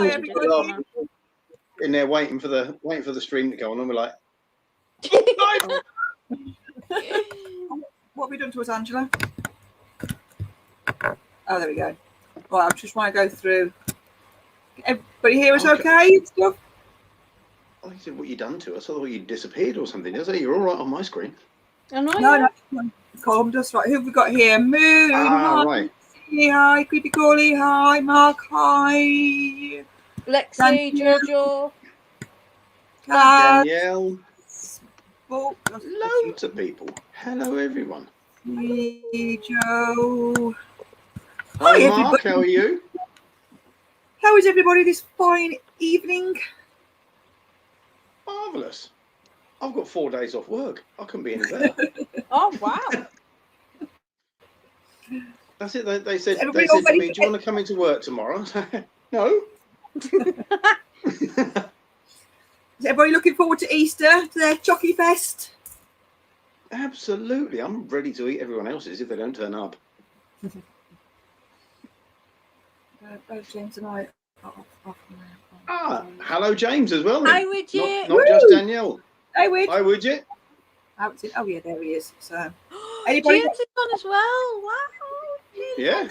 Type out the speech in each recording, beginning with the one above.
Hi, everybody. In there waiting for the stream to go on, and we're like, what have we done to us, Angela? Oh, there we go. Right, I'm just trying to go through. Everybody hear us okay and stuff? I said, what you done to us? I thought you disappeared or something. I said, you're all right on my screen. No, calm just right. Who have we got here? Moon. Hi. Right. Hi, Creepy Crawly. Hi, Mark. Hi. Lexi, Jojo. Danielle. Oh, loads of people. Hello, everyone. Hey, Joe. Hi, Mark. How are you? How is everybody this fine evening? Marvellous. I've got 4 days off work. I couldn't be any better. Oh, wow. That's it. They said to me, do you want to come into work tomorrow? No. Is everybody looking forward to Easter, to their Chocky Fest? Absolutely. I'm ready to eat everyone else's if they don't turn up. James and I. Hello, James, as well. Hi, Widget. Not just Danielle. Hey, Widget. Hi, Widget. Oh, yeah, there he is. So, James is on as well. Wow. Yeah.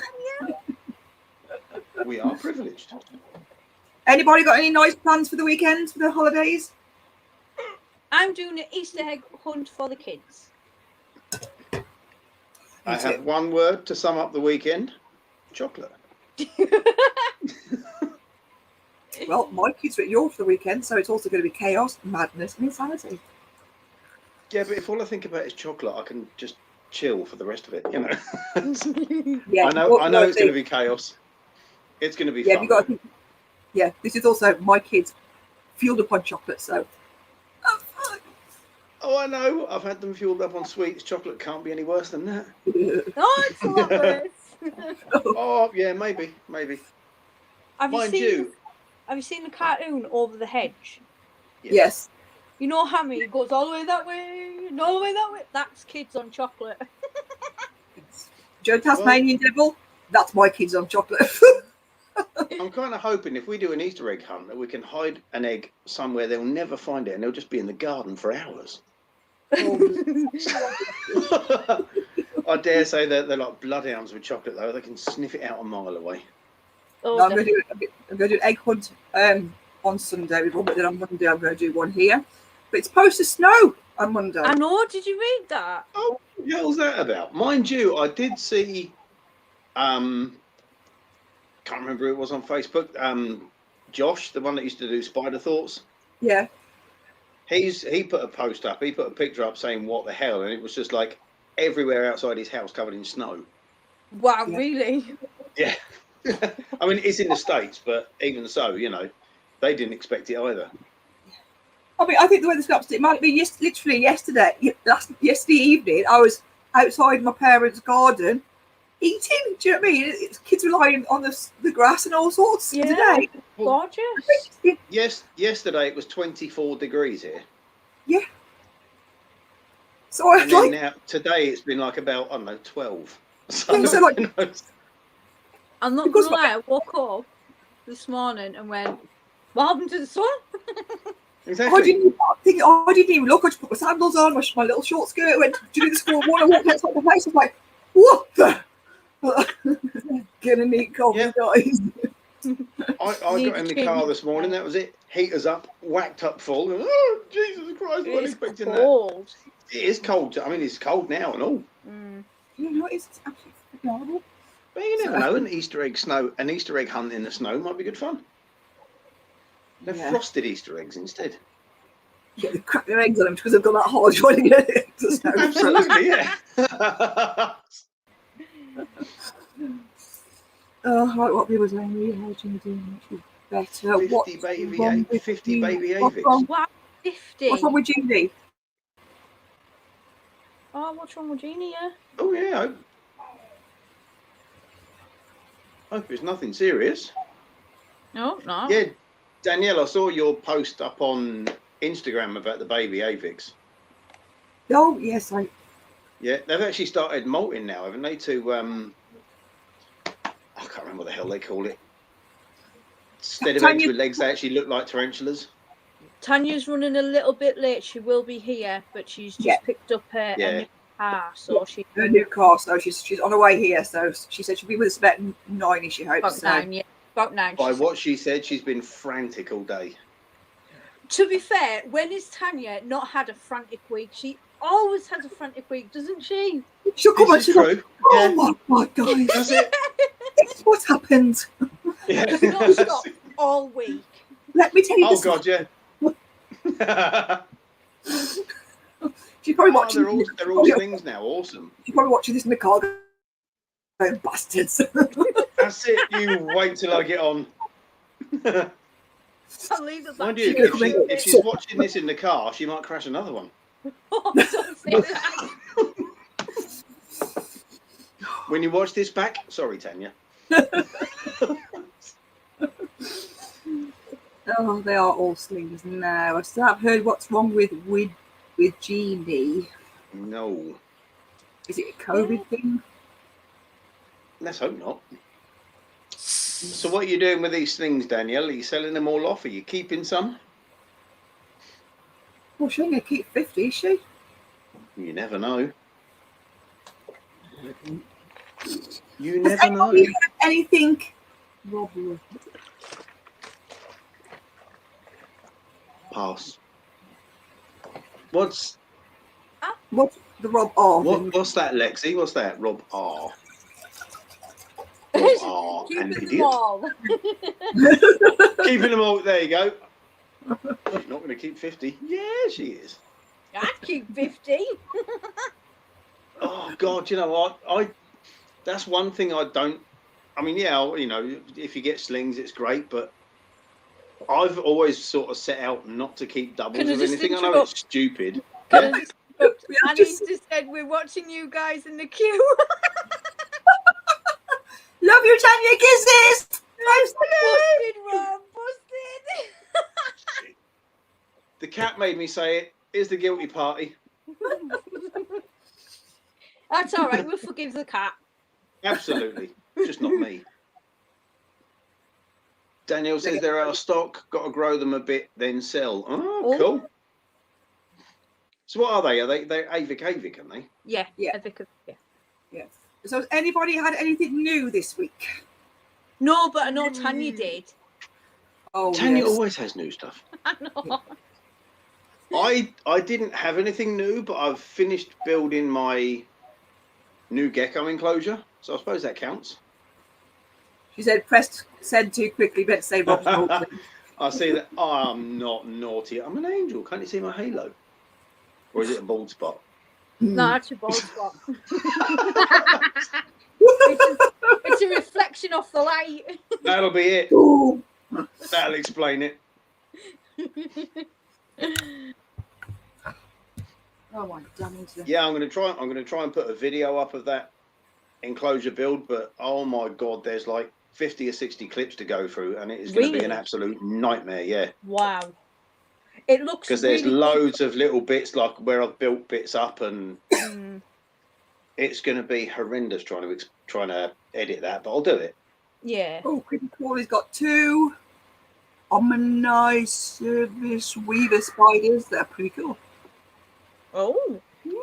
We are privileged. Anybody got any nice plans for the weekend, for the holidays? I'm doing an Easter egg hunt for the kids. I have one word to sum up the weekend. Chocolate. Well, my kids are at York for the weekend, so it's also going to be chaos, madness, and insanity. Yeah, but if all I think about is chocolate, I can just chill for the rest of it, you know. Yeah, I know it's going to be chaos. It's going to be fun. You got to think, yeah, this is also my kids fueled upon chocolate, so. Oh, I know. I've had them fueled up on sweets. Chocolate can't be any worse than that. Oh, it's a lot worse. Oh, yeah, maybe. Have you seen the cartoon Over the Hedge? Yes. You know how it goes all the way that way, and all the way that way? That's kids on chocolate. Joe Tasmanian Devil, that's my kids on chocolate. I'm kind of hoping if we do an Easter egg hunt that we can hide an egg somewhere they'll never find it and they'll just be in the garden for hours. I dare say that they're like bloodhounds with chocolate, though. They can sniff it out a mile away. Oh, no, I'm going to do an egg hunt on Sunday, but then on Monday I'm going to do one here. But it's supposed to snow on Monday. I know. Did you read that? Oh, what the hell's that about? Mind you, I did see. Can't remember who it was on Facebook. Josh, the one that used to do Spider Thoughts. Yeah. He put a post up. He put a picture up saying what the hell, and it was just like everywhere outside his house covered in snow. Wow, really? Yeah. I mean, it's in the States, but even so, you know, they didn't expect it either. I mean, I think the way this got it might be literally yesterday evening. I was outside my parents' garden eating. Do you know what I mean? Kids were lying on the grass and all sorts today. Gorgeous. Yes, yesterday it was 24 degrees here. Yeah. So I like now today it's been like about 12. So, yeah, so like, you know, I'm not gonna lie, I woke up this morning and went, what happened to the sun? Exactly. I didn't even look. I just put my sandals on, my little short skirt, went to the school one. I walked outside the place. I was like, what the? Gonna need coffee, guys. I got in the car this morning. That was it. Heaters up, whacked up full. And, oh, Jesus Christ! I wasn't expecting cold. That. It is cold. I mean, it's cold now and all. You know, it's absolutely phenomenal. But you never know. An Easter egg hunt in the snow might be good fun. They're frosted Easter eggs instead. Yeah, they crack their eggs on them because they've got that hard trying to get it to snow. Absolutely, yeah. Right, what people saying? How do you do much better? 50 baby avics. Wow, 50. What's wrong with Judy? Oh, what's wrong with Jeannie? Yeah. Oh yeah. Hope it's nothing serious. No. Yeah, Danielle, I saw your post up on Instagram about the baby avics. Oh yes, Yeah, they've actually started molting now, haven't they? To I can't remember what the hell they call it. instead of Tanya- eggs with legs, they actually look like tarantulas. Tanya's running a little bit late. She will be here, but she's just Yeah. picked up a new car, so she Her new car, so she's on her way here. So she said she'll be with us about 9, she hopes. about So. 9. Yeah, about 9. By she said. what she said, she's been frantic all day. To be fair, when has Tanya not had a frantic week? She always has a frantic week, doesn't she? She'll come This and is she'll go, true. oh Yeah. my God, guys, That's it. this is what happened. Yeah. It's not stopped all week. Let me tell you Oh this. God, yeah. She's probably watching. they're all slings now. Awesome. She's probably watching this in the car. Going, bastards. That's it. You wait till I get on. I'll leave it Mind back you, to you. if she's watching this in the car, she might crash another one. Don't say that. When you watch this back, sorry, Tanya. Oh, they are all slings now. I still haven't heard what's wrong with Jeannie. No. Is it a COVID thing? Let's hope not. So what are you doing with these things, Danielle? Are you selling them all off? Are you keeping some? Well, she ain't going to keep 50, is she? You never know. You Has never know. anybody had anything? Rob, Pass. What's what's the Rob R thing? what's that, Lexi? What's that? Rob R. Rob R. An Keep it idiot. small. Keeping them all. There you go. She's not going to keep 50. Yeah, she is. I'd keep 50. Oh God, you know what? That's one thing I don't. I mean, yeah, you know, if you get slings, it's great, but I've always sort of set out not to keep doubles Can I of just anything. I know interrupt? it's stupid. Can Yeah. I just interrupt? Yeah, Annie just- just said we're watching you guys in the queue. Love you, Tanya. Kisses. Busted, Rob. Busted. The cat made me say it. Is the guilty party? That's all right. We'll forgive the cat. Absolutely. Just not me. Daniel says they're out of stock. Got to grow them a bit, then sell. Oh, cool. So what are they? They're Avic, aren't they? Yeah. Yeah. I think yeah. Yes. So has anybody had anything new this week? No, but I know Tanya did. Oh, Tanya yes. always has new stuff. I know. I didn't have anything new, but I've finished building my new gecko enclosure, so I suppose that counts. She said, press send too quickly, better say Rob's naughty. I see that. Oh, I'm not naughty. I'm an angel. Can't you see my halo? Or is it a bald spot? No, that's a bald spot. it's a reflection off the light. That'll be it. Ooh. That'll explain it. Oh my damn. Yeah, I'm gonna try and put a video up of that enclosure build, but oh my God, there's like 50 or 60 clips to go through, and it is going to be an Really? absolute nightmare. Yeah, Wow. It looks because there's really loads of little bits like where I've built bits up, and good. it's going to be horrendous trying to edit that, but I'll do it. Yeah. Oh, Creepy Crawley's got 2 Omni Service Weaver spiders. They're pretty cool. Oh.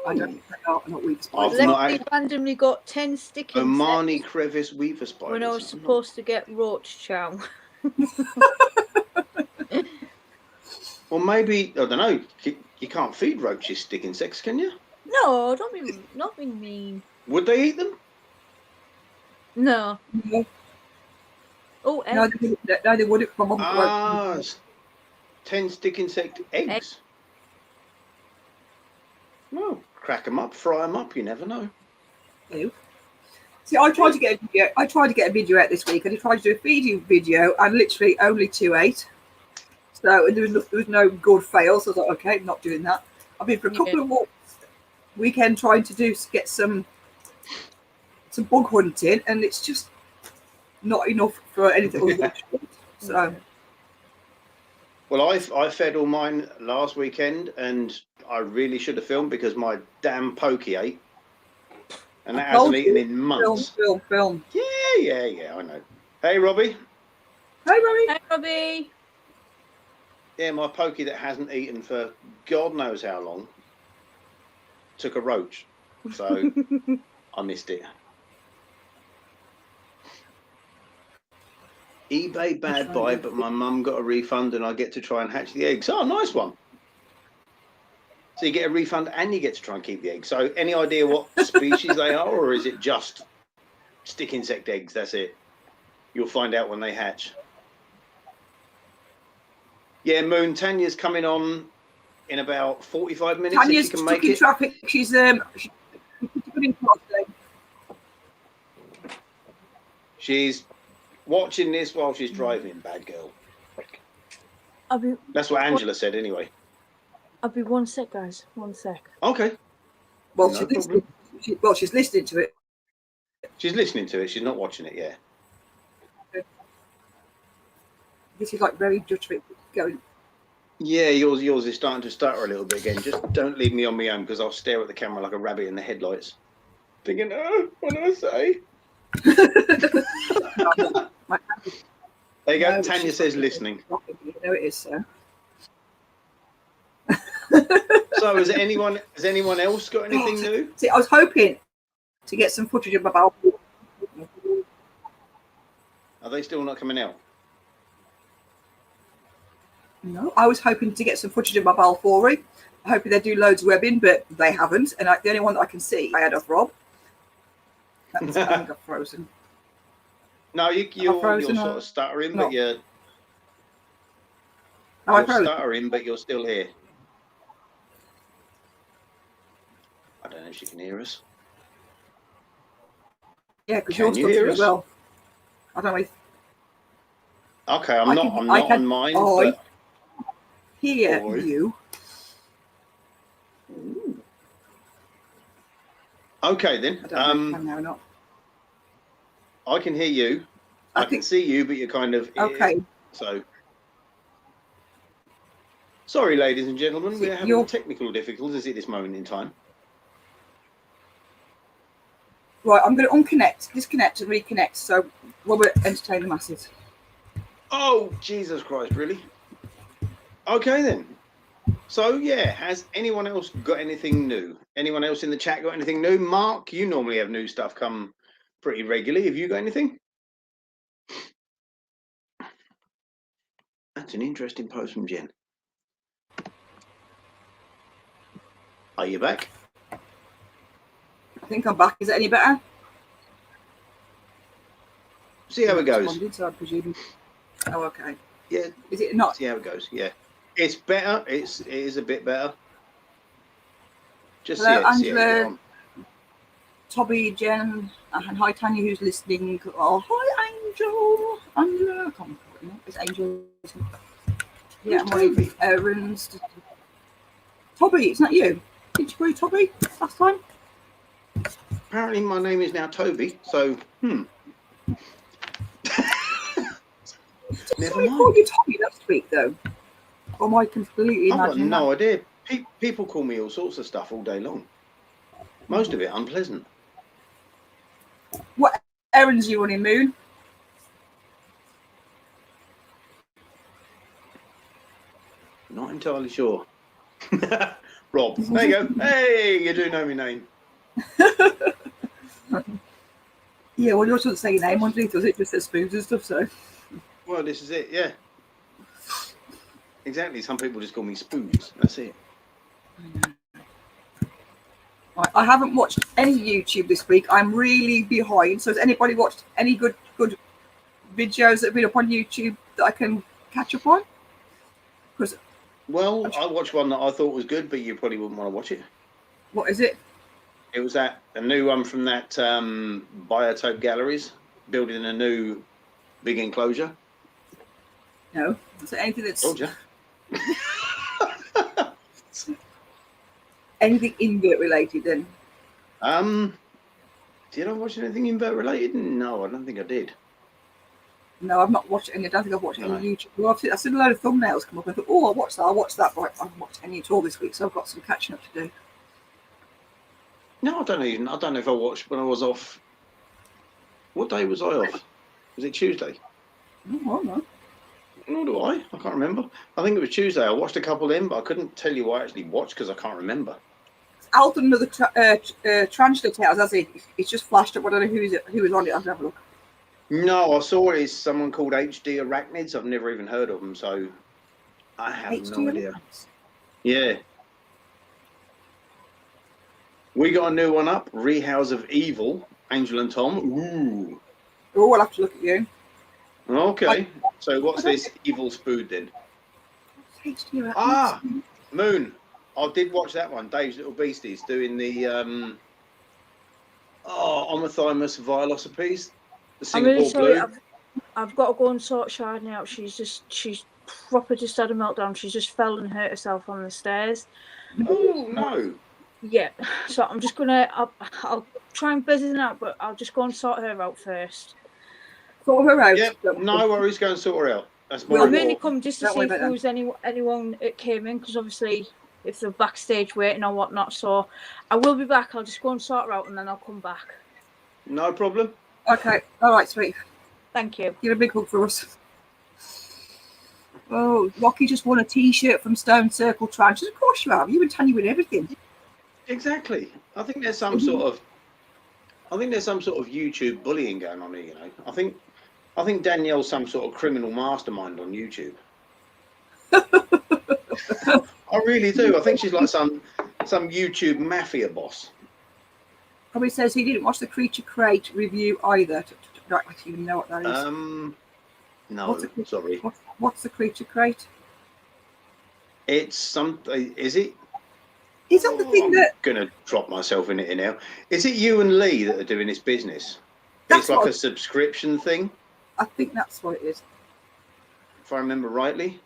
I don't think they are not Weaver I've spiders. not Lexi randomly got 10 stick Omani insects crevice weaver spiders. when I was supposed to get roach chow. Well, maybe I don't know. You can't feed roaches stick insects, can you? No, not be mean. Would they eat them? No. No, Oh, no, they wouldn't come up. Ah, 10 stick insect eggs. Well, crack them up, fry them up. You never know. Ew. See, I tried to get a video out this week, and I tried to do a feeding video, and literally only 2.8. So there was no good fail. So I was like, okay, not doing that. I've been for a couple of walks weekend trying to get some bug hunting, and it's just not enough for anything. So Well, I fed all mine last weekend, and I really should have filmed because my damn pokey ate, and that hasn't eaten in months. film. Yeah, I know. Hey, Robbie. Hey, Robbie. Hey, Robbie. Yeah, my pokey that hasn't eaten for God knows how long took a roach, so I missed it. eBay bad buy, but my mum got a refund and I get to try and hatch the eggs. Oh, nice one. So you get a refund and you get to try and keep the eggs. So any idea what species they are, or is it just stick insect eggs? That's it. You'll find out when they hatch. Yeah, Moon, Tanya's coming on in about 45 minutes. Tanya's if she can stuck make in it. traffic. She's good in today. She's watching this while she's driving. Bad girl. I'll That's what Angela said anyway. be 1 sec, guys. 1 sec. Okay. Well, No she's listening to it. She's listening to it. She's not watching it, yeah. This is like very judgment going. Yeah, yours is starting to stutter a little bit again. Just don't leave me on my own, because I'll stare at the camera like a rabbit in the headlights. Thinking, oh, what do I say? There you go. No, Tanya she's says not listening. No, it is so. So has anyone else got anything new? See, I was hoping to get some footage of my balcony. Are they still not coming out? No, I was hoping to get some footage of my Balfouri. Hoping they do loads of webbing, but they haven't. And the only one that I can see, I had off Rob. That's I got frozen. No, you're sort of stuttering, but you're stuttering, but you're still here. I don't know if she can hear us. Yeah, because Can you're you hear stuttering us? as well. I don't know if Okay, I'm not on mine. I But hear Oi. you. okay then. I don't know if I can now or not. I can hear you. I can see you, but you're kind of Okay. So sorry, ladies and gentlemen, we're having technical difficulties at this moment in time. Right, I'm going to unconnect, disconnect, and reconnect. So we'll entertain the masses. Oh, Jesus Christ, really? Okay then. So yeah, has anyone else got anything new? Anyone else in the chat got anything new? Mark, you normally have new stuff come pretty regularly. Have you got anything? That's an interesting post from Jen. Are you back? I think I'm back. Is it any better? See how it goes. Responded, so I presume. Oh, okay. Yeah. Is it not? See how it goes. Yeah. It's better. It is a bit better. Just Hello, see how Angela, Toby, Jen, and hi Tanya, who's listening. Oh, hi Angel. Angela. I can't remember what her name is. Angel. Yeah, Who's my Toby? errands. Toby, it's not you. Did you call you Toby last time? Apparently my name is now Toby, so Never I mind. called you Toby last week though. Or am I completely I've got imagining no that? idea. People call me all sorts of stuff all day long. Most of it unpleasant. What errands are you running, Moon? Not entirely sure. Rob, there you go. Hey, you do know my name. Yeah, well, yours doesn't say your name underneath, does it? Just says spoons and stuff, so. Well, this is it, yeah. Exactly. Some people just call me Spoons. That's it. Right, I haven't watched any YouTube this week. I'm really behind. So has anybody watched any good videos that have been up on YouTube that I can catch up on? Because Well, I watched one that I thought was good, but you probably wouldn't want to watch it. what is it? It was a new one from that Biotope Galleries, building a new big enclosure. No. So anything that's Told you. anything invert related then? Did I watch anything invert related? No, I don't think I did. No, I've not watched any. I don't think I've watched any No. YouTube. Well, I've seen a load of thumbnails come up and I thought, oh, I'll watch that. But I haven't watched any at all this week, so I've got some catching up to do. No, I don't know if I watched when I was off. What day was I off? Was it Tuesday? Oh, I don't know. Nor do I. I can't remember. I think it was Tuesday. I watched a couple of them, but I couldn't tell you what I actually watched because I can't remember. Al done another Tarantula Tales, has he? It's just flashed up. I don't know who was on it. I'll have a look. No, I saw it is someone called HD Arachnids. I've never even heard of them, so I have HD no idea. Arachnids. Yeah. We got a new one up, Rehouse of Evil, Angel and Tom. Ooh. Oh, I'll have to look at you. Okay. So what's this evil spood then? HD Arachnids. Ah, Moon. I did watch that one. Dave's Little Beasties doing the Omothymus Vilocipes. The I'm really Singapore sorry. Blue. I've got to go and sort Shardney out. She's proper just had a meltdown. She's just fell and hurt herself on the stairs. Oh no. Yeah. So I'm just gonna. I'll try and buzz it out, but I'll just go and sort her out first. Sort her out. Yep. No worries. Go and sort her out. That's more Well, I mainly important. come just to Don't see worry if about there was anyone that came in, because obviously if they're backstage waiting or whatnot. So I will be back. I'll just go and sort her out and then I'll come back. No problem. Okay. All right, sweet. Thank you. Give a big hug for us. Oh, Rocky just won a T-shirt from Stone Circle Tranches. Of course you have. You and Tanya win everything. Exactly. I think there's some sort of YouTube bullying going on here, you know. I think Danielle's some sort of criminal mastermind on YouTube. I really do. I think she's like some YouTube mafia boss. Probably says he didn't watch the Creature Crate review either. Don't actually even know what that is. No, sorry. What's the Creature Crate? It's something. Is it? Is that the thing I'm that? gonna drop myself in it now. Is it you and Lee that are doing this business? That's It's like what- a subscription thing, I think that's what it is. if I remember rightly.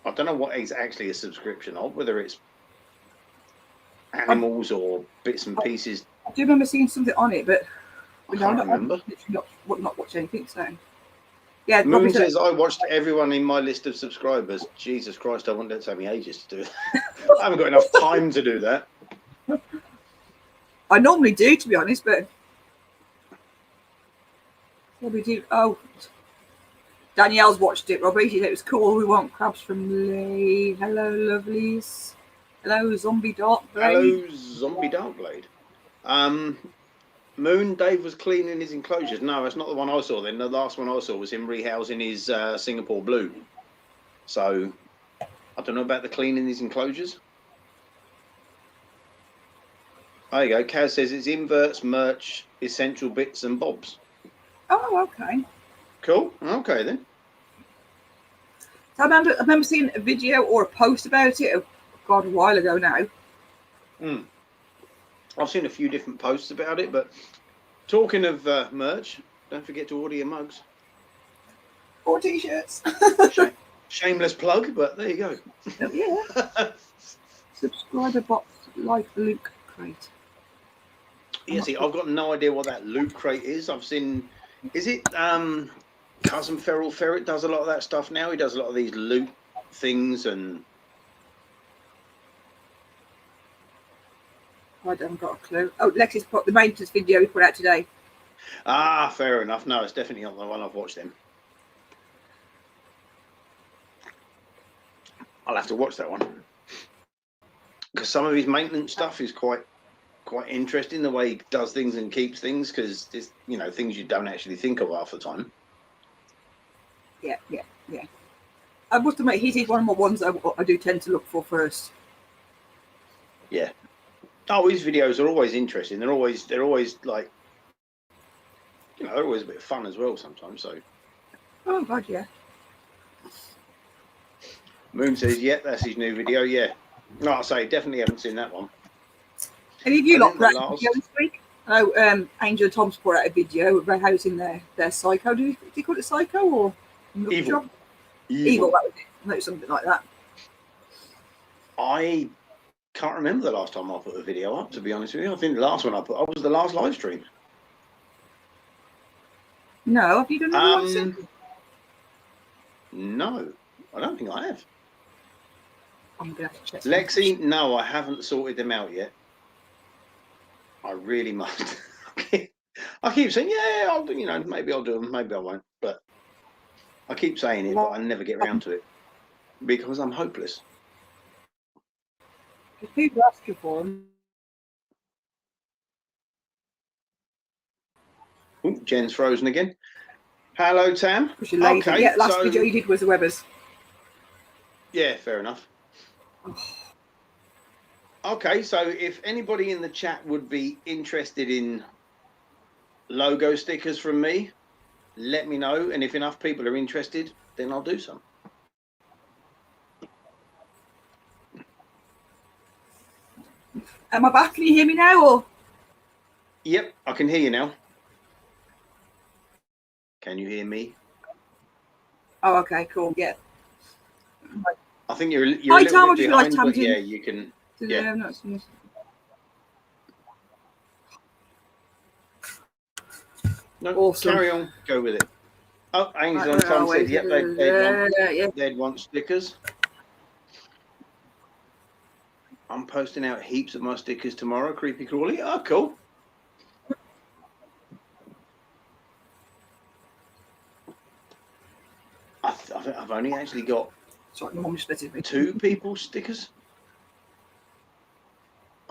I don't know what is actually a subscription of, whether it's animals or bits and pieces. I do remember seeing something on it, but I can't remember. literally not watch anything. So yeah, Moon Robbie said- says, I watched everyone in my list of subscribers. Jesus Christ, I want that to take me ages to do it. I haven't got enough time to do that. I normally do, to be honest, but Robbie do. Oh, Danielle's watched it. Robbie, she said it was cool. We want crabs from Lee. Hello, lovelies. Hello, Zombie Dark Blade. Hello, Zombie Darkblade. Moon, Dave was cleaning his enclosures. No, that's not the one I saw then. The last one I saw was him rehousing his Singapore Blue. So, I don't know about the cleaning his enclosures. There you go. Kaz says it's inverts, merch, essential bits and bobs. Oh, okay. Cool. Okay then. So I remember seeing a video or a post about it. Oh, God, a while ago now. I've seen a few different posts about it, but talking of merch, don't forget to order your mugs. Or T-shirts. Shameless plug, but there you go. Yeah. Subscriber box like Luke Crate. Yeah, see, I've got no idea what that loot crate is. I've seen, is it Cousin Feral Ferret does a lot of that stuff now? He does a lot of these loot things and... I haven't got a clue. Oh, Lexi's put the maintenance video he put out today. Ah, fair enough. No, it's definitely not the one I've watched then. I'll have to watch that one. Because some of his maintenance stuff is quite interesting, the way he does things and keeps things, because it's, you know, things you don't actually think of half the time. Yeah. I must admit, he's one of my ones I do tend to look for first. Yeah. Oh, his videos are always interesting. They're always like, you know, they're always a bit of fun as well sometimes. So. Oh God, yeah. Moon says, "Yeah, that's his new video." Yeah. No, I say definitely haven't seen that one. Any of you And lot then put the out a last- video this week? Oh, Angel and Tom's put out a video of rehousing their Psycho. Do you call it Psycho or Evil. Evil, that was it. No, something like that. I can't remember the last time I put a video up, to be honest with you. I think the last one I was the last live stream. No, have you done another one since? No, I don't think I have. I'm gonna have to check. Lexi, no, I haven't sorted them out yet. I really must. I keep saying, yeah, I'll do, you know, maybe I'll do them, maybe I won't. But I keep saying it, but I never get round to it because I'm hopeless. If people ask you for them, Ooh, Jen's frozen again. Hello, Tam. because you're lazy. Okay, Yeah, last so video you did was the Webbers. yeah, fair enough. Okay, so if anybody in the chat would be interested in logo stickers from me, let me know. And if enough people are interested, then I'll do some. Am I back? Can you hear me now? Or Yep, I can hear you now. Can you hear me? oh, okay, cool. Yeah. I think you're Hi, a little Tom, I bit just realised behind, Tam but didn't- yeah, you can. Yeah. I'm not serious. No, Awesome. carry on. Go with it. Oh, Ainsley Right, and Tom where are said, yep, we? they'd want stickers. I'm posting out heaps of my stickers tomorrow, Creepy Crawly. Oh, cool. I've only actually got Sorry, my mum just messaged me. 2 people's stickers.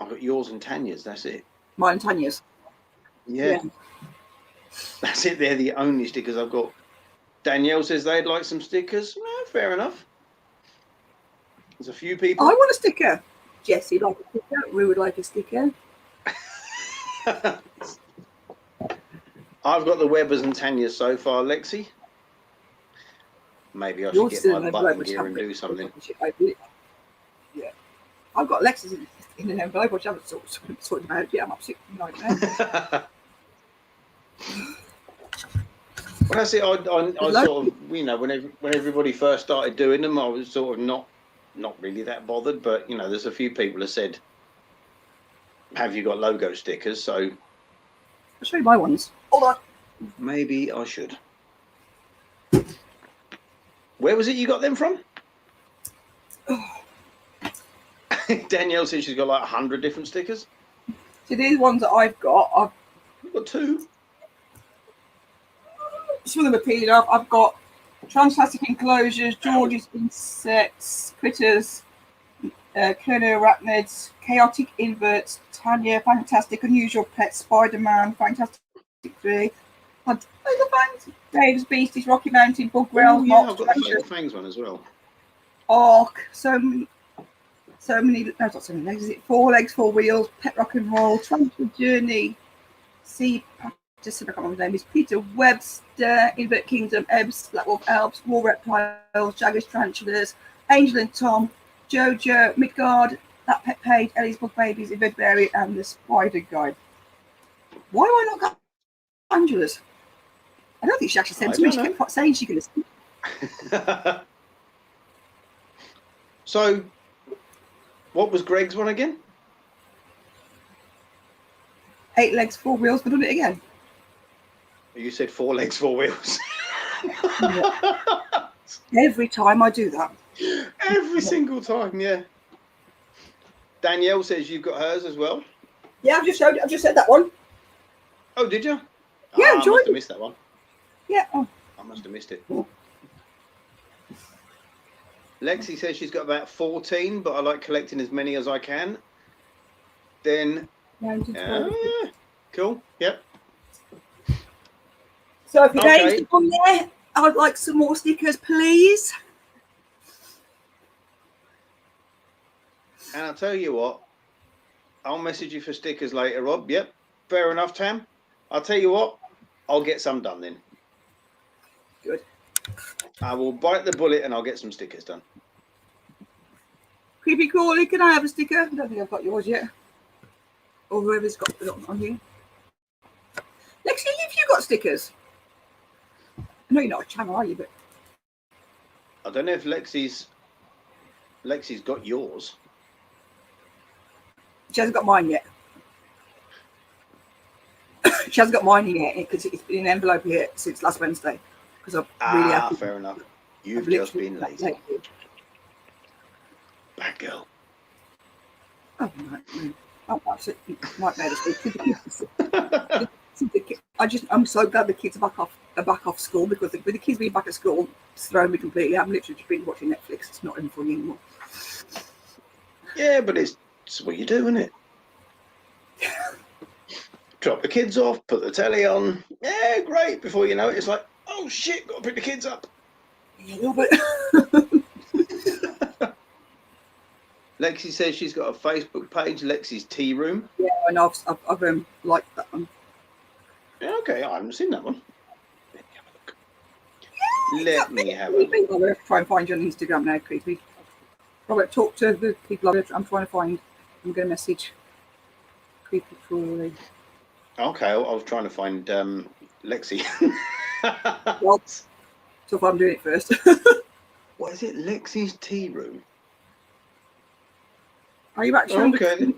I've got yours and Tanya's, that's it. Mine and Tanya's. Yeah. That's it. They're the only stickers I've got. Danielle says they'd like some stickers. No, fair enough. There's a few people. I want a sticker. Jessie like a sticker. We would like a sticker. I've got the Webbers and Tanya's so far, Lexi. Maybe I should Yours get still my in button envelope, gear and do something. Yeah. I've got Lexus in an envelope, which I haven't sorted about yet. I'm absolutely nightmare. Well, that's it. I sort of, you know, when everybody first started doing them, I was sort of not really that bothered. But you know, there's a few people that said, "Have you got logo stickers?" So I'll show you my ones. Hold on. maybe I should. Where was it you got them from? Danielle says she's got like 100 different stickers. So these ones that I've got, I've got 2. some of them are peeling off. I've got Transplastic Enclosures, George's Insects, Critters, Colonel Arachnids, Chaotic Inverts, Tanya, Fantastic Unusual Pets, Spider-Man, Fantastic 3, Dave's Beasties, Rocky Mountain, Bug Rails, Oh, yeah, Mox, I've got the Fatal Fangs one as well. Ark, so many, no, not so many legs, is it? 4 legs, 4 wheels, Pet Rock and Roll, Transport Journey, just I can't remember his name, is Peter Webster, Invert Kingdom, Ebbs, Black Wolf Elves, War Reptiles, Jaggers Tarantulas, Angel and Tom, Jojo, Midgard, That Pet Page, Ellie's Bug Babies, Invertebrate, and the Spider Guide. Why do I not got Angela's? I don't think she actually sent to me. She kept saying she could listen. So, what was Greg's one again? 8 legs, 4 wheels, but done it again. You said 4 legs, 4 wheels. Every time I do that. Every single time, yeah. Danielle says you've got hers as well. Yeah, I've just said that one. Oh, did you? Yeah, I must have missed that one. Yeah. Oh. I must have missed it. Lexi says she's got about 14, but I like collecting as many as I can. Then, cool. Yep. So if your Okay. name's on there, I'd like some more stickers, please. And I'll tell you what, I'll message you for stickers later, Rob. Yep, fair enough, Tam. I'll tell you what, I'll get some done then. Good. I will bite the bullet and I'll get some stickers done. Creepy Crawly, can I have a sticker? I don't think I've got yours yet. Or whoever's got it on here. Lexi, have you got stickers? I know you're not a channel, are you? But I don't know if Lexi's got yours. she hasn't got mine yet. She hasn't got mine yet because it's been in an envelope here since last Wednesday. Because I'm really happy. Fair enough. You've just been lazy. Bad girl. Oh, no. Oh, absolutely. Might better speak to the kids. I'm so glad the kids are back off school, because with the kids being back at school, it's thrown me completely. I'm literally just been watching Netflix. It's not even funny anymore. Yeah, but it's what you do, isn't it? Drop the kids off, put the telly on. Yeah, great. Before you know it, it's like, oh shit, got to pick the kids up. Yeah, but Lexi says she's got a Facebook page, Lexi's Tea Room. yeah, and I've liked that one. Yeah, okay, I haven't seen that one. Let me have a look. I'm going to try and find you on Instagram now, creepy. Robert, talk to the people I'm trying to find. I'm going to message Creepy Crawley. Okay, I was trying to find Lexi. Well, so far I'm doing it first. What is it? Lexi's Tea Room. Are you actually? Okay.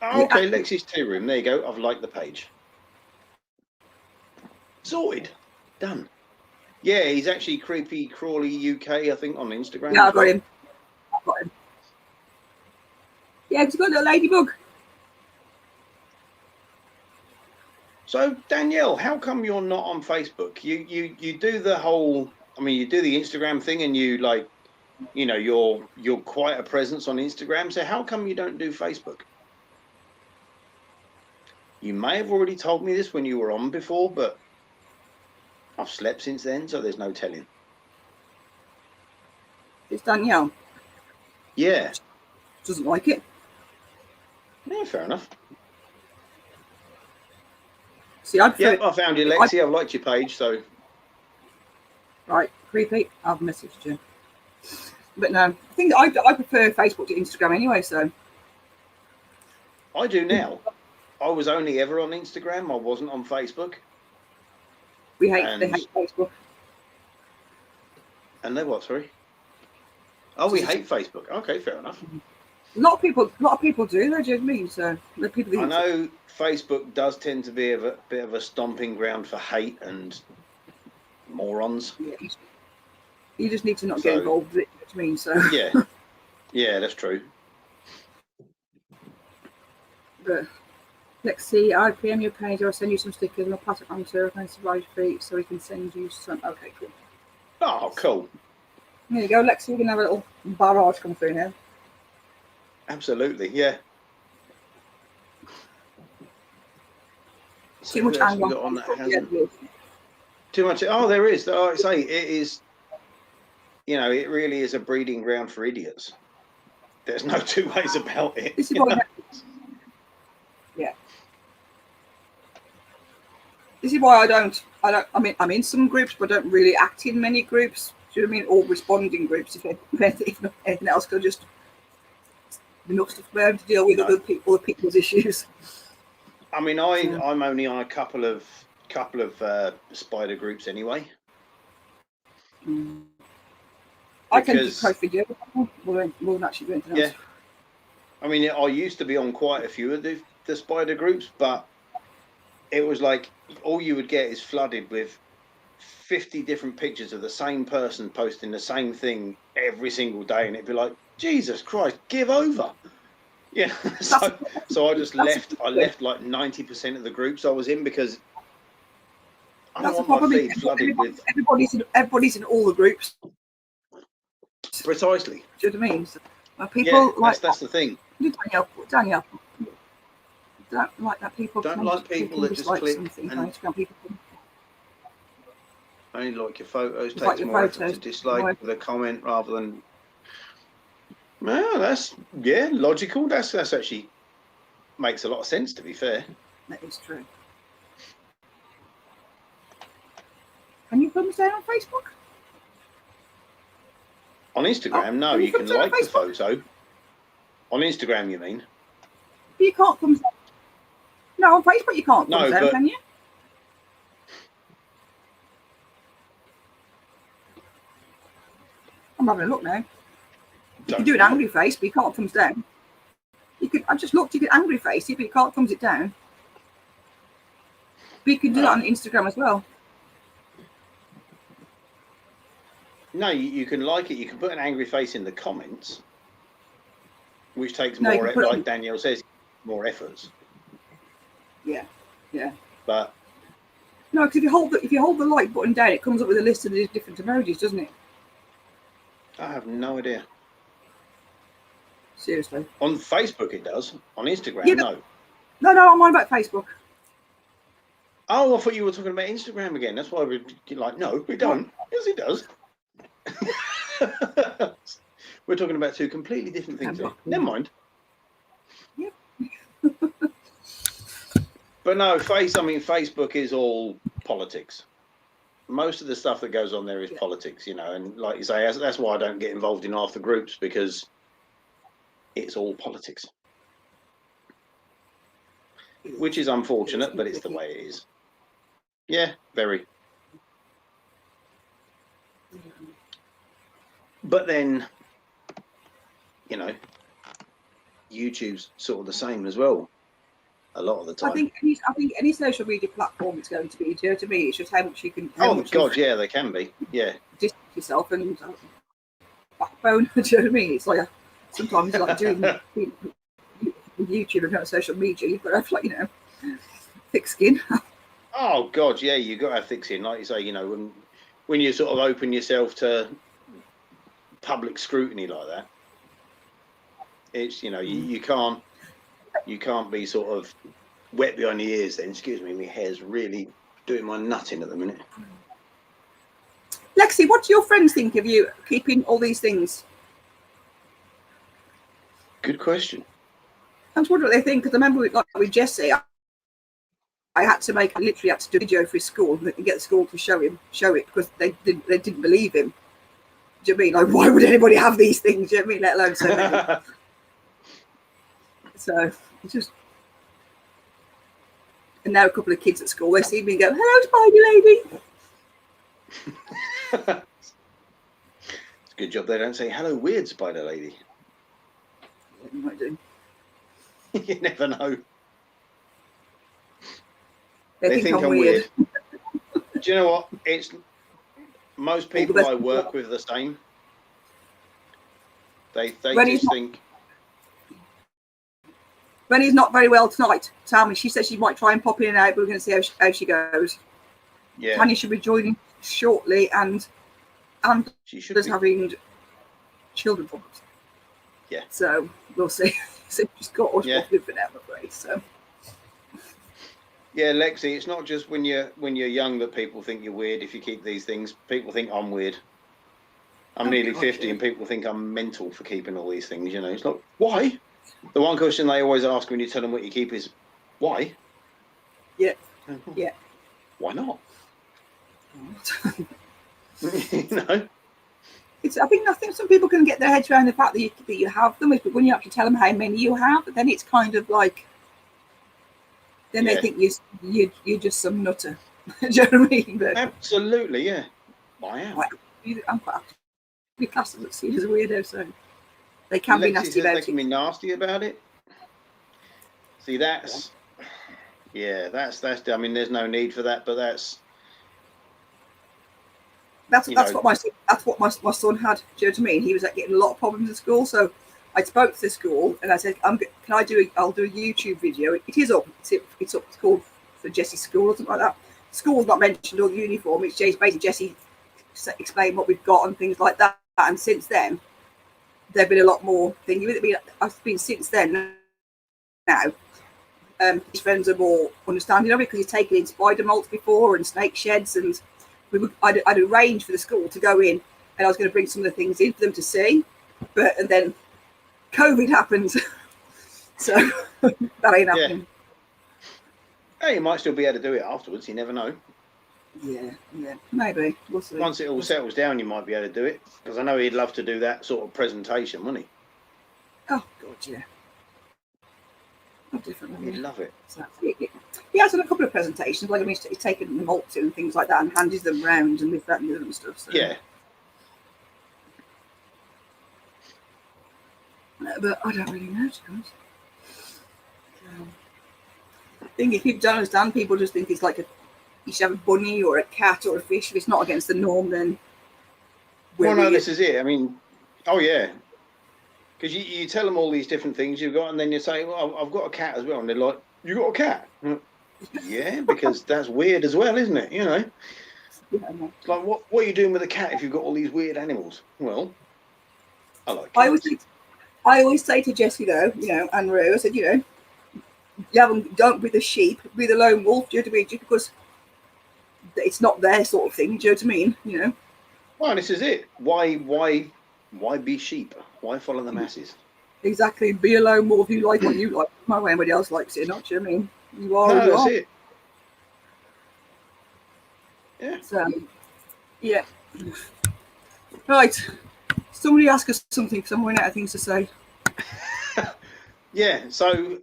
Okay, Lexi's Tea Room. There you go. I've liked the page. Sorted. Done. Yeah, he's actually Creepy Crawley UK, I think, on Instagram. Yeah, I've got him. Yeah, he's got a little ladybug. So Danielle, how come you're not on Facebook? You do the whole. I mean, you do the Instagram thing, and you like, you know, you're quite a presence on Instagram. So how come you don't do Facebook? You may have already told me this when you were on before, but I've slept since then, so there's no telling. It's Danielle. Yeah. Doesn't like it. Yeah, fair enough. See, I prefer. Yeah, I found you, Lexi. I've liked your page, so. Right, creepy. I've messaged you. But no, I think I prefer Facebook to Instagram anyway. So I do now. I was only ever on Instagram. I wasn't on Facebook. they hate Facebook. And they what? Sorry. Oh, we hate Facebook. Okay, fair enough. A lot of people do. They do me. So the people. I know Facebook does tend to be a bit of a stomping ground for hate and morons. Yeah, you just need to not get involved with it. You know what I mean? So yeah, that's true. But let's see. I PM your page. I'll send you some stickers and I'll pass it on to her and surprise feet so we can send you some. Okay, cool. Oh, cool. There you go, Lexi. We can have a little barrage come through now. Absolutely, yeah. Too much anger on that hasn't. Too much. Oh, there is. Like I say, it is. You know, it really is a breeding ground for idiots. There's no two ways about it. This is what yeah. This is why I don't. I mean, I'm in some groups, but I don't really act in many groups. Do you know what I mean? Or responding groups, if not anything else, because just enough stuff there to deal with other people's issues. I mean, I'm only on a couple of spider groups anyway. I can do post video more than actually do anything else. I mean, I used to be on quite a few of the spider groups, but it was like all you would get is flooded with 50 different pictures of the same person posting the same thing every single day, and it'd be like, Jesus Christ, give over. Yeah. so I just left. I left like 90% of the groups I was in because I don't want my feed flooded with. Everybody's in all the groups. Precisely. Do you know what I mean? So, people that's the thing. Danielle, don't like that. People don't like people that just click and people. Only like your photos. Takes more effort to dislike with a comment rather than. Well, that's logical. That's actually makes a lot of sense. To be fair, that is true. Can you put them down on Facebook? On Instagram, no. You can like the photo. On Instagram, you mean? You can't come down. No, on Facebook you can't come down, can you? I'm having a look now. You can do an angry face, but you can't thumbs down. You could. I just looked. You could angry face it, but you can't thumbs it down. But you can do that on Instagram as well. No, you can like it. You can put an angry face in the comments, which takes more, like Danielle says, more efforts. Yeah. But No, because if you hold the like button down, it comes up with a list of these different emojis, doesn't it? I have no idea. Seriously. On Facebook it does. On Instagram, Yeah, no. No, I'm on about Facebook. Oh, I thought you were talking about Instagram again. That's why we're like, no, we don't. Yes, it does. We're talking about two completely different things here. Never mind. Yep. But no, Facebook is all politics. Most of the stuff that goes on there is politics, you know, and like you say, that's why I don't get involved in half the groups, because it's all politics. Which is unfortunate, but it's the way it is. Yeah, very. But then, you know, YouTube's sort of the same as well. A lot of the time. I think any social media platform is going to be. Do you know what I mean? It's just how much you can. Oh God, yeah, they can be. Yeah. Distance yourself and backbone. Do you know what I mean? It's like sometimes like doing YouTube and not social media. You've got to have, like, you know, thick skin. Oh God, yeah, you got to have thick skin, like you say. You know, when you sort of open yourself to public scrutiny like that, it's, you know, you can't be sort of wet behind the ears then. Excuse me, my hair's really doing my nutting at the minute. Lexi, what do your friends think of you keeping all these things? Good question. I just wonder what they think, because I remember with Jesse, I literally had to do a video for his school and get the school to show it because they didn't believe him. Do you know what I mean? Like, why would anybody have these things? Do you know what I mean? Let alone so many. So it's just, and now a couple of kids at school, they see me and go, "Hello, Spider Lady." It's a good job they don't say hello, weird Spider Lady. You might do. You never know. They think I'm weird. Do you know what? It's most people I work with the same. They just think. When he's not very well tonight, Tammy, she said she might try and pop in and out, but we're going to see how she goes. Yeah. Tanya should be joining shortly, and she should there's be having children problems. Yeah. So we'll see. So she's got us off for now, I'm afraid. So. Yeah, Lexi, it's not just when you're young that people think you're weird. If you keep these things, people think I'm weird. I'm nearly 50, and people think I'm mental for keeping all these things. You know, it's like, why? The one question they always ask when you tell them what you keep is, why? Yeah. Yeah. Why not? You know. I think some people can get their heads around the fact that you have them, but when you actually tell them how many you have, then it's kind of like, then they think you're just some nutter. Do you know what I mean? But absolutely, yeah. I am. I'm quite happy to be classed as a weirdo, so they can be nasty about it. They can be nasty about it. See, that's I mean, there's no need for that, but that's what my son had. Do you know what I mean? He was getting a lot of problems in school, so I spoke to the school and I said, I'll do a YouTube video. It is up. It's up. It's called for Jesse's school or something like that. School's not mentioned or the uniform. It's basically Jesse explain what we've got and things like that. And since then, there've been a lot more things. I've been since then. Now, his friends are more understanding of it because he's taken in spider molts before and snake sheds, and I'd arranged for the school to go in, and I was going to bring some of the things in for them to see, and then COVID happened, so that ain't happening. Hey, you might still be able to do it afterwards. You never know. Yeah, maybe. We'll see. Once it all settles down, you might be able to do it, because I know he'd love to do that sort of presentation, wouldn't he? Oh God, yeah. Not different. He'd love it. So, he has done a couple of presentations. Like, I mean, he's taken the malt to and things like that, and handed them round and this, that, and the other and stuff. So. Yeah. But I don't really know, to be honest. I think if people don't understand, people just think it's like you should have a bunny or a cat or a fish. If it's not against the norm, then. Well, no, this is it. I mean, oh yeah. Because you tell them all these different things you've got, and then you say, well, I've got a cat as well. And they're like, you got a cat? Yeah, because that's weird as well, isn't it? You know, Yeah, no. it's like what are you doing with a cat if you've got all these weird animals? Well, I like I cats. always say to Jessie though, you know, and Rue, I said, you know, don't be the sheep, be the lone wolf. Do you know what I mean? Just because it's not their sort of thing. Do you know what I mean? You know. Well, this is it. Why be sheep? Why follow the masses? Exactly. Be a lone wolf. You like what you like. My way, anybody else likes it or not. Do you know what I mean? You are No, who you that's are. it. Yeah. So, yeah. Right. Somebody ask us something because I'm running out of things to say. Yeah. So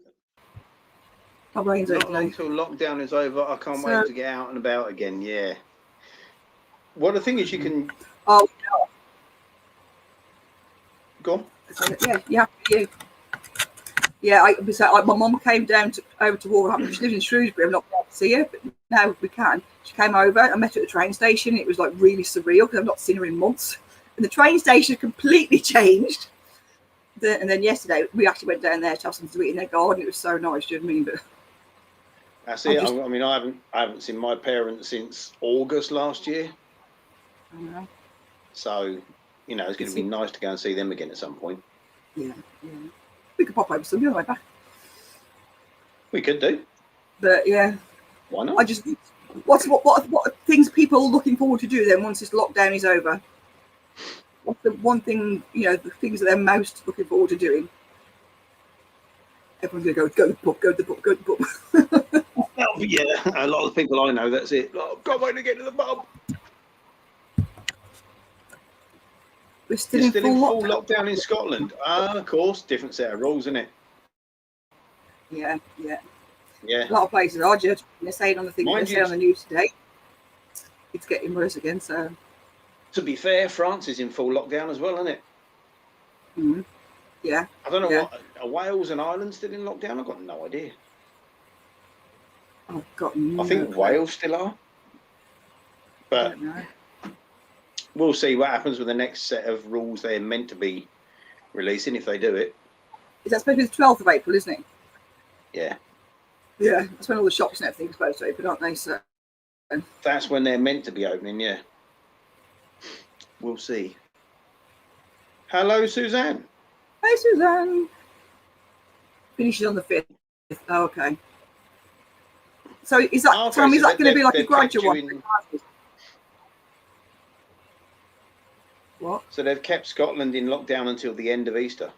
My brain's out not long today. till lockdown is over. I can't wait to get out and about again. Yeah. Well, the thing is, you can Oh, go on. yeah. Yeah, my mum came down over to Wolverhampton. She lives in Shrewsbury. I'm not able to see her, but now we can. She came over. I met her at the train station. It was like really surreal because I've not seen her in months. And the train station completely changed. And then yesterday we actually went down there to have something to eat in their garden. It was so nice. Do you know what I mean? But That's it. I mean, I haven't seen my parents since August last year. I don't know. So, you know, it's going to be nice to go and see them again at some point. Yeah. We could pop over Sunday on the way back. We could do. But yeah, Why not? I just what things people are looking forward to do then once this lockdown is over. What's the one thing, you know, the things that they're most looking forward to doing? Everyone's gonna go to the pub, go to the pub. Oh, yeah, a lot of the people I know, that's it. Oh, can't wait to get to the pub. We're still, You're in full lockdown in Scotland. Of course, different set of rules, isn't it? Yeah. Yeah. A lot of places are just they're saying on the thing Mind they're saying you- on the news today. It's getting worse again, so To be fair, France is in full lockdown as well, isn't it? yeah. I don't know Yeah. what. Are Wales and Ireland still in lockdown? I've got no idea. I've got no I think clue. Wales still are. I But don't know. we'll see what happens with the next set of rules they're meant to be releasing if they do it. Is that supposed to be the 12th of April, isn't it? Yeah. Yeah, that's when all the shops and everything are supposed to open, aren't they? So That's when they're meant to be opening, yeah. We'll see. Hello, Suzanne. hey Suzanne. Finishes on the 5th. Oh, okay. So is that Okay, Tom, is so that going to be like a they've kept gradual you one? in- What? So they've kept Scotland in lockdown until the end of Easter.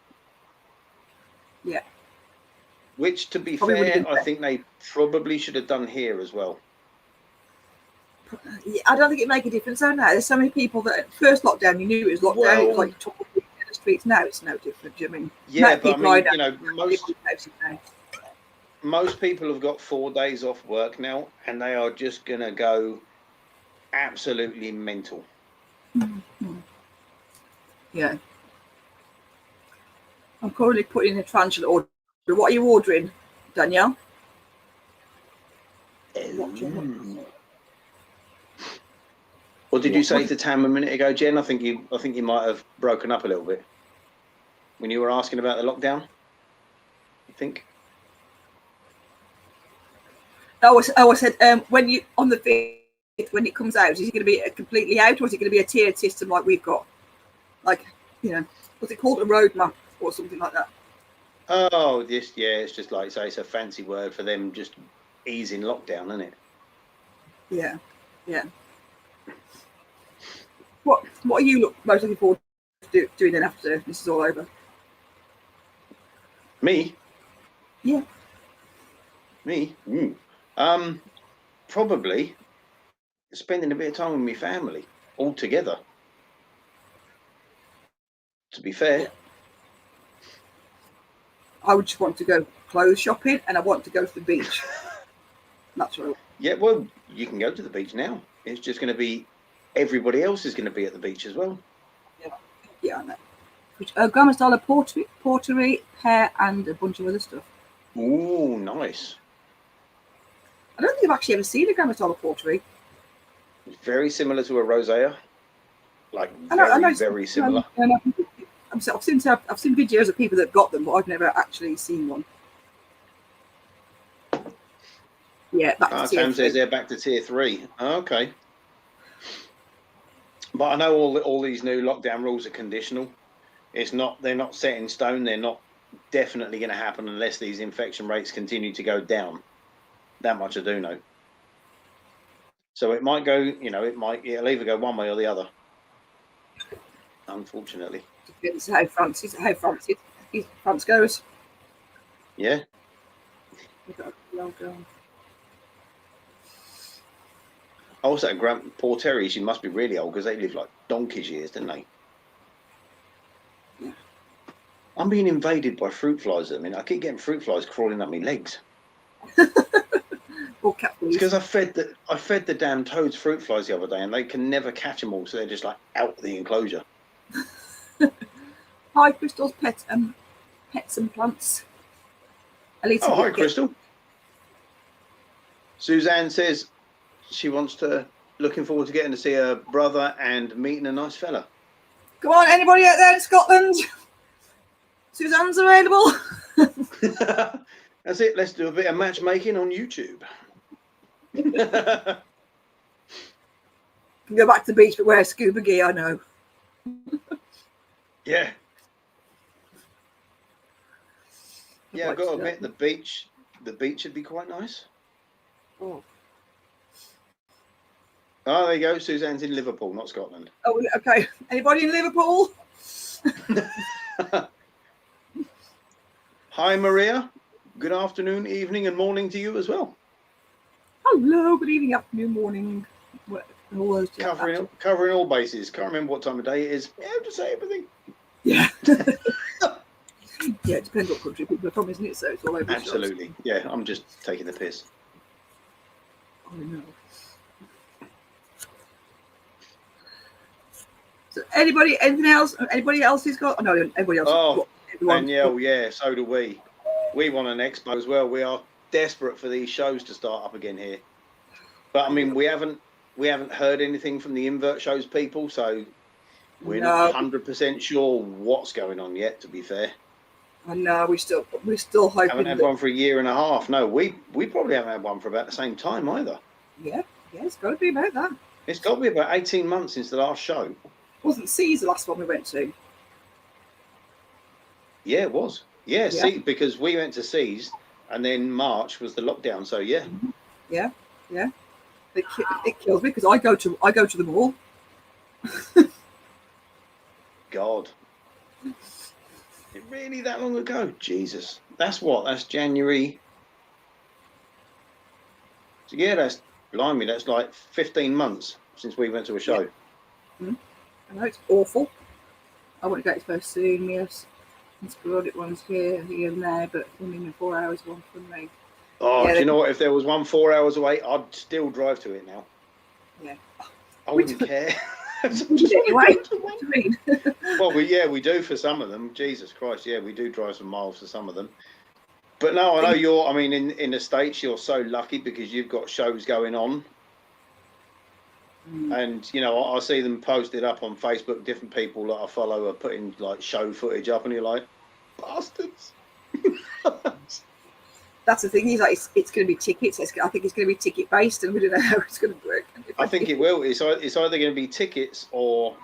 Yeah. Which, to be Probably would've fair, been I better. think they probably should have done here as well. Yeah, I don't think it make a difference. I don't know. There's so many people that first lockdown you knew it was lockdown. It was Well- like talking in the streets. Now it's no different. Do you know what I mean? Yeah, Now but I people mean, ride you know, out. most people have got 4 days off work now, and they are just going to go absolutely mental. Yeah. I'm currently putting in a tarantula order. What are you ordering, Danielle? What did you say to Tam a minute ago, Jen? I think you might have broken up a little bit when you were asking about the lockdown. I think. I said when you on the 5th, when it comes out, is it going to be completely out, or is it going to be a tiered system like we've got? Like, you know, what's it called, a roadmap or something like that? Oh, this, yeah, it's just like, say, it's a fancy word for them just easing lockdown, isn't it? Yeah. What are you most looking forward to doing then after this is all over? Me? Yeah. Me? Probably spending a bit of time with my family all together. To be fair. I would just want to go clothes shopping and I want to go to the beach. That's what I want. Yeah, well, you can go to the beach now. It's just going to be, everybody else is going to be at the beach as well. Yeah, I know. Which Grandma's dollar pottery, pear, and a bunch of other stuff. Ooh, nice. I don't think I've actually ever seen a Grandma's dollar pottery. It's very similar to a rosea. Like, I know, very similar. I've seen videos of people that got them, but I've never actually seen one. Yeah, back to tier Tam says 3. they're back to tier 3. Okay. But I know all these new lockdown rules are conditional. They're not set in stone. They're not definitely going to happen unless these infection rates continue to go down. That much I do know. So it might go, it'll either go one way or the other. Unfortunately. Depends how France goes. Yeah. We've got a long going. Also, poor Terry, she must be really old because they live like donkey's years, didn't they? Yeah. I'm being invaded by fruit flies. I mean, I keep getting fruit flies crawling up my legs. Or cat It's fleas. because I fed the damn toads fruit flies the other day, and they can never catch them all, so they're just like out the enclosure. Hi, Crystal's pets and plants. Oh, hi, Crystal. Suzanne says she looking forward to getting to see her brother and meeting a nice fella. Come on, anybody out there in Scotland? Suzanne's available. That's it. Let's do a bit of matchmaking on YouTube. Go back to the beach, but wear scuba gear. I know. Yeah. Yeah, I've got to admit, the beach would be quite nice. Oh, there you go. Suzanne's in Liverpool, not Scotland. oh, okay. Anybody in Liverpool? Hi, Maria. Good afternoon, evening, and morning to you as well. Hello, good evening, afternoon, morning. All those Covering all bases. Can't remember what time of day it is. Yeah, just say everything. Yeah. Yeah, it depends what country people are from, isn't it? So it's all over. Absolutely. Yeah, I'm just taking the piss. I know. So anything else? Anybody else has got? Oh, no, everybody else. Oh, Danielle, yeah, so do we. We want an expo as well. We are desperate for these shows to start up again here. But I mean, we haven't heard anything from the invert shows people, so we're not 100% sure what's going on yet. To be fair. I know we're still hoping. Haven't had one for a year and a half. No, we probably haven't had one for about the same time either. Yeah, it's got to be about that. It's got to be about 18 months since the last show. Wasn't C's the last one we went to? Yeah, it was. Yeah, see, because we went to C's, and then March was the lockdown. So yeah. Yeah. It kills me because I go to them all. God. It really that long ago? Jesus. That's January. So yeah, that's blimey, that's like 15 months since we went to a show. I know it's awful. I want to go to first soon, yes. It's sporadic ones here and there, but within 4 hours one from me. Oh, yeah, do you know what? If there was one 4 hours away, I'd still drive to it now. Yeah. I wouldn't care. Anyway, what do you mean? Well, we do for some of them. Jesus Christ, yeah, we do drive some miles for some of them. But no, I know in the States, you're so lucky because you've got shows going on. And, I see them posted up on Facebook. Different people that I follow are putting like show footage up, and you're like, bastards. That's the thing. He's like, it's going to be tickets. I think it's going to be ticket based, and we don't know how it's going to work. I think it will. It's either going to be tickets or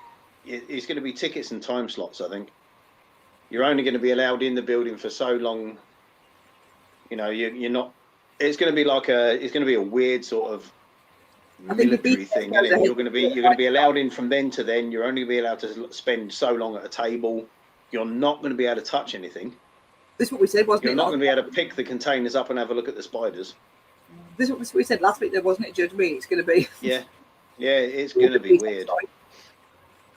it's going to be tickets and time slots. I think you're only going to be allowed in the building for so long. You're not. It's going to be it's going to be a weird sort of military thing. Isn't it? You're going to be allowed in from then to then. You're only going to be allowed to spend so long at a table. You're not going to be able to touch anything. This is what we said, wasn't it? You're not going to be able to pick the containers up and have a look at the spiders. This is what we said last week, though, wasn't it? Judge me, it's going to be. Yeah, it's going to be weird.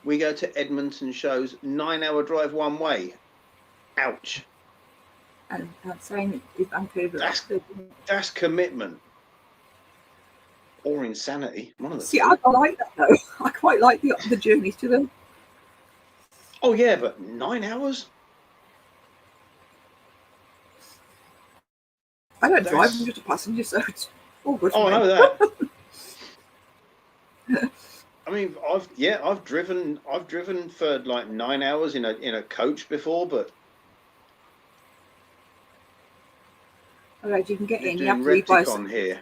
We go to Edmonton shows, 9-hour drive one way. Ouch. And I'm saying it's Vancouver. That's commitment. Or insanity. One of the See, I like that though. I quite like the journeys to them. Oh yeah, but 9 hours? I don't drive, I'm just a passenger, so it's all good for me. I know that. I mean, I've driven for like 9 hours in a coach before, but alright, you can get in. You have to leave by here.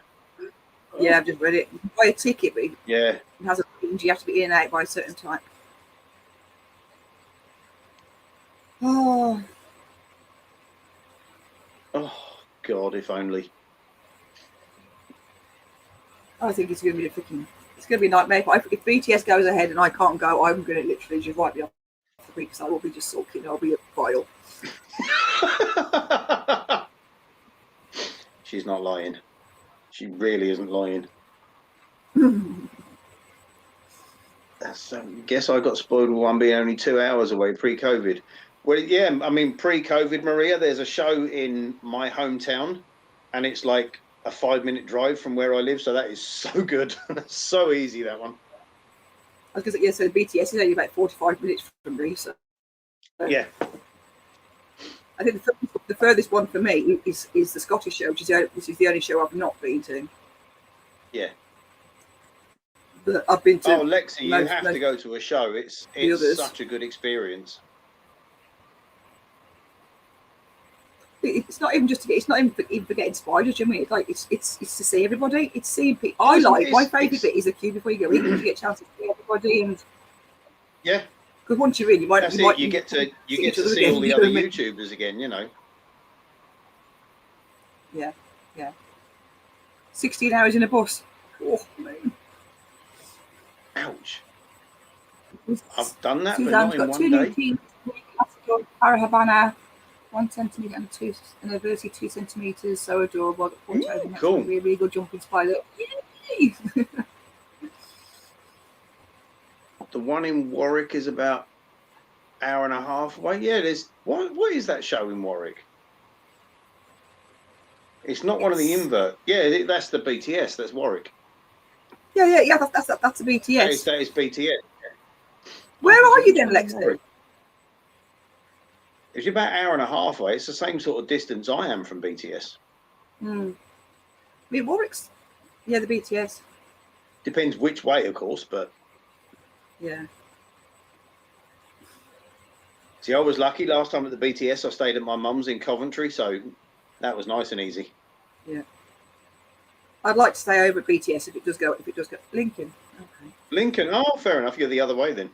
Yeah, I've just read it. You can buy a ticket, but it Yeah. has a you have to be in and out by a certain time. Oh, Oh God, if only. I think it's going to be it's going to be a nightmare. If BTS goes ahead and I can't go, I'm going to literally just write me off the week because I will be just sulking. I'll be a vile. She's not lying. She really isn't lying. So, guess I got spoiled with one being only 2 hours away pre-COVID. Well, yeah, I mean, pre-COVID, Maria, there's a show in my hometown, and it's like a 5-minute drive from where I live. So that is so good. So easy, that one. I was going to say, yeah, so the BTS is only about 45 minutes from me. So Yeah. I think the furthest one for me is the Scottish show, which is the only show I've not been to. Yeah. But I've been to. Oh, Lexi, you have to go to a show. It's such a good experience. It's not even just to get. It's not even for getting spiders. Do you know what I mean? It's like it's to see everybody. It's seeing people. My favourite bit is the queue before you go in. You get a chance to see everybody and. Yeah. Because once you're in, you might. You get to see all the other YouTubers again. You know. Yeah. 16 hours in a bus. Oh man. Ouch. I've done that, but Suzanne's not in got one day. 2 new teams, Para Havana, 1 centimetre and 2 and a versi 2 centimetres, so adorable. Cool. Really, really good jumping spider. Yay! The one in Warwick is about an hour and a half away. Yeah, there's what is that show in Warwick? It's not one of the invert. Yeah, that's the BTS. That's Warwick. Yeah. That's a BTS. That is BTS. Where are you then, Lexi? It's about an hour and a half away. It's the same sort of distance I am from BTS. I mean, Warwick's. Yeah, the BTS. Depends which way, of course, but. Yeah. See, I was lucky last time at the BTS. I stayed at my mum's in Coventry, so that was nice and easy. Yeah. I'd like to stay over at BTS if it does go. Lincoln. Okay. Lincoln. Oh, fair enough. You're the other way then.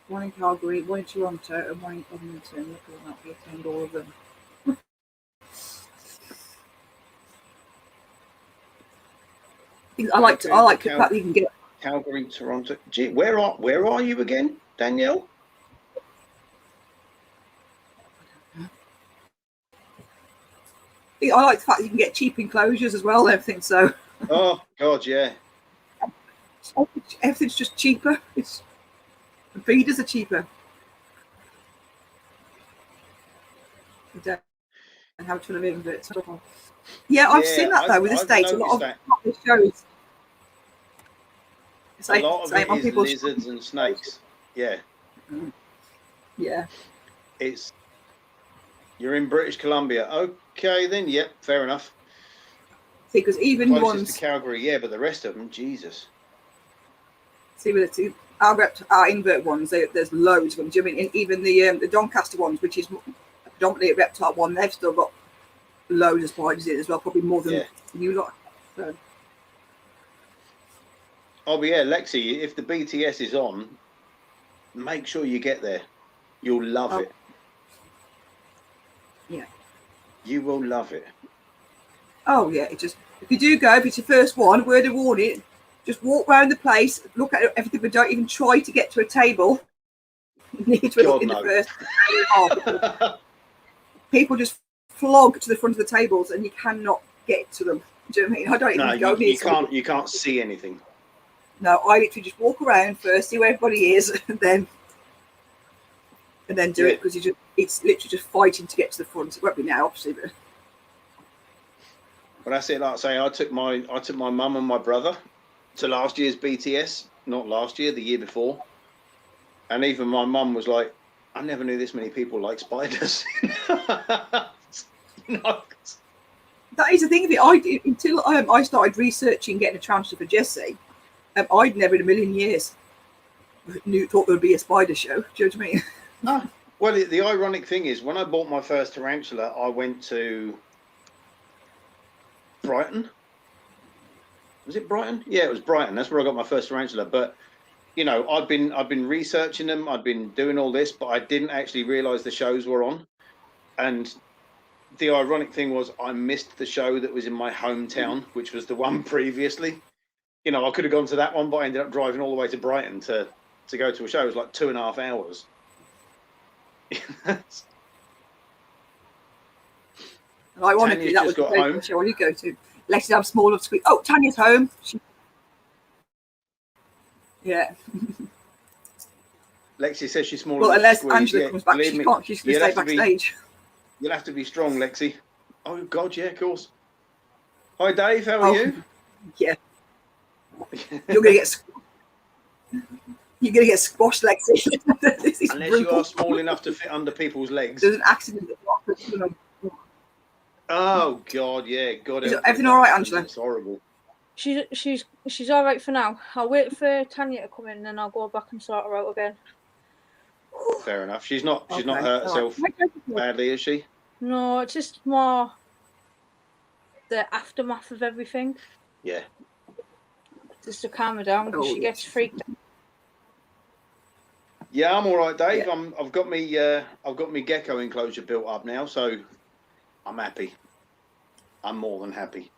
One in Calgary, one in Toronto, and one in Edmonton. Look at that. We attend all of them. I like the fact that you can get Calgary, Toronto. Gee, where are you again, Danielle? I like the fact that you can get cheap enclosures as well. Everything so. Oh God, yeah. Everything's just cheaper. The feeders are cheaper. And how to live with it. Yeah, I've seen that though with the States. A lot of the shows. A lot of it is lizards and snakes. Yeah. Yeah. You're in British Columbia. Okay, then. Yep, fair enough. See, because even closest ones to Calgary, yeah, but the rest of them, Jesus. See, with our invert ones, there's loads of them. Do you mean even the Doncaster ones, which is predominantly a reptile one, they've still got loads of spiders in it as well, probably more than you lot. So. Oh, but yeah, Lexi, if the BTS is on, make sure you get there. You'll love it. Yeah. You will love it. Oh, yeah. If you do go, if it's your first one, word of warning, just walk around the place, look at everything, but don't even try to get to a table. You need to look in the first half. People just flog to the front of the tables and you cannot get to them. Do you know what I mean? I don't even go near. You can't see anything. No, I literally just walk around first, see where everybody is, and then do it, because it's literally just fighting to get to the front. It won't be now, obviously, but. Well, that's it. Like I say, I took my mum and my brother to last year's BTS. Not last year, the year before. And even my mum was like, "I never knew this many people like spiders." No. That is the thing of it. Until I started researching getting a transfer for Jessie, I'd never in a million years thought there would be a spider show. Do you know what I mean? No. Well, the ironic thing is, when I bought my first tarantula, I went to Brighton, Was it Brighton? Yeah, it was Brighton. That's where I got my first tarantula. But you know, I've been researching them. I've been doing all this, but I didn't actually realise the shows were on. And the ironic thing was, I missed the show that was in my hometown, which was the one previously. You know, I could have gone to that one, but I ended up driving all the way to Brighton to go to a show. It was like 2.5 hours. And ironically, Tanya's that was just the got home. show I did go to. Let's have small enough squeak. Oh, Tanya's home. Yeah. Lexi says she's smaller. Well, than unless Squeeze. Angela Yeah, comes back, believe she me, can't. She's going to stay backstage. You'll have to be strong, Lexi. Oh God, yeah, of course. Hi, Dave. How are you? Yeah. You're going to get. You're going to get squashed, Lexi. This is Unless brutal. you are small enough to fit under people's legs. There's an accident. Oh God, yeah, God. Is everything all right, Angela? It's horrible. She's all right for now. I'll wait for Tanya to come in, and then I'll go back and sort her out again. Fair enough. She's not Okay, hurt herself all right. badly, is she? No, it's just more the aftermath of everything. Yeah. Just to calm her down because she gets freaked out. Yeah, I'm all right, Dave. Yeah. I've got me gecko enclosure built up now, so I'm happy. I'm more than happy.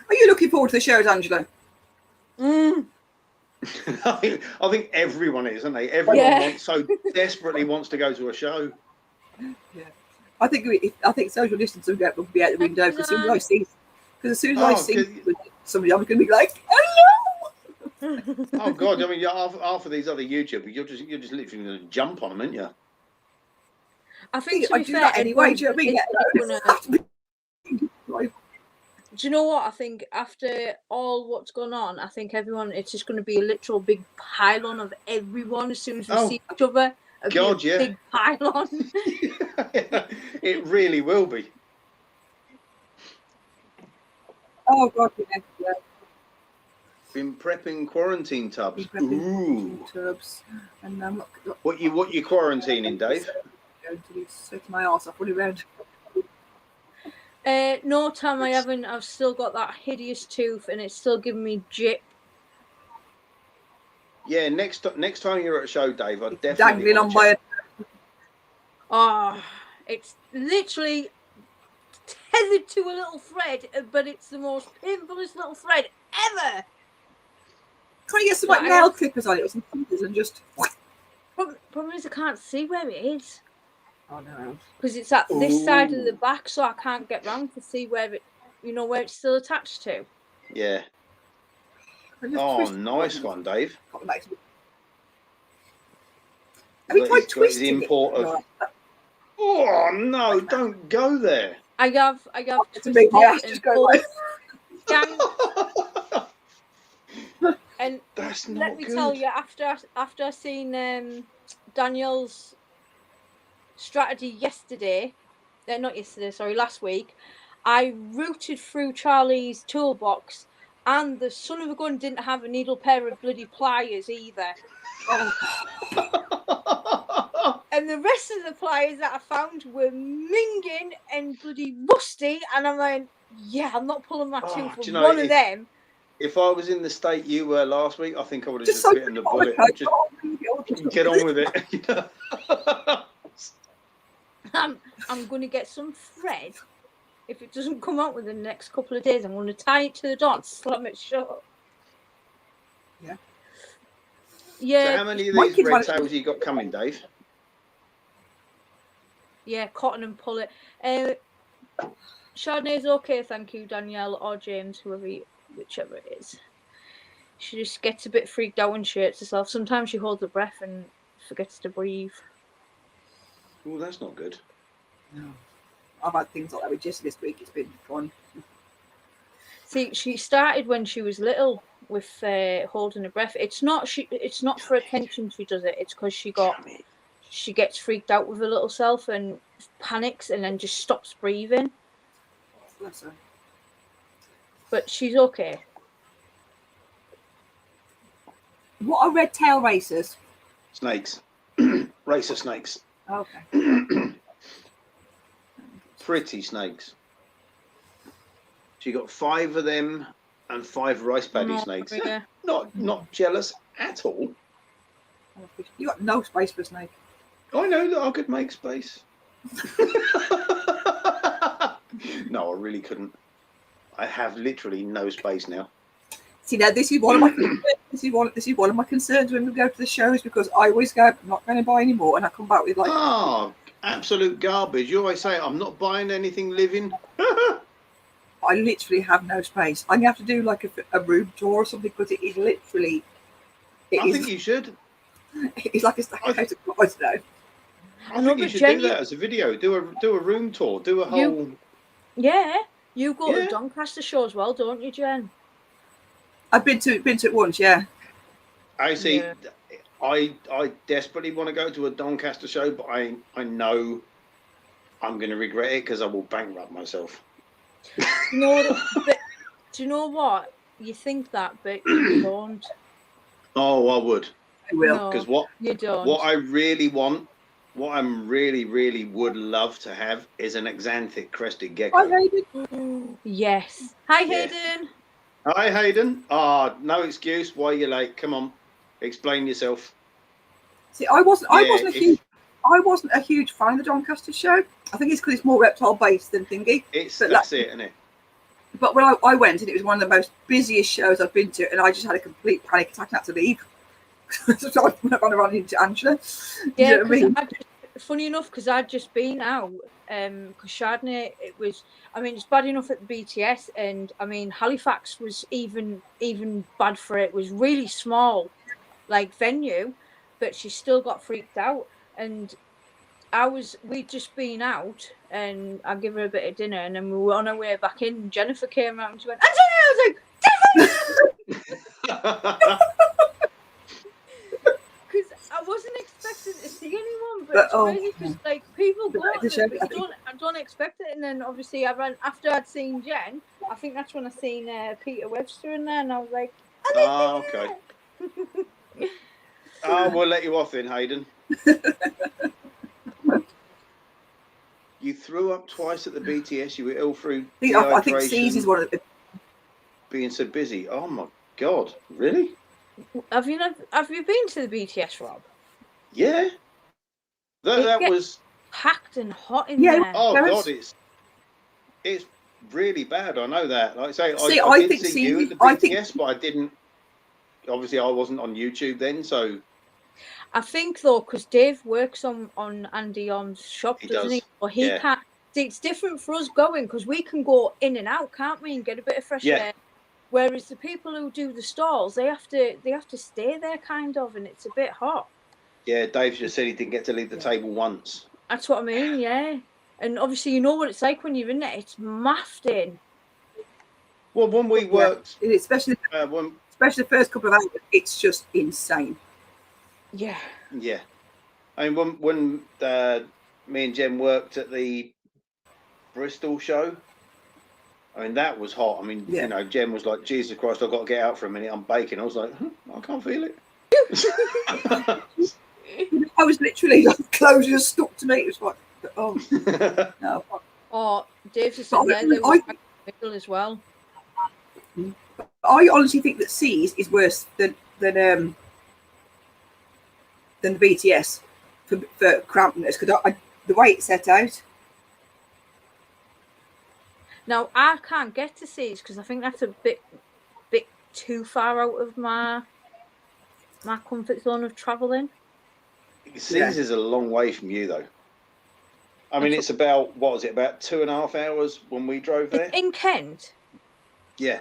Are you looking forward to the shows, Angela? I think everyone is, isn't they? Everyone so desperately wants to go to a show. Yeah. I think social distance will be out the window because as soon as I see somebody, I'm going to be like, hello. Oh God! I mean, after these other YouTubers, you're just literally going to jump on them, aren't you? I think to I be do fair, that anyway. Do you know what I mean? Do you know what? I think after all what's gone on, I think it's just going to be a literal big pylon of everyone as soon as we see each other. God, yeah. Big pylon. It really will be. Oh God, yeah. Been prepping quarantine tubs. Ooh. Tubs. And look, What you quarantining, Dave? Going to set my arse off running around. No, Tam, I haven't. I've still got that hideous tooth, and it's still giving me jip. Yeah, next time you're at a show, Dave, I'd definitely Dangling on my. Oh, it's literally tethered to a little thread, but it's the most painfulest little thread ever. Try to get some like nail clippers on it or some scissors and just. Problem is, I can't see where it is. Oh no. Because it's at this side of the back, so I can't get round to see where where it's still attached to. Yeah. Oh, nice one, Dave. Have you tried twisting it? Oh no! Don't go there. I have to make my ass just go like. And that's not let me good. tell you, after I seen Danielle's strategy last week, I rooted through Charlie's toolbox, and the son of a gun didn't have a needle pair of bloody pliers either. And the rest of the pliers that I found were minging and bloody rusty, and I'm like, yeah, I'm not pulling my tooth with one of them. If I was in the state you were last week, I think I would have just bitten the bullet. Just get on with it. I'm going to get some thread. If it doesn't come out within the next couple of days, I'm going to tie it to the dot, slam it shut. Yeah. Yeah. So how many of these red tails you got coming, Dave? Yeah, cotton and pull it. Chardonnay's okay, thank you, Danielle or James, whichever it is. She just gets a bit freaked out when she hurts herself. Sometimes she holds her breath and forgets to breathe. Oh, that's not good. No. I've had things like that with Jessie this week. It's been fun. See, she started when she was little with holding her breath. It's not for attention she does it. It's because she gets freaked out with her little self and panics and then just stops breathing. Bless her. But she's okay. What are red tail racers? Snakes. Racer snakes. Okay. pretty snakes. She got 5 of them and 5 rice paddy snakes. Yeah. Not jealous at all. You got no space for a snake. I know that I could make space. No, I really couldn't. I have literally no space now. See, now this is one of my this is one of my concerns when we go to the shows, because I always go, I'm not going to buy any more, and I come back with like, Absolute garbage. You always say I'm not buying anything living. I literally have no space. I'm gonna have to do like a room tour or something, because it is literally. I think you should. It's like a stack of cards, I don't know. I think you should do that as a video. Do a room tour. Do a whole. You go to Doncaster show as well, don't you, Jen? I've been to it once, yeah. I see. Yeah. I desperately want to go to a Doncaster show, but I know I'm going to regret it because I will bankrupt myself. Do you know what? You think that, but you don't. Oh, I would. I will. Because you don't. What I really want, what I'm really would love to have is an axanthic crested gecko. Hi, Hayden. Yes. Hi, Hayden. Hi, Hayden. No excuse. Why are you late? Come on, explain yourself. See, I wasn't a huge fan of the Doncaster show. I think it's because it's more reptile based than thingy. That's it, isn't it? But when I went, and it was one of the most busiest shows I've been to, and I just had a complete panic attack and had to leave. So I went around into Angela. Yeah, you know what I mean? Funny enough, because I'd just been out, because Chardonnay, it's bad enough at the BTS, and I mean Halifax was even bad for it. It was really small, like venue, but she still got freaked out. And we'd just been out, and I give her a bit of dinner, and then we were on our way back in. And Jennifer came out and she went, Antonio! I was like, because I wasn't expecting to see anyone, but it's crazy because like people go, I don't expect it, and then obviously I ran after I'd seen Jen. I think that's when I seen Peter Webster in there, and I was like, oh, okay. We'll let you off then, Hayden. You threw up twice at the BTS. You were ill through I think C's is one of the being so busy. Oh my God, really? Have you been to the BTS, Rob? Yeah. That was packed and hot in there. Oh God, it's really bad. I know that. Like I say, I did see you at the BTS, but I didn't. Obviously, I wasn't on YouTube then, so. I think though, because Dave works on Andy On's shop, doesn't he? Or he can't. See, it's different for us going because we can go in and out, can't we, and get a bit of fresh air. Whereas the people who do the stalls, they have to stay there kind of, and it's a bit hot. Yeah, Dave just said he didn't get to leave the table once. That's what I mean, yeah. And obviously, you know what it's like when you're in there. It's maffed in. Well, when we worked, especially the first couple of hours, it's just insane. Yeah. Yeah. I mean, when me and Jen worked at the Bristol show, I mean, that was hot. I mean, you know, Jen was like, Jesus Christ, I've got to get out for a minute. I'm baking. I was like, I can't feel it. I was literally like, clothes just stuck to me. It was like, no. Oh, Dave's just there. They were middle as well. I honestly think that C's is worse than the BTS for crampedness, because the way it's set out. Now I can't get to C's because I think that's a bit too far out of my comfort zone of travelling. C's is a long way from you though. I mean, it's about, what was it, about 2.5 hours when we drove there? In Kent? Yeah.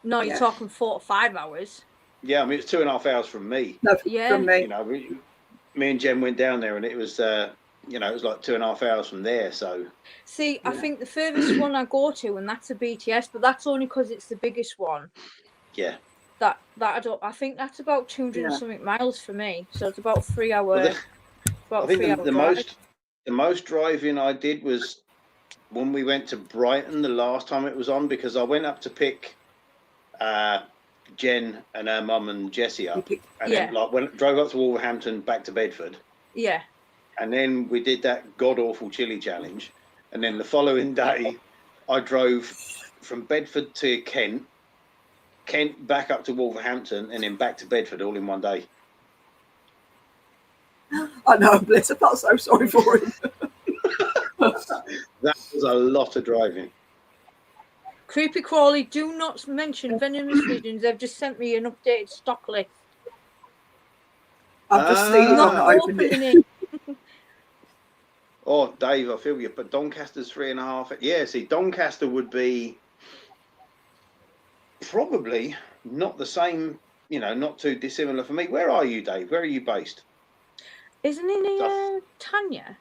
No, you're talking 4 to 5 hours. Yeah, I mean, it's 2.5 hours from me. No, from me. You know, me and Jen went down there and it was, you know, it was like 2.5 hours from there, so. See, I think the furthest one I go to, and that's a BTS, but that's only because it's the biggest one. Yeah. I think that's about 200 and something miles for me, so it's about 3 hours. I think the most driving I did was when we went to Brighton the last time it was on, because I went up to pick Jen and her mum and Jessie up, and then drove up to Wolverhampton back to Bedford. Yeah. And then we did that god awful chili challenge, And then the following day, I drove from Bedford to Kent back up to Wolverhampton, and then back to Bedford all in one day. I know, bless. I felt so sorry for him. That was a lot of driving. Creepy Crawley, do not mention venomous regions. They've just sent me an updated stock list. I've just seen it, I've not opened it. Oh, Dave, I feel you. But Doncaster's 3.5. Yeah, see, Doncaster would be probably not the same, you know, not too dissimilar for me. Where are you, Dave? Where are you based? Isn't he near Tanya?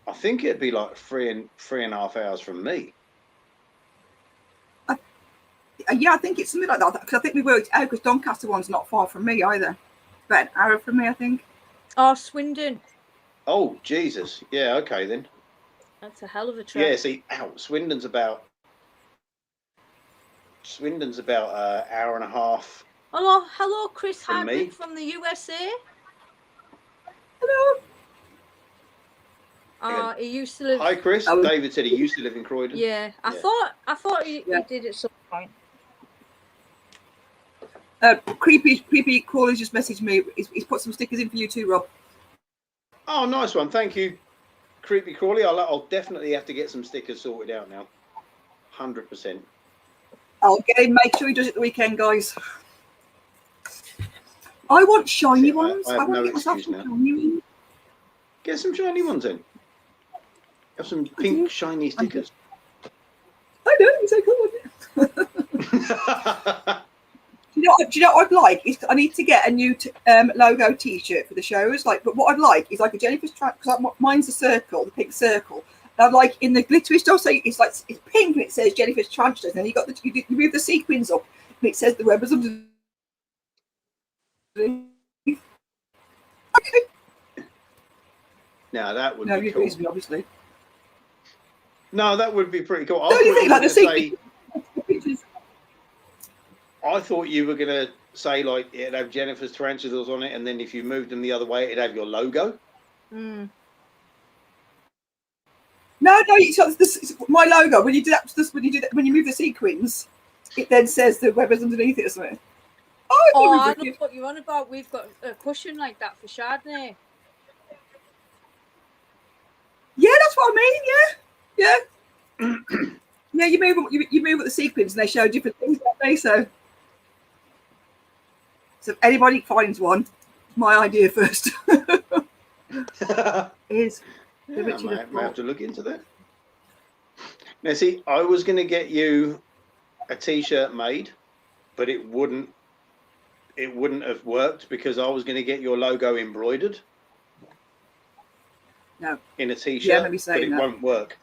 I think it'd be like 3.5 hours from me. Yeah, I think it's something like that. Because I think we worked out because Doncaster one's not far from me either. About an hour from me, I think. Oh, Swindon. Oh, Jesus. Yeah, okay then. That's a hell of a trip. Yeah, see, Swindon's about an hour and a half. Hello, Chris From Hardwick me? from the USA. Hello. He used to live. Hi, Chris. Oh. David said he used to live in Croydon. Yeah, I thought he did at some point. Creepy Crawley's just messaged me. He's put some stickers in for you too, Rob. Oh, nice one. Thank you, Creepy Crawley. I'll definitely have to get some stickers sorted out now. 100%. I'll get him. Make sure he does it the weekend, guys. I want shiny ones. I have want no to get myself excuse some now. shiny ones. Get some shiny ones in. Have some pink shiny stickers. I know, he's so cool. Do you know what I'd like? Is I need to get a new logo T-shirt for the shows. But what I'd like is like a jellyfish trap, because mine's a circle, the pink circle. And I'd like in the glittery stuff, so it's pink and it says jellyfish tarantulas, and then you move the sequins up and it says the webbers underneath. Okay. Now that would No, be you cool. agree with me, obviously. No, that would be pretty cool. Don't you think, like the sequins? I thought you were going to say like it'd have Jennifer's tarantulas on it, and then if you moved them the other way, it'd have your logo. Mm. No, it's my logo. When you do that, when you move the sequins, it then says the webbers underneath it or something. Oh, I know what you're on about. We've got a cushion like that for Chardonnay. Yeah, that's what I mean. Yeah. Yeah, you move with the sequins, and they show different things that day. So if anybody finds one, my idea first is the Richard I might have to look into that. Now, see, I was going to get you a T-shirt made, but it wouldn't have worked because I was going to get your logo embroidered. No. In a T-shirt, Yeah, maybe but saying it that. won't work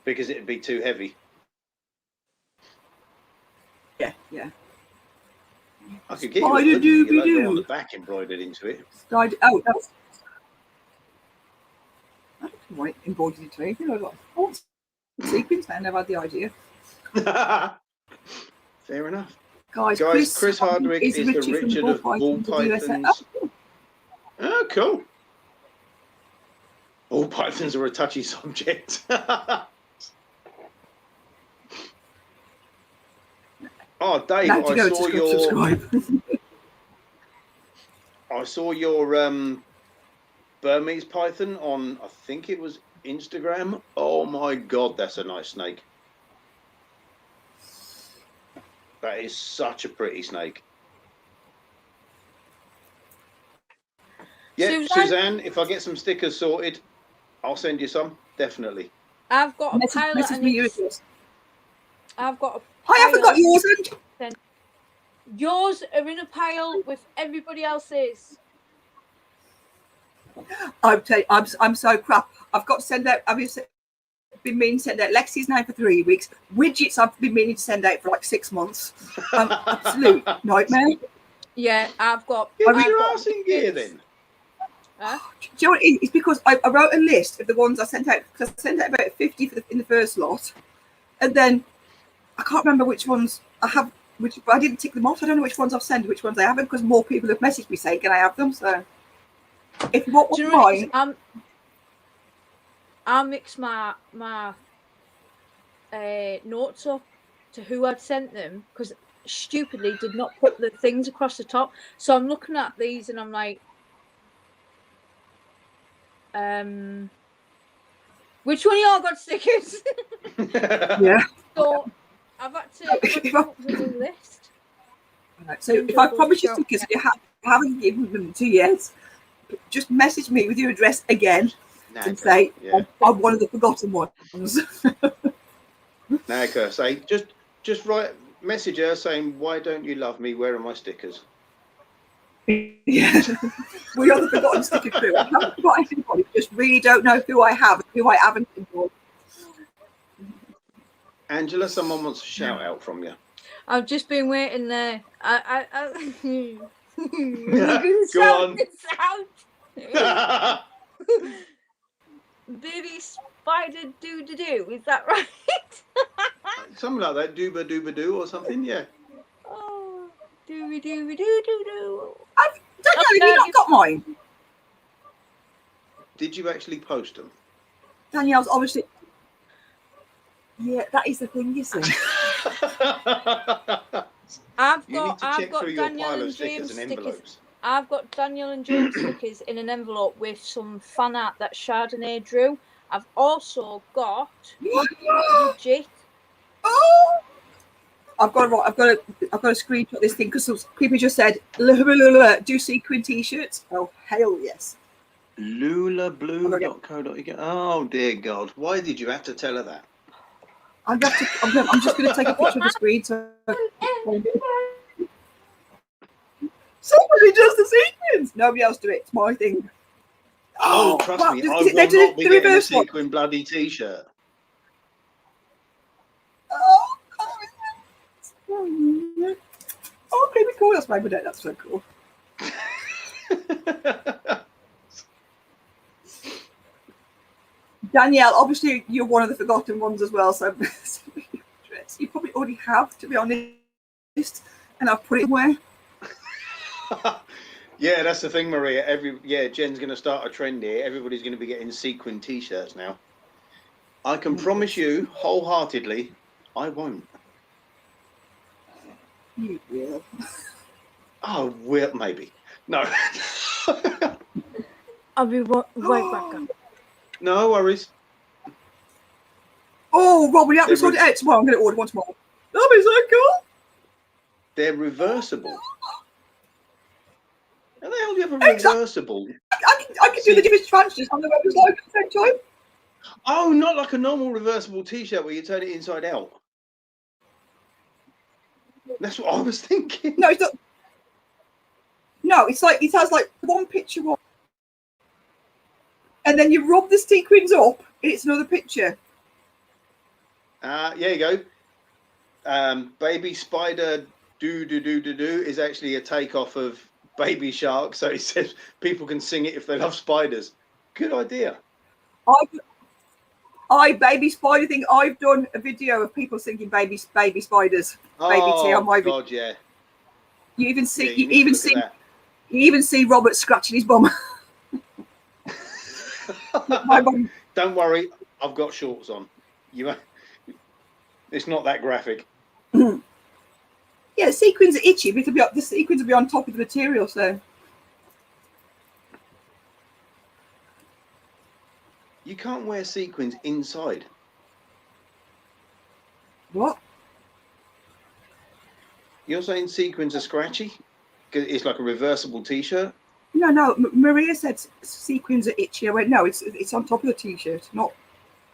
because it'd be too heavy. Yeah. I could get Why you a did you hoodie with your logo do? on the back embroidered into it. Oh, that's. I don't know why it embroidered into anything. I was like, I want sequins. I never had the idea. Fair enough. Guys, Chris Hardwick is the Richard of Ball Pythons. Oh, cool. All pythons are a touchy subject. Oh, Dave, Now to go to subscribe. I saw your Burmese python on, I think it was Instagram. Oh my God, that's a nice snake. That is such a pretty snake. Yeah, Suzanne, if I get some stickers sorted, I'll send you some, definitely. I've got a pile. I've got a pile. I haven't got yours. Yours are in a pile with everybody else's. I'm so crap. I've got to send out. I've been meaning to send out Lexi's now for 3 weeks. Widgets I've been meaning to send out for like 6 months. Absolute nightmare. Yeah, I've got. Get your ass in gear then. Do you know what it is? It's because I wrote a list of the ones I sent out, because I sent out about 50 in the first lot, and then I can't remember which ones I have, but I didn't tick them off. I don't know which ones I've sent, which ones I haven't, because more people have messaged me saying, "Can I have them?" So if you want one, mine, I mixed my notes up to who I'd sent them because stupidly did not put the things across the top. So I'm looking at these and I'm like, which one of y'all got stickers? Yeah. So I've had to come up with a new list. Right, so if I promise you stickers and you haven't given them to yet, just message me with your address again and say I'm one of the forgotten ones. Naka, say just write message her saying, "Why don't you love me? Where are my stickers?" Yeah, we are the forgotten sticker crew. I haven't forgotten anybody. Just really don't know who I have, who I haven't involved. Angela, someone wants a shout out from you. I've just been waiting there. I Go on. Baby spider do. Is that right? Something like that. Dooba dooba doo or something. Yeah. Oh, do. Danielle, have you not got mine? Did you actually post them? Danielle's obviously. Yeah, that is the thing, you see. I've You need got to check through your Danielle pile of and stickers James and stickers. envelopes. I've got Danielle and James stickers in an envelope with some fan art that Chardonnay drew. I've also got legit. Oh, I've got to screenshot this thing because some people just said do sequin t-shirts. Oh hell yes. Lulablue.co.uk. Oh dear God! Why did you have to tell her that? I'm just going to take a picture of the screen. So somebody does the sequins. Nobody else do it. It's my thing. Oh, trust me, I will not be getting a sequin bloody t-shirt. Oh, baby, cool. That's my Burdette. That's so cool. Danielle, obviously you're one of the forgotten ones as well, so you probably already have, to be honest, and I've put it away. Yeah, that's the thing, Maria. Jen's going to start a trend here. Everybody's going to be getting sequin t-shirts now. I can promise you, wholeheartedly, I won't. You will. Oh, well, maybe. No. I'll be right back up. No worries. Oh, Rob, we have to sort it out tomorrow. I'm going to order one tomorrow. That'll be so cool. They're reversible. How the hell do you have a reversible? I can do the different tranches on the website at the same time. Oh, not like a normal reversible t-shirt where you turn it inside out. That's what I was thinking. No, it's not. No, it's like it has like one picture on, and then you rub the sequins up, and it's another picture. There you go. Baby Spider do is actually a takeoff of Baby Shark, so it says people can sing it if they love spiders. Good idea. Baby Spider thing. I've done a video of people singing baby spiders. Baby T on my God, yeah. You even see Robert scratching his bum. My bum. Don't worry, I've got shorts on. It's not that graphic. Yeah, the sequins are itchy because the sequins will be on top of the material, so. You can't wear sequins inside. What? You're saying sequins are scratchy? Because it's like a reversible t-shirt? No. Maria said sequins are itchy. I went, no, it's on top of the t-shirt.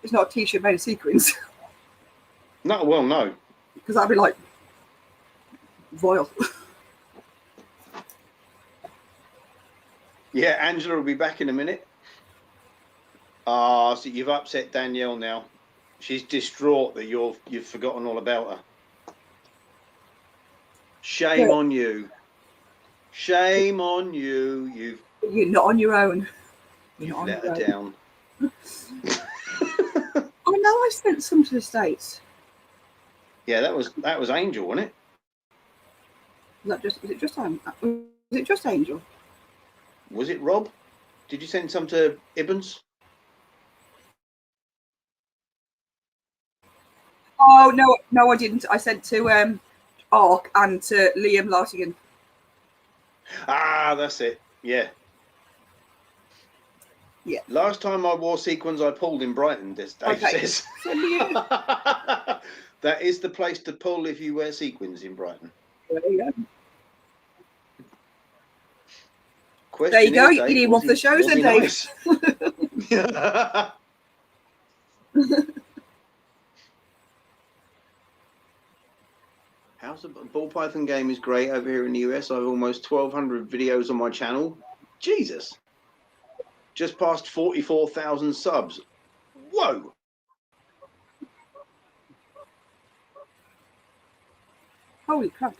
It's not a t-shirt made of sequins. No, well, no. Because that'd be like vile. Yeah, Angela will be back in a minute. So you've upset Danielle now. She's distraught that you've forgotten all about her. Shame on you. Shame on you. You're not on your own. You've let her down. I know I sent some to the States. Yeah, that was Angel, wasn't it? Was it just Angel? Was it Rob? Did you send some to Ibbons? Oh no, I didn't. I sent to Ark and to Liam Lartigan. Ah, that's it. Yeah. Yeah. Last time I wore sequins, I pulled in Brighton. This Dave says. Send me in. That is the place to pull if you wear sequins in Brighton. There you go. Question There you go. is, You Dave, need one for the shows, was then, he Dave. nice? How's the ball python game is great over here in the US. I have almost 1,200 videos on my channel. Jesus. Just past 44,000 subs. Whoa. Holy crap.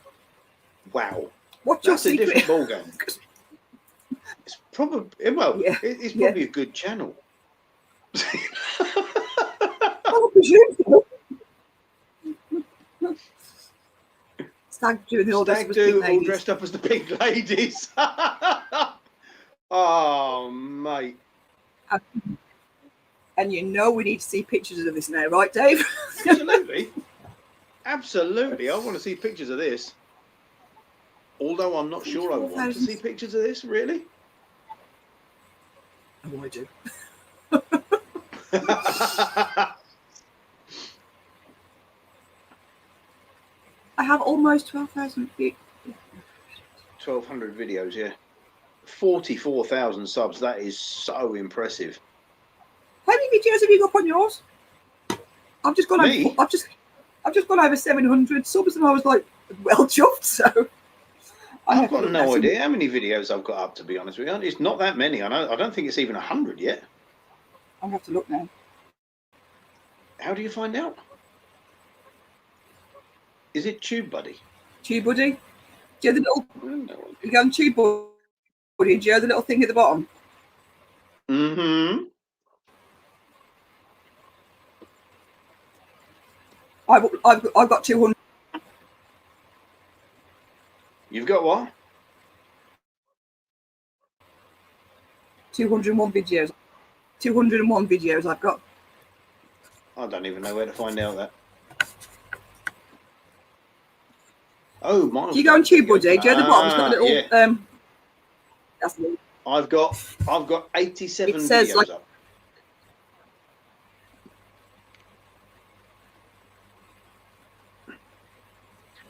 Wow. What's your That's a secret? different ball game. It's probably, well, Yeah, it's probably a good channel. I presume so. Stag do the old Stag do all dressed up as the pink ladies. Oh, mate. And you know we need to see pictures of this now, right, Dave? Absolutely. Absolutely. I want to see pictures of this. Although I'm not sure I want to see pictures of this, really. Oh, I do. I have almost 12,000 feet. 1,200 videos, yeah. 44,000 subs. That is so impressive. How many videos have you got on yours? I've just gone Me? over. I've just gone over 700 subs, and I was like, well chuffed. So I've got no idea how many videos I've got up. To be honest with you, it's not that many. I know. I don't think it's even 100 yet. I'll have to look now. How do you find out? Is it TubeBuddy? TubeBuddy. Do you have the little? No. You go on TubeBuddy. Do you have the little thing at the bottom? Mm-hmm. I've got 200. You've got what? 201 videos. 201 videos I've got. I don't even know where to find out that. Oh, mine. Do you go on TubeBuddy? Do you have the bottom? It's got a little. Yeah. That's the I've got 87 It says, videos like- up.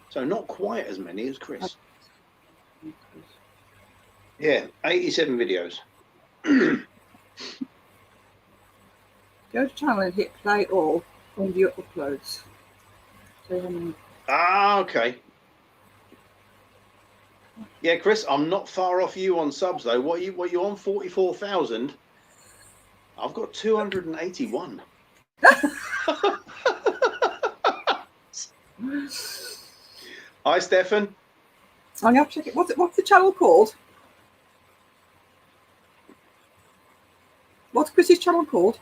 So not quite as many as Chris. Yeah, 87 videos. Go to channel and hit play all on your uploads. So how many? Ah, okay. Yeah, Chris, I'm not far off you on subs though. What you on? 44,000. I've got 281. Hi, Stefan. I'm gonna have to check it. What's the channel called? What's Chris's channel called?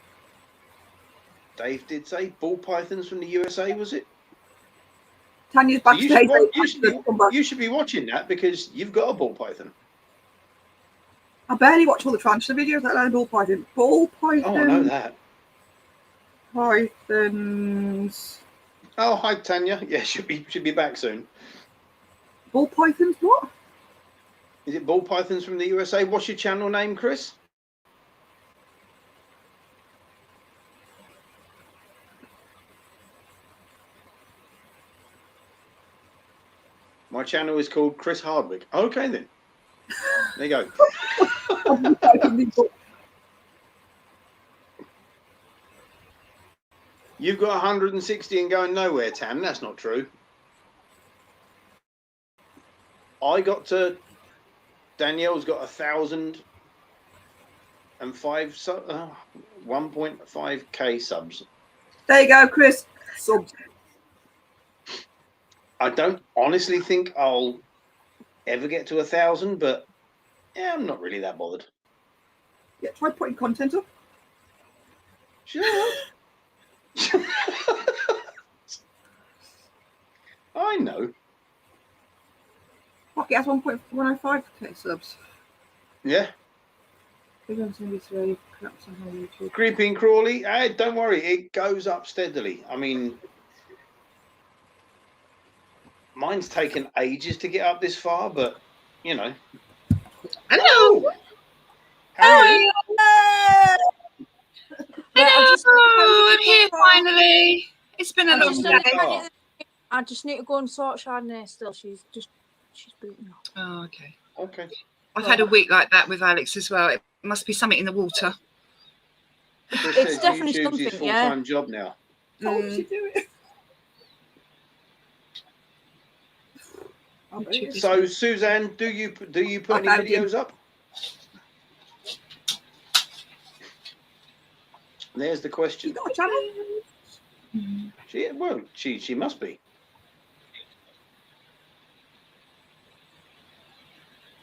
Dave did say ball pythons from the USA, was it? Tanya's So you, backstage. you should be watching that because you've got a ball python. I barely watch all the tarantula videos, let alone ball python. Ball python. Oh, I know that. Pythons. Oh, hi Tanya. Yeah, should be back soon. Ball pythons. What? Is it ball pythons from the USA? What's your channel name, Chris? My channel is called Chris Hardwick. Okay then. There you go. You've got 160 and going nowhere, Tam. That's not true. I got to. Danielle's got 1,005 1.5k subs. There you go, Chris. Subs. I don't honestly think I'll ever get to 1,000, but yeah, I'm not really that bothered. Yeah, try putting content up. Shut up. I know. Pocket has 1.105k subs. Yeah. Creepy and Crawley. Don't worry, it goes up steadily. I mean, Mine's taken ages to get up this far, but you know. Hello. How are you? Hello. I'm here finally. It's been a I'm long just day. Oh, I just need to go and sort Chardonnay still. She's booting off. Oh, okay. okay. I've had a week like that with Alex as well. It must be something in the water. Chris It's says definitely YouTube's his something, yeah. full-time job now. Told you to do it. Oh, YouTube. really? So, Suzanne, do you put any found him. videos up? There's the You question. got a channel? She must be.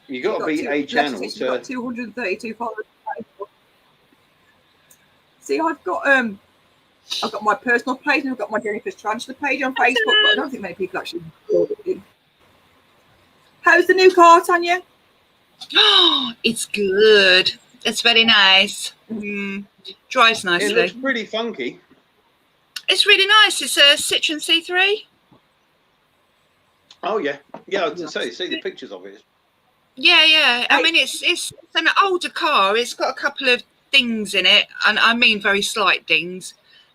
You got to be a channel You've got to. 232 followers. See, I've got my personal page and I've got my Jennifer's Tarantula page on Facebook, but I don't think many people actually follow it. How's the new car, Tanya? Oh, it's good. It's very nice. Drives It nicely. looks pretty funky. It's really nice. It's a Citroen C3. Oh yeah, yeah. I was say, see the pictures of it. Yeah. I mean, it's an older car. It's got a couple of dings in it, and I mean very slight dings.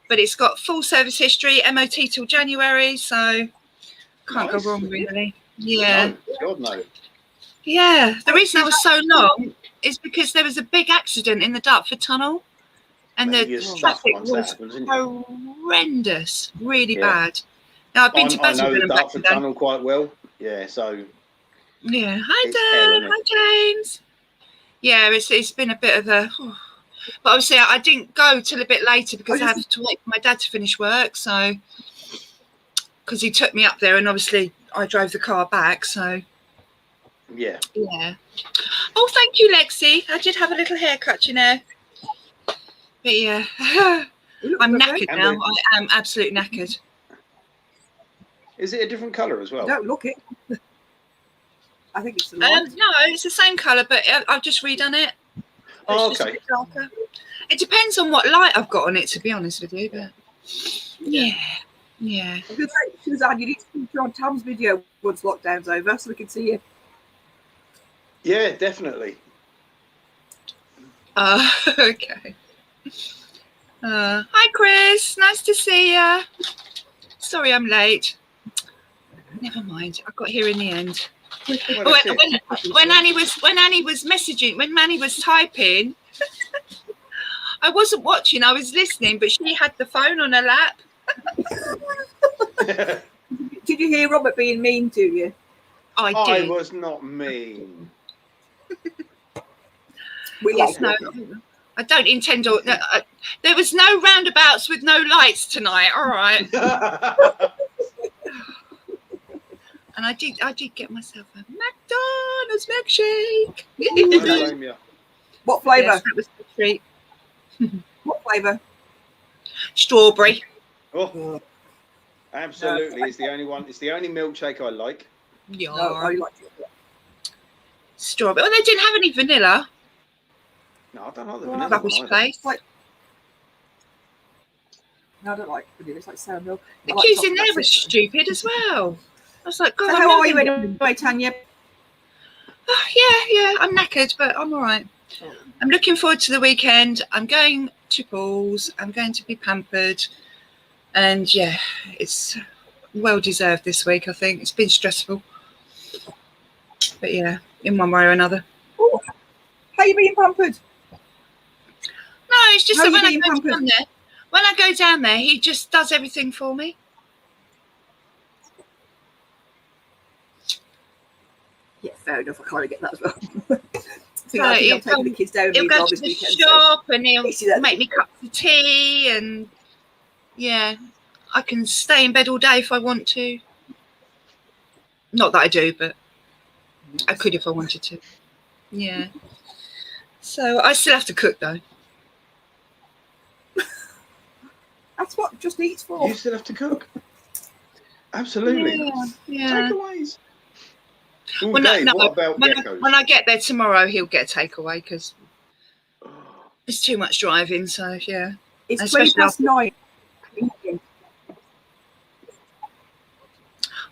But it's got full service history, MOT till January, so can't Nice. go wrong really. Yeah. No, God no. Yeah, the reason I was so long is because there was a big accident in the Dartford Tunnel, and Mate, the you're stuck traffic once that was happens, isn't you? horrendous, really Yeah. bad. Now I've been to I know Basildon the and back Dartford today. Tunnel quite well. Yeah, so Yeah, hi It's hell, Dave, isn't hi James. Yeah, it's been a bit of a, but obviously I didn't go till a bit later because I have to wait for my dad to finish work. So because he took me up there, and obviously I drove the car back. So. yeah. Yeah. Oh, thank you, Lexi. I did have a little haircut, you know. But yeah, You look I'm lovely. knackered now. I am absolutely knackered. Is it a different colour as You well? don't look it. I think it's the light. No, it's the same colour, but I've just redone it. Oh, It's just a okay. bit darker. It depends on what light I've got on it, to be honest with you. But yeah. I'm going to say, Suzanne, you need to put on Tam's video once lockdown's over so we can see you. Yeah, definitely. Okay. Hi, Chris. Nice to see you. Sorry I'm late. Never mind. I got here in the end. Well, that's it. When Annie was messaging, when Manny was typing, I wasn't watching, I was listening, but she had the phone on her lap. Did you hear Robert being mean to you? I I did. was not mean. We Yes, like no, it. I don't intend to. There was no roundabouts with no lights tonight. All right, and I did get myself a McDonald's milkshake. Don't blame you. What flavour? Yes, that was the treat. What flavour? Strawberry. Oh, absolutely. It's the only one. It's the only milkshake I like. Yeah. No, I like it. Strawberry. Oh, they didn't have any vanilla. No, I don't like the Well, vanilla Rubbish one either. place. Like- No, I don't like vanilla. It's like sour milk. The I like queues in chocolate there was syrup. stupid as well. I was like, God, So I'm how not are you gonna- anyway, Tanya? Oh, yeah, I'm knackered, but I'm all right. I'm looking forward to the weekend. I'm going to Paul's. I'm going to be pampered. And yeah, it's well deserved this week, I think. It's been stressful. But yeah, in one way or another. Oh, how are you being pampered? No, it's just How that are you when I being go pampered? down there, he just does everything for me. Yeah, fair enough. I kind of get that as well. I Right, think I'm taking the kids down He'll with go Rob to this the weekend. So. shop and he'll You see that? make me cups of tea, and yeah, I can stay in bed all day if I want to. Not that I do, but I could if I wanted to. Yeah. So I still have to cook though. That's what Just Eat's for. You still have to cook. Absolutely. Yeah. Takeaways. Ooh, Well, Dave, no, what about when geckos? I get there tomorrow, he'll get a takeaway because it's too much driving. So yeah. It's Especially 9:20.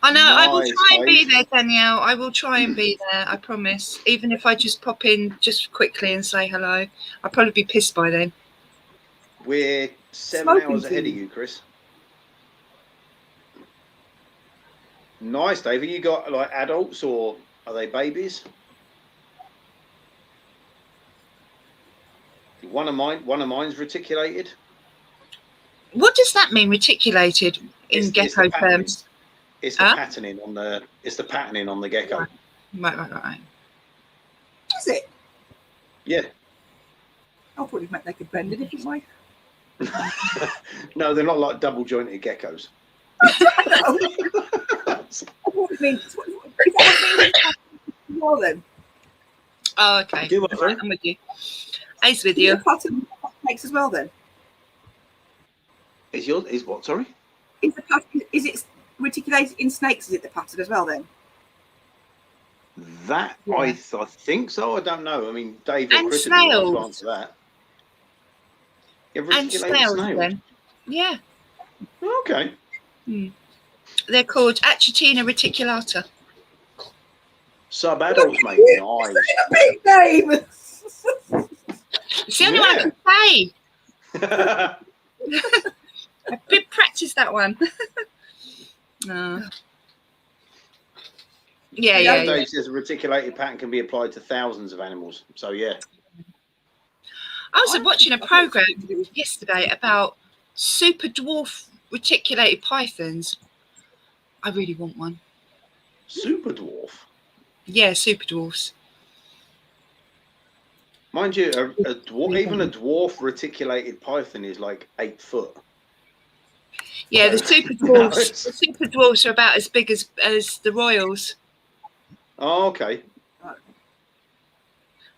I know. I will Nice, try and be Dave. there, Danielle. I will try and be there. I promise. Even if I just pop in just quickly and say hello, I'll probably be pissed by then. We're 7 Smoking hours ahead of tea. you, Chris. Nice, Dave. Have you got like adults or are they babies? One of mine's reticulated. What does that mean, reticulated in It's gecko the patterning. terms? It's the Huh? patterning on the gecko. Right. Is it? Yeah. I thought it meant they could bend a different way. No, they're not like double jointed geckos. What it means? Is that what it means? Well then, Oh, okay. Do what, sorry? Right, I'm with you. Ace with is you. it a pattern snakes as well then? Is what, sorry? Is the pattern, is it reticulated in snakes? Is it the pattern as well then? That Yeah. I think so. I don't know. I mean, Dave or And Chris would be able to snails. answer that. Yeah, And reticulated snails, snails. then. Yeah. Okay. They're called Achatina reticulata. Sub-adults, mate. Nice. A big name. It's the only one I can say. I've been practice that one. Yeah. Dave says a reticulated pattern can be applied to thousands of animals. So yeah. I was watching a program yesterday about super dwarf reticulated pythons. I really want one. Super dwarf. Yeah, super dwarfs. Mind you, a dwarf, even a dwarf reticulated python is like 8 foot. Yeah, the super dwarfs. The super dwarfs are about as big as the royals. Oh, okay. What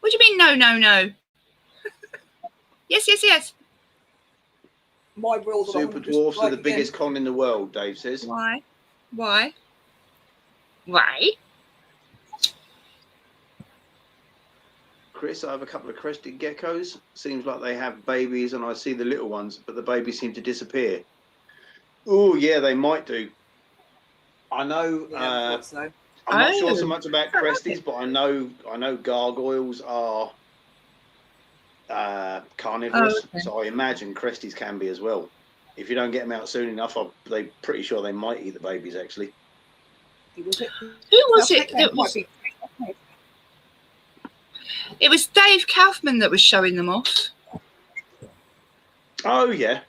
do you mean? No. Yes. My rules are Super dwarfs are the biggest con in the world, Dave says. Why? Chris, I have a couple of crested geckos. Seems like they have babies and I see the little ones, but the babies seem to disappear. Oh, yeah, they might do. I know. Yeah, I thought so. I'm not sure so much about cresties, but I know gargoyles are carnivorous, Oh, okay. so I imagine cresties can be as well. If you don't get them out soon enough, they're pretty sure they might eat the babies, actually. Who was it that was? It was Dave Kaufman that was showing them off. Oh, yeah.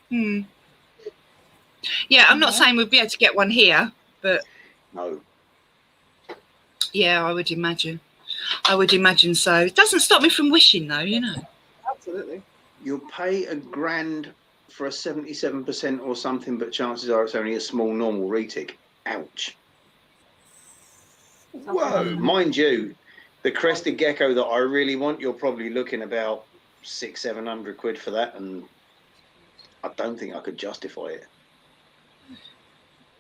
Yeah, I'm not saying we'd be able to get one here, but No. yeah, I would imagine. So. It doesn't stop me from wishing, though, you know. Absolutely. You'll pay $1,000 for a 77% or something, but chances are it's only a small normal retic. Ouch. Whoa, mind you, the crested gecko that I really want, you're probably looking about 600-700 quid for that, and I don't think I could justify it.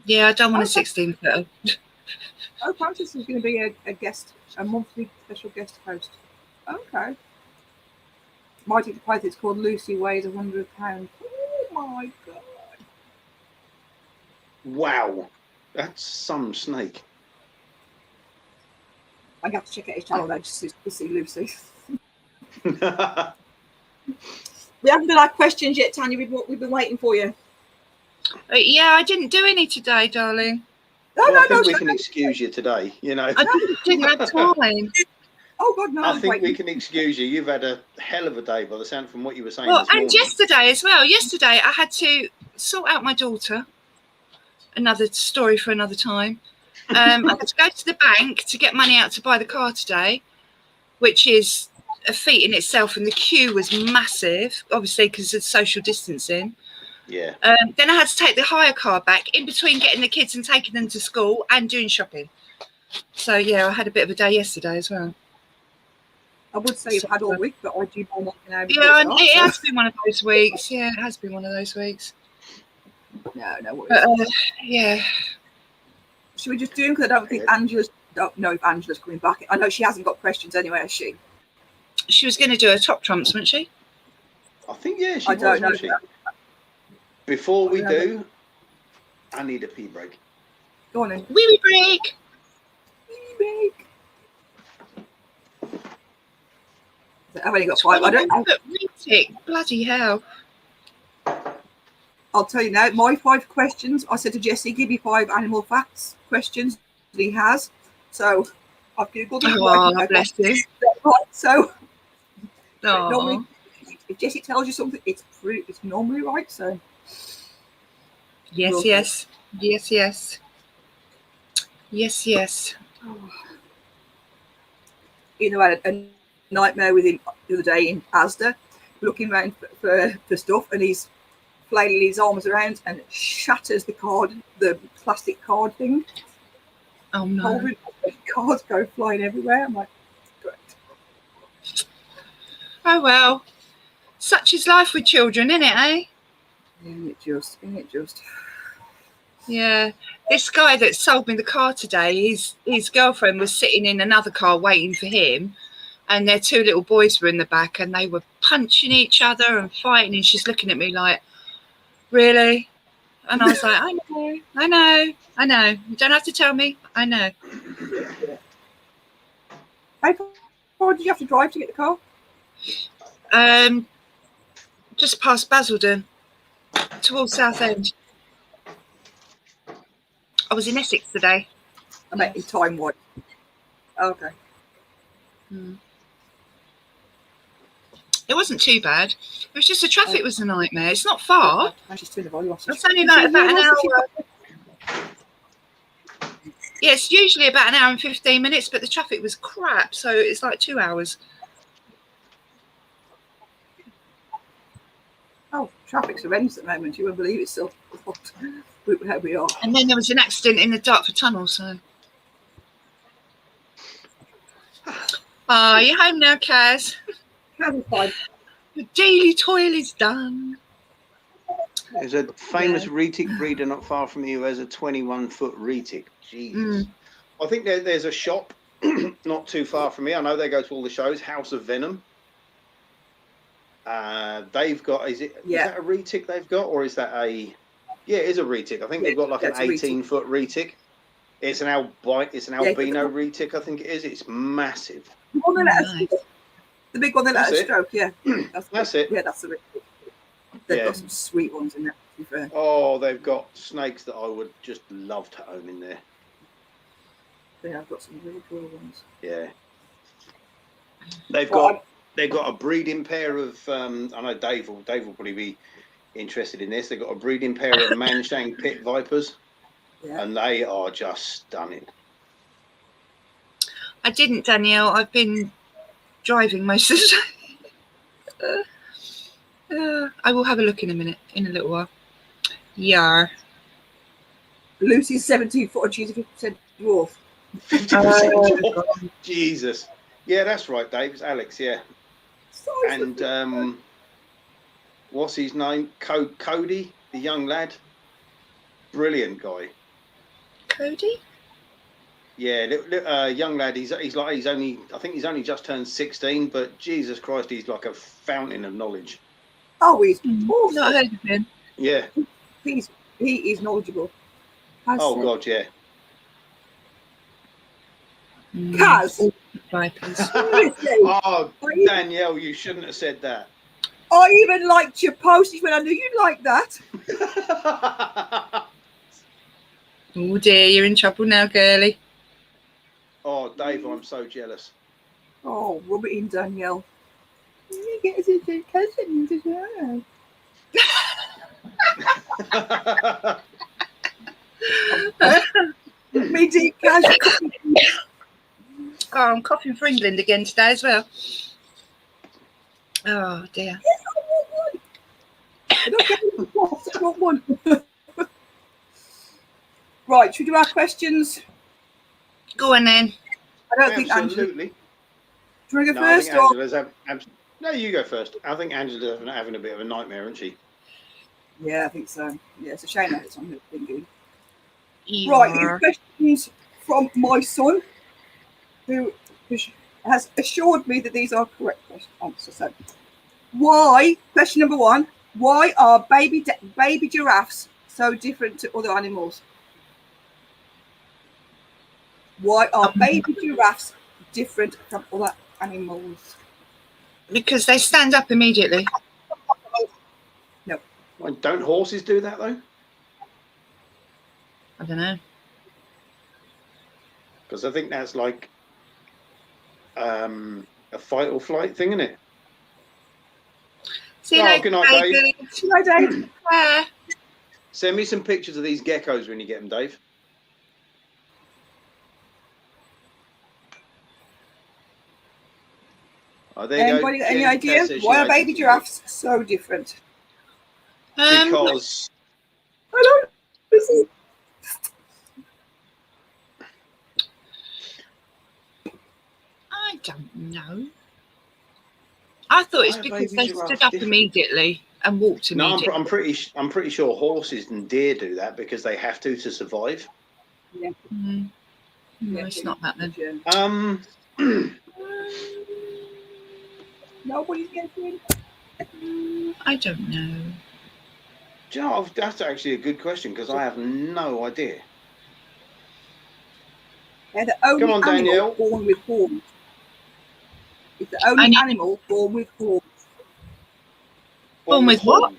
Yeah, I don't want a 16-footer. Oh, Francis is going to be a guest, a monthly special guest host. Okay. Mighty the Python, it's called Lucy, weighs 100 pounds. Oh my god. Wow, that's some snake. I have to check out his channel now just to see Lucy. We haven't done our questions yet, Tanya. We've been waiting for you. Yeah, I didn't do any today, darling. I think we can excuse you today, you know. I didn't have time. Oh God, no! I think we can excuse you. You've had a hell of a day by the sound from what you were saying Well, this morning. and yesterday as well. Yesterday I had to sort out my daughter. Another story for another time. I had to go to the bank to get money out to buy the car today, which is a feat in itself, and the queue was massive, obviously because of social distancing. Yeah. Then I had to take the hire car back in between getting the kids and taking them to school and doing shopping. So yeah, I had a bit of a day yesterday as well. I would say you've had all week, but I do know that. Yeah, and it has been one of those weeks. Yeah, it has been one of those weeks. No worries. But, yeah. Should we just do them? Because I don't think Angela's. Don't know if Angela's coming back. I know she hasn't got questions anyway, has she? She was going to do her top trumps, wasn't she? I think, yeah, she I was, don't know. wasn't she? Before we do, I need a pee break. Go on then. Wee wee break. Break. I've only got 5. Bloody hell. I'll tell you now, my 5 questions, I said to Jesse, give me 5 animal facts questions that he has. So I've Googled it. Oh, bless you. So Oh. normally, if Jesse tells you something, it's normally right. So Yes, Lovely. yes. Yes, yes. Yes, yes. you know, I had a nightmare with him the other day in Asda, looking around for stuff, and he's flailing his arms around and shatters the plastic card thing. Oh no. Holding cards go flying everywhere. I'm like, great. Oh well. Such is life with children, isn't it, eh? Isn't it just? Yeah. This guy that sold me the car today, his girlfriend was sitting in another car waiting for him, and their 2 little boys were in the back, and they were punching each other and fighting, and she's looking at me like, really? And I was like, I know. You don't have to tell me. I know. How far did you have to drive to get the car? Just past Basildon, towards Southend. I was in Essex today. I meant in time wise. Okay. It wasn't too bad. It was just the traffic was a nightmare. It's not far. She's turning the volume off. It's only like about an hour. Yeah, it's usually about an hour and 15 minutes, but the traffic was crap, so it's like 2 hours. Oh, traffic's horrendous at the moment. You won't believe it's still where we are. And then there was an accident in the Dartford Tunnel, so. You're home now, Kaz. Fine. The daily toil is done. There's a famous retic breeder not far from you who has a 21-foot retic. Jesus. I think there's a shop not too far from me. I know they go to all the shows. House of Venom. They've got, is that a retic they've got, or is that a? Yeah, it is a retic. I think they've got like an 18-foot retic. It's an albino retic. I think it is. It's massive. The big one that let us stroke. Yeah, that's it. Yeah, that's the retic. They've got some sweet ones in there. To be fair. Oh, they've got snakes that I would just love to own in there. Yeah, I've got some really cool ones. Yeah, they've got a breeding pair of. I know Dave will probably be interested in this. They've got a breeding pair of Manshang pit vipers, and they are just stunning. I didn't, Danielle. I've been driving most of the time. I will have a look in a little while. Yeah. Lucy's 17-foot and she's a 50% dwarf. 50% dwarf. Jesus. Yeah, that's right, Dave. It's Alex, yeah. And what's his name? Cody, the young lad. Brilliant guy. Cody? Yeah, young lad. He's only just turned 16, but Jesus Christ, he's like a fountain of knowledge. Oh, he's awesome. Not heard of him. Yeah. He is knowledgeable. God, yeah. Kaz. Oh, Danielle, you shouldn't have said that. I even liked your postage when I knew you'd like that. Oh dear, you're in trouble now, girlie. Oh, Dave, I'm so jealous. Oh, rub it in, Danielle. You get us a cousin as well. Me deep, Kaz. Oh, I'm coughing for England again today as well. Oh dear. I want one. Right, should we do our questions? Go on then. I don't think Angela. Absolutely. Do you want to go No, first? I think Angela's no, you go first. I think Angela's having a bit of a nightmare, isn't she? Yeah, I think so. Yeah, it's a shame that it's on the thinking. Yeah. Right, here's questions from my son, who has assured me that these are correct answers. So, question number 1, why are baby giraffes so different to other animals? Why are baby giraffes different from other animals? Because they stand up immediately. Well, don't horses do that though? I don't know. Because I think that's like a fight or flight thing, isn't it? See you Oh, later, good night, Dave. baby. Hi, Dave. Bye. Send me some pictures of these geckos when you get them, Dave. Oh, there you go. Anybody got any Jen idea Cass says she why are likes baby it. giraffes so different? Because I don't know. I don't know. I thought it's Why are because baby they giraffes stood up different? immediately and walked no, immediately. I'm pretty sure horses and deer do that because they have to survive. Mm, no, it's not that then. Nobody's getting. I don't know. Do you know, that's actually a good question because I have no idea. They're the only Come on, animal Danielle. born with horns. It's the only animal born with horns. Born with what?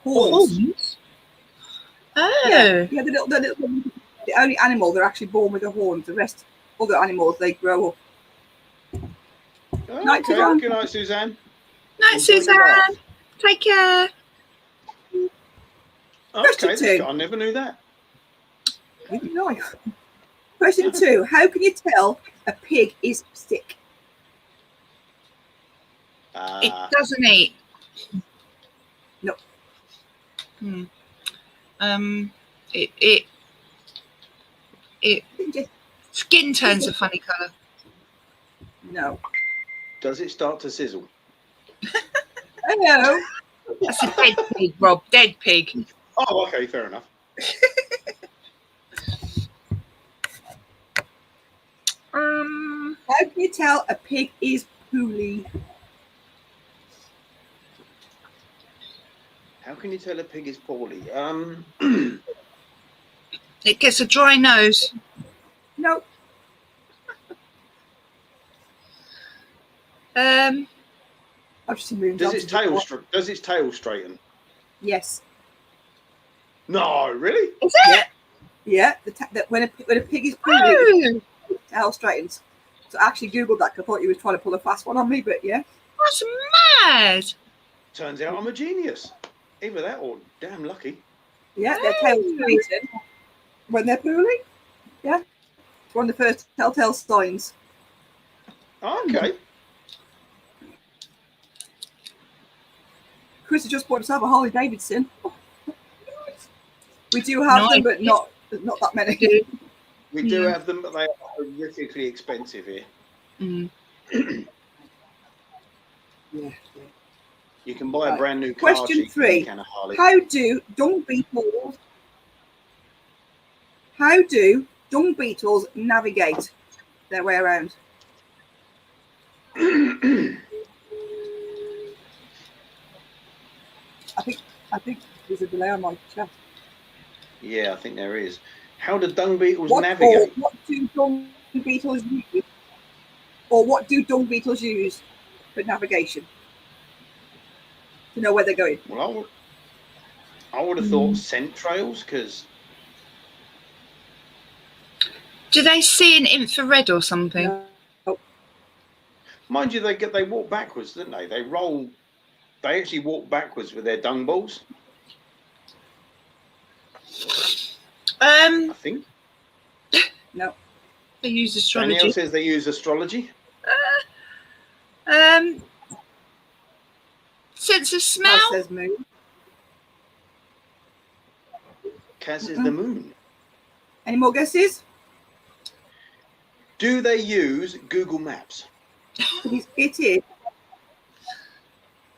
Horns. Horns? Oh. Yeah, the only animal they're actually born with the horns. The rest, other animals, they grow up. Oh, Night, okay. Suzanne. Good night, Suzanne. Night, Enjoy your Suzanne. bath. Take care. Question Okay, two. I never knew that. No. Question 2. How can you tell a pig is sick? It doesn't eat. No. It skin turns a funny colour. No. Does it start to sizzle? Hello. That's a dead pig, Rob. Dead pig. Oh, okay, fair enough. How can you tell a pig is poorly? How can you tell a pig is poorly? It gets a dry nose. No. Um, I've just moved does on its to tail the- does its tail straighten? Yes. No, really? is it? Yeah. When a pig is poorly, Oh, the tail straightens. So I actually googled that because I thought you were trying to pull a fast one on me, but yeah. that's mad. Turns out I'm a genius. Either that or damn lucky. Yeah, their tails straighten when they're poorly. Yeah. It's one of the first telltale signs. Okay. Chris has just bought himself a Harley Davidson. We do have them, but not that many. We do have them, but they are horrifically expensive here. Mm. Yeah. You can buy a Right. brand new car Question cheap 3. than a Harley. How do dung beetles navigate their way around? I think there's a delay on my chat. Yeah, I think there is. How do dung beetles What navigate? do dung beetles use? Or what do dung beetles use for navigation? To know where they're going. Well, I would have thought scent trails because Do they see in infrared or something? No. mind you, they walk backwards, don't they? They roll. They actually walk backwards with their dung balls. I think. No. They use astrology. Danielle says they use astrology. Sense of Kaz smell. says moon. Kaz is the moon. Any more guesses? Do they use Google Maps? It is.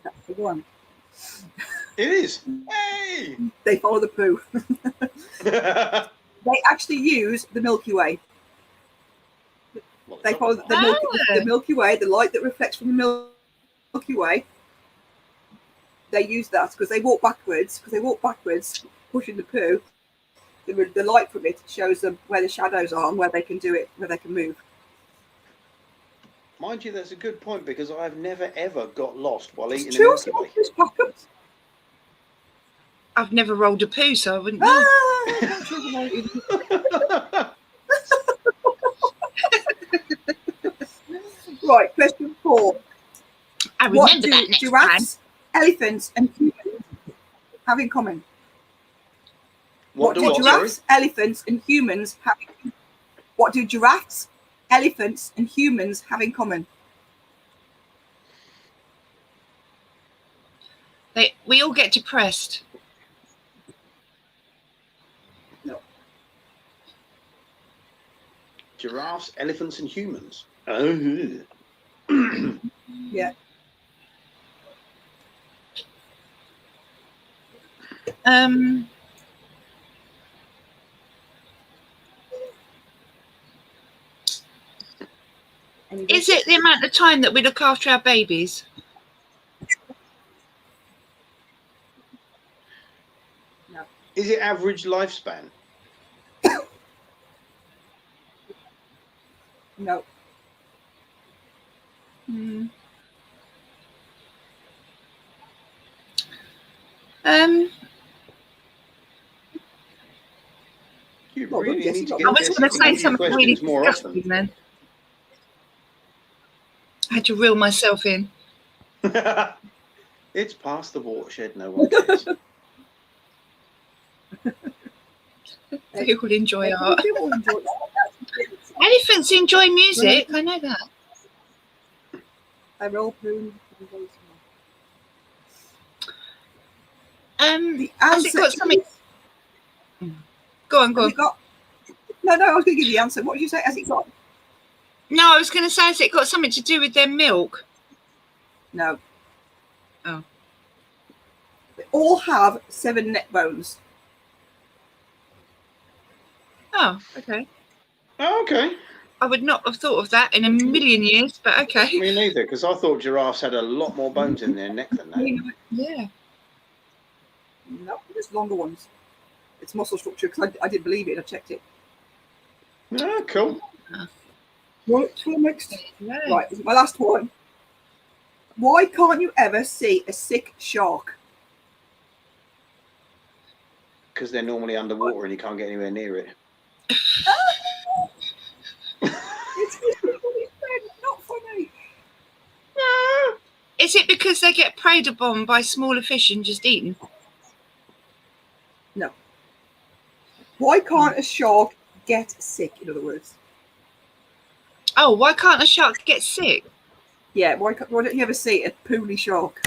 That's the one. It is. Hey! They follow the poo. They actually use the Milky Way. They follow the Milky Way, the light that reflects from the Milky Way. They use that because they walk backwards, pushing the poo. the light from it shows them where the shadows are and where they can do it, where they can move. Mind you, that's a good point because I've never ever got lost while eating It's a true. Milky Way. Just pack 'em. I've never rolled a poo, so I wouldn't know. Right, question 4. I What remember do that next time. giraffes, elephants, and humans have in common? What do do what, sorry? giraffes, elephants, and humans have in What do giraffes, elephants, and humans have in common? We all get depressed. Giraffes, elephants, and humans. Oh. Yeah. Is it the amount of time that we look after our babies? Is it average lifespan? No. You Well, really yes, need to I get I was going to say your something really questions more disgusting often. then. I had to reel myself in. It's past the watershed, no one cares. They all enjoy art. They all enjoy that. Elephants enjoy music. I know that. They're all pruned. The The has answer it got something? Go on, go Has on. it got? No, I was going to give you the answer. What did you say? Has it got? No, I was going to say, has it got something to do with their milk? No. Oh. They all have 7 neck bones. Oh, okay. Oh, okay. I would not have thought of that in a million years, but okay. Me neither, because I thought giraffes had a lot more bones in their neck than that. Yeah. No, there's longer ones. It's muscle structure because I didn't believe it. I checked it. Oh, cool. Right, to the next. Yeah. Right, this is my last one. Why can't you ever see a sick shark? Because they're normally underwater and you can't get anywhere near it. It's not funny. Is it because they get preyed upon by smaller fish and just eaten? No. Why can't a shark get sick, in other words? Oh, why can't a shark get sick? Yeah, why don't you ever see a poorly shark?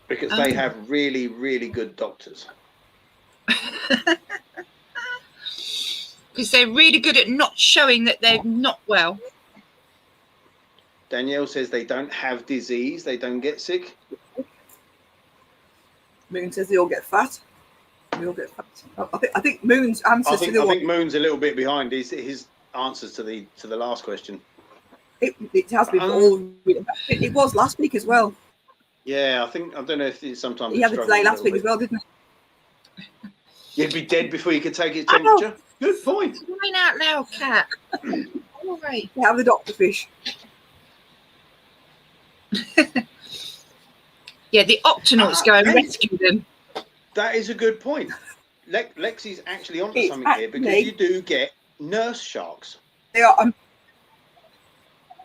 Because they have really, really good doctors. Because they're really good at not showing that they're not well. Danielle says they don't have disease, they don't get sick. Moon says they all get fat. We all get fat. I think Moon's answer I to think, the I one. think Moon's a little bit behind his answers to the last question. It has been all. It was last week as well. Yeah, I don't know if it's sometimes. He had a delay last week as well, didn't he? You'd be dead before you could take his I know. temperature. Good point. Crying out loud, cat. All right. They have the doctor fish. Yeah, the Octonauts go and hey. rescue them. That is a good point. Lexi's actually onto It's something here because actually- you do get nurse sharks. They are.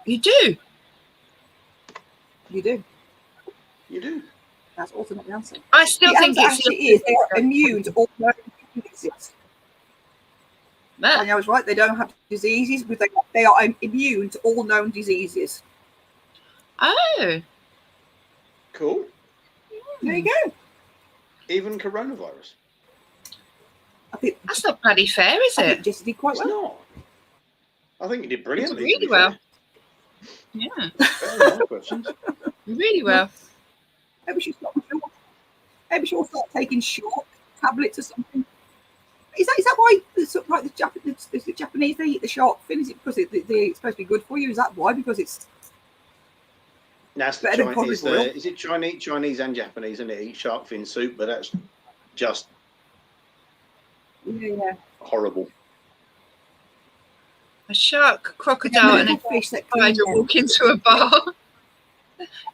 You do. You do. You do. That's also not the answer. I still The think answer it's actually is they are immune to all known diseases. Ah, And I was right. They don't have diseases, but they are immune to all known diseases. Oh, Cool. There you go. Even coronavirus. I think that's not bloody fair, is I think it? Jesse did quite It's well. not. I think you did brilliantly. really to be well. fair. Yeah, Better than my questions. really well. Maybe she'll stop. Maybe she'll start taking short tablets or something. Is that why like the Japanese they eat the shark fin? Is it because it's supposed to be good for you? Is that why? Because it's That's the better than Chinese. cod liver oil. Is it Chinese and Japanese, and they eat shark fin soup? But that's just yeah. horrible. A shark, crocodile, and a fish that clean spider them. walk into a bar.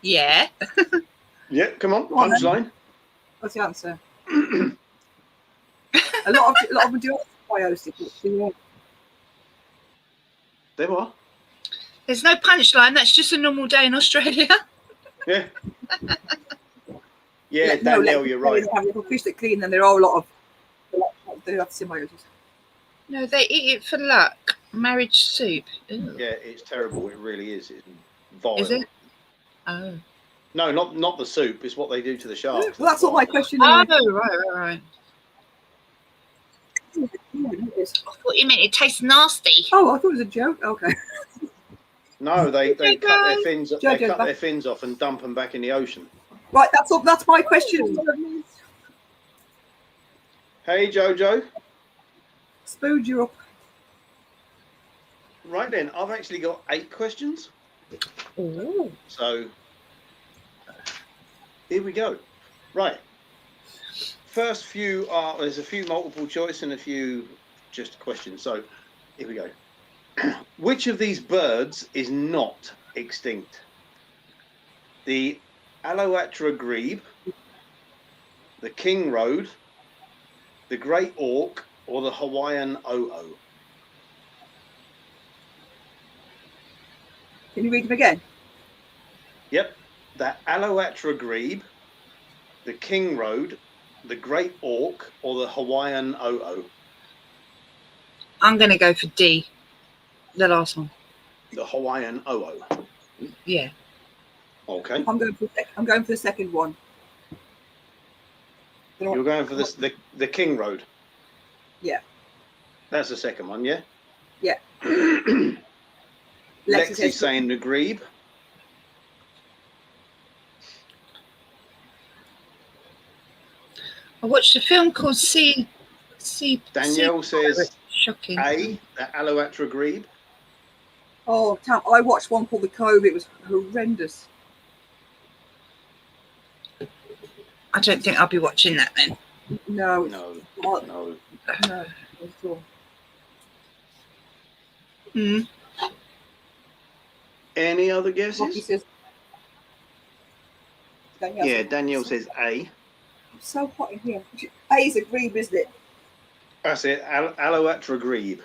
Yeah. Yeah, come on, Go on then. punchline. What's the answer? a lot of them do symbiosis. There we are. There's no punchline. That's just a normal day in Australia. Yeah. Yeah, No, Danielle, you're right. They have little fish that clean them. There are a lot of they have symbiosis. No, they eat it for luck. Marriage soup. Ew. Yeah, it's terrible. It really is. It's vile. Is it? Oh. No, not the soup. It's what they do to the sharks. Well, that's not my question. Oh, Anyway. right. Yeah, it is. I thought you meant it tastes nasty. Oh, I thought it was a joke. Okay. No, they Okay, cut their guys. fins. They Jojo, cut back. their fins off and dump them back in the ocean. Right, that's all. That's my question. Hey, Jojo. Spood you up. Right then, I've actually got 8 questions. Ooh. So here we go. Right. First few are there's a few multiple choice and a few just questions. So here we go. Which of these birds is not extinct? The Alloatra grebe, the kingroad, the great auk, or the Hawaiian oo? Can you read them again? Yep. The Alloatra grebe, the kingroad, the great auk, or the Hawaiian oo? I'm going to go for D. The last one. The Hawaiian oo. Yeah. Okay. I'm going for the second one. You're going for this the kingroad. Yeah. That's the second one, yeah? Yeah. Lexi's saying the grebe. I watched a film called Danielle says Shocking. A, the Alloatra grebe. Oh, I watched one called The Cove. It was horrendous. I don't think I'll be watching that then. No. No, Not, no. no. Not at all. Mm. Any other Rocky guesses? says. Danielle Yeah, says, Danielle says A. It's so hot in here. A is a grebe, isn't it? That's it, Alloatra grebe.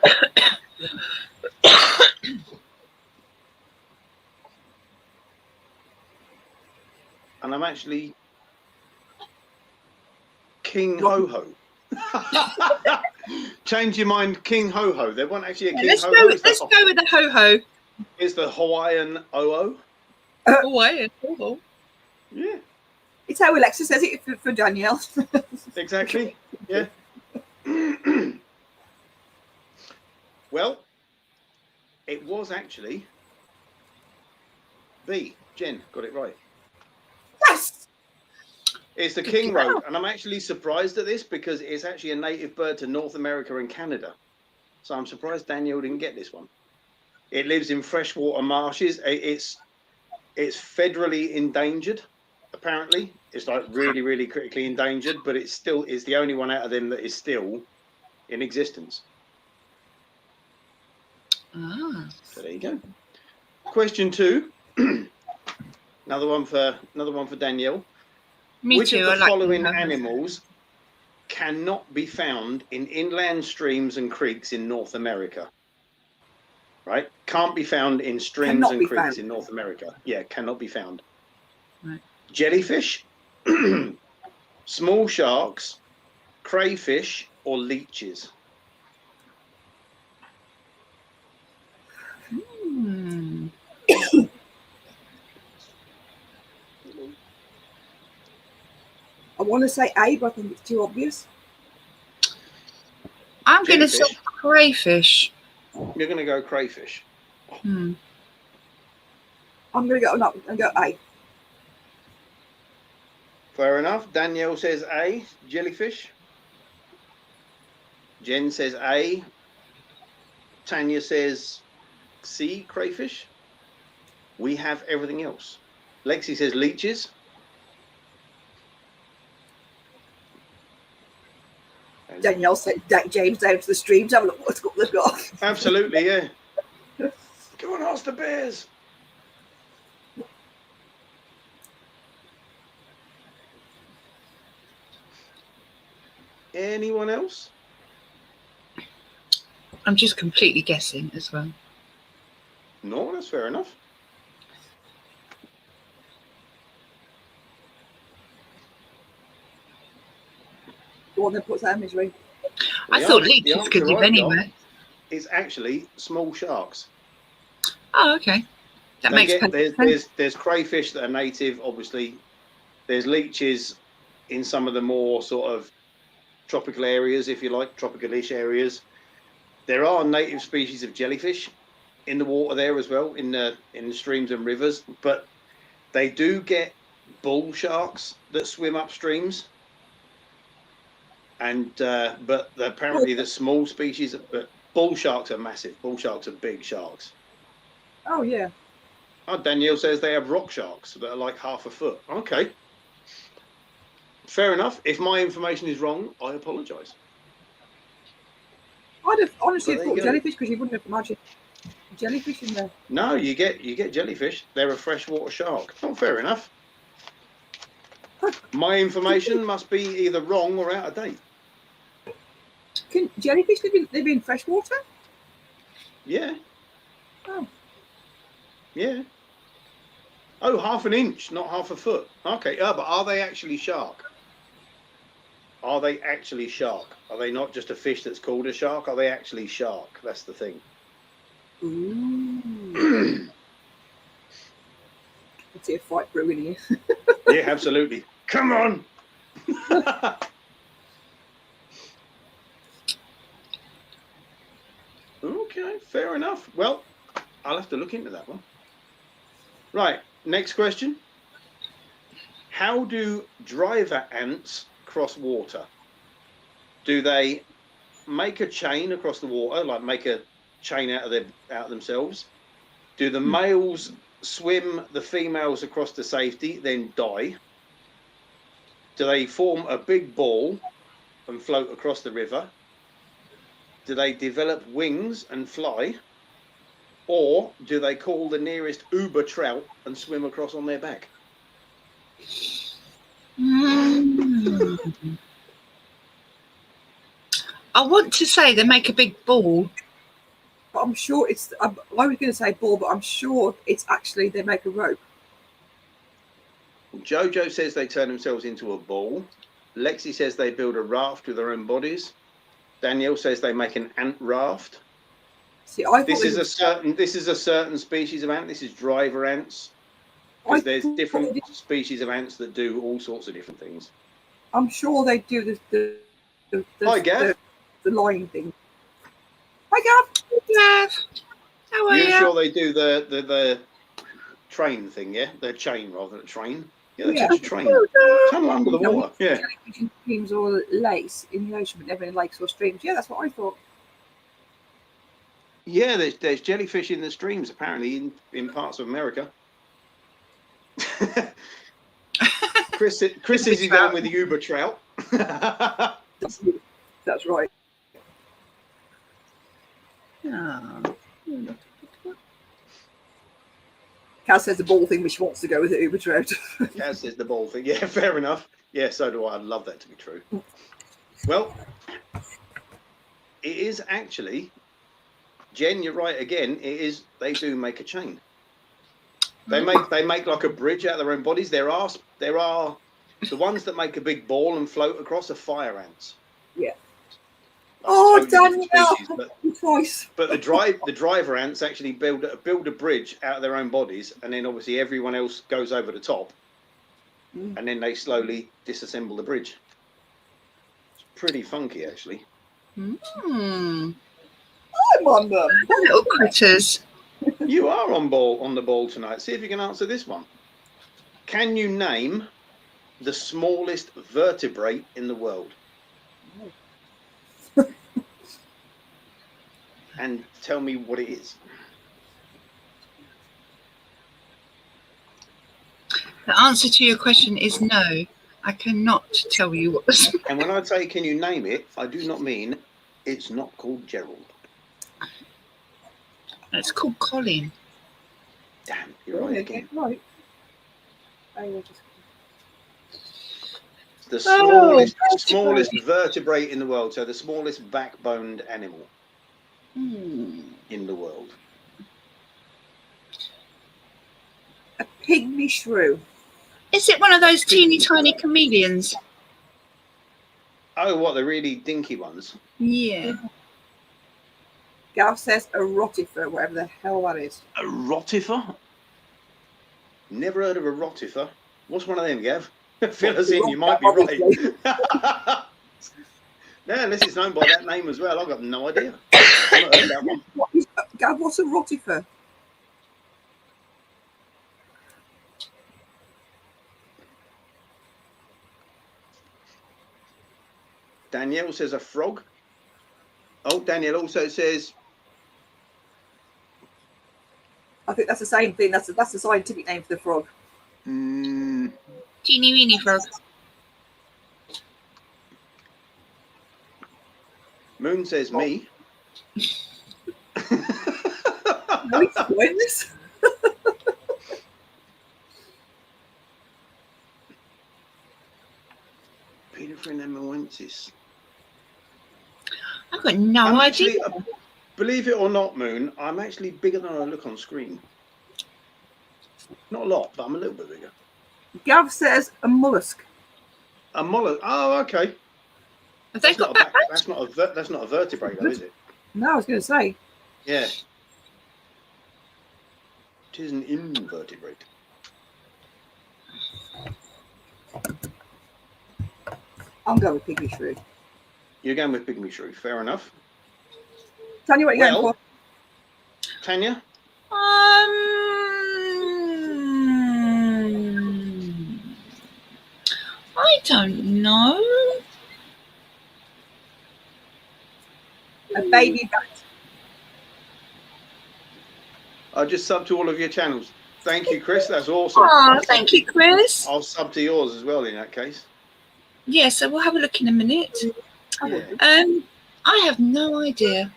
And I'm actually King Ho Ho. Change your mind, King Ho Ho. There wasn't actually a King Let's Ho go. Ho. Let's go with the ho ho. It's the Hawaiian oo. Hawaii. Oh. Yeah, It's how Alexa says it for Danielle. exactly. Yeah. Well, it was actually B. Jen got it right. Yes. It's the kingroad, and I'm actually surprised at this because it's actually a native bird to North America and Canada. So I'm surprised Danielle didn't get this one. It lives in freshwater marshes. It's federally endangered, apparently. It's like really, really critically endangered, but it's the only one out of them that is still in existence. Ah. So there you go. Question 2. Another one for Danielle. Me Which too. of I the like following ho-hos. animals cannot be found in inland streams and creeks in North America? Right? Can't be found in streams Cannot and be creeks found. in North America. Yeah, cannot be found. Right. Jellyfish, small sharks, crayfish, or leeches? Hmm. I want to say A, but I think it's too obvious. I'm going to say Jellyfish. crayfish. You're going to go crayfish. Hmm. I'm going to go no, and go A. Fair enough. Danielle says A, jellyfish. Jen says A. Tanya says C, crayfish. We have everything else. Lexi says leeches. Danielle sent James down to the stream to have a look what they've got. Absolutely, yeah. Go and ask the bears. Anyone else? I'm just completely guessing as well. No, that's fair enough. The one that puts out misery. I thought leeches could live anywhere. It's actually small sharks. Oh, okay. That makes sense. There's crayfish that are native, obviously. There's leeches in some of the more sort of tropical areas, if you like, tropical-ish areas. There are native species of jellyfish in the water there as well, in the streams and rivers, but they do get bull sharks that swim up streams. And but apparently the small species, but bull sharks are massive. Bull sharks are big sharks. Oh yeah. Oh, Danielle says they have rock sharks that are like half a foot. Okay. Fair enough. If my information is wrong, I apologise. I'd have honestly thought jellyfish because you wouldn't have imagined jellyfish in there. No, you get jellyfish. They're a freshwater shark. Oh, fair enough. My information must be either wrong or out of date. Can jellyfish live in fresh water? Yeah. Oh. Yeah. Oh, half an inch, not half a foot. Okay. But are they actually shark? Are they actually shark? Are they not just a fish that's called a shark? Are they actually shark? That's the thing. Ooh. I see a fight brewing here. Yeah, absolutely. Come on. Okay, fair enough. Well, I'll have to look into that one. Right, next question. How do driver ants cross water? Do they make a chain across the water, like make a chain out of themselves? Do the males swim the females across to safety, then die? Do they form a big ball and float across the river? Do they develop wings and fly? Or do they call the nearest uber trout and swim across on their back? I want to say they make a big ball. But I'm sure it's. I was going to say ball, but I'm sure it's actually they make a rope. Jojo says they turn themselves into a ball. Lexi says they build a raft with their own bodies. Danielle says they make an ant raft. See, I This is a certain species of ant. This is driver ants. Because there's different species of ants that do all sorts of different things. I'm sure they do Hi, Gav. the line thing. Hi, Gav. Gav, how are you? You're sure they do the train thing, yeah? The chain rather than a train. Yeah, that's a train. Tunnel under the water. Yeah. In streams or lakes in the ocean, but never in lakes or streams. Yeah, that's what I thought. Yeah, there's jellyfish in the streams apparently in parts of America. Chris says he's going with the uber trout. That's right. Oh. Kaz says the ball thing, but she wants to go with the uber trout. Kaz says the ball thing. Yeah, fair enough. Yeah, so do I. I'd love that to be true. Well, it is actually, Jen, you're right again. It is. They do make a chain. They make like a bridge out of their own bodies. There are the ones that make a big ball and float across are fire ants. Yeah. That's Danielle! But the driver ants actually build a bridge out of their own bodies, and then obviously everyone else goes over the top, and then they slowly disassemble the bridge. It's pretty funky, actually. I'm on them. Little critters. You are on the ball tonight. See if you can answer this one. Can you name the smallest vertebrate in the world? And tell me what it is. The answer to your question is no. I cannot tell you what the And when I say, can you name it, I do not mean it's not called Gerald. It's called Colin. Damn, you're right again. Right. I will just... The Oh, smallest vertebrate in the world, so the smallest backboned animal in the world. A pygmy shrew. Is it one of those teeny tiny chameleons? Oh, what, the really dinky ones? Yeah. Gav says a rotifer, whatever the hell that is. A rotifer? Never heard of a rotifer. What's one of them, Gav? Fill us in, you might be right. No, unless it's known by that name as well. I've got no idea. I've not heard that one. Gav, what's a rotifer? Danielle says a frog. Oh, Danielle also says... I think that's the same thing. That's the scientific name for the frog. Teeny weeny frog. Moon says me. Are we doing this? Pedophrine emensis. I've got no idea. Believe it or not, Moon, I'm actually bigger than I look on screen. Not a lot, but I'm a little bit bigger. Gav says a mollusk. A mollusk. Oh, okay. Have they got backbones? That's not a vertebrate, though, is it? No, I was going to say. Yeah. It is an invertebrate. I'm going with pygmy shrew. You're going with pygmy shrew. Fair enough. Tanya, what are you going Well, for? Tanya? I don't know. A baby rat. I'll just sub to all of your channels. Thank you, Chris. That's awesome. Oh, thank you, Chris. I'll sub to yours as well in that case. Yeah, so we'll have a look in a minute. Yeah. I have no idea.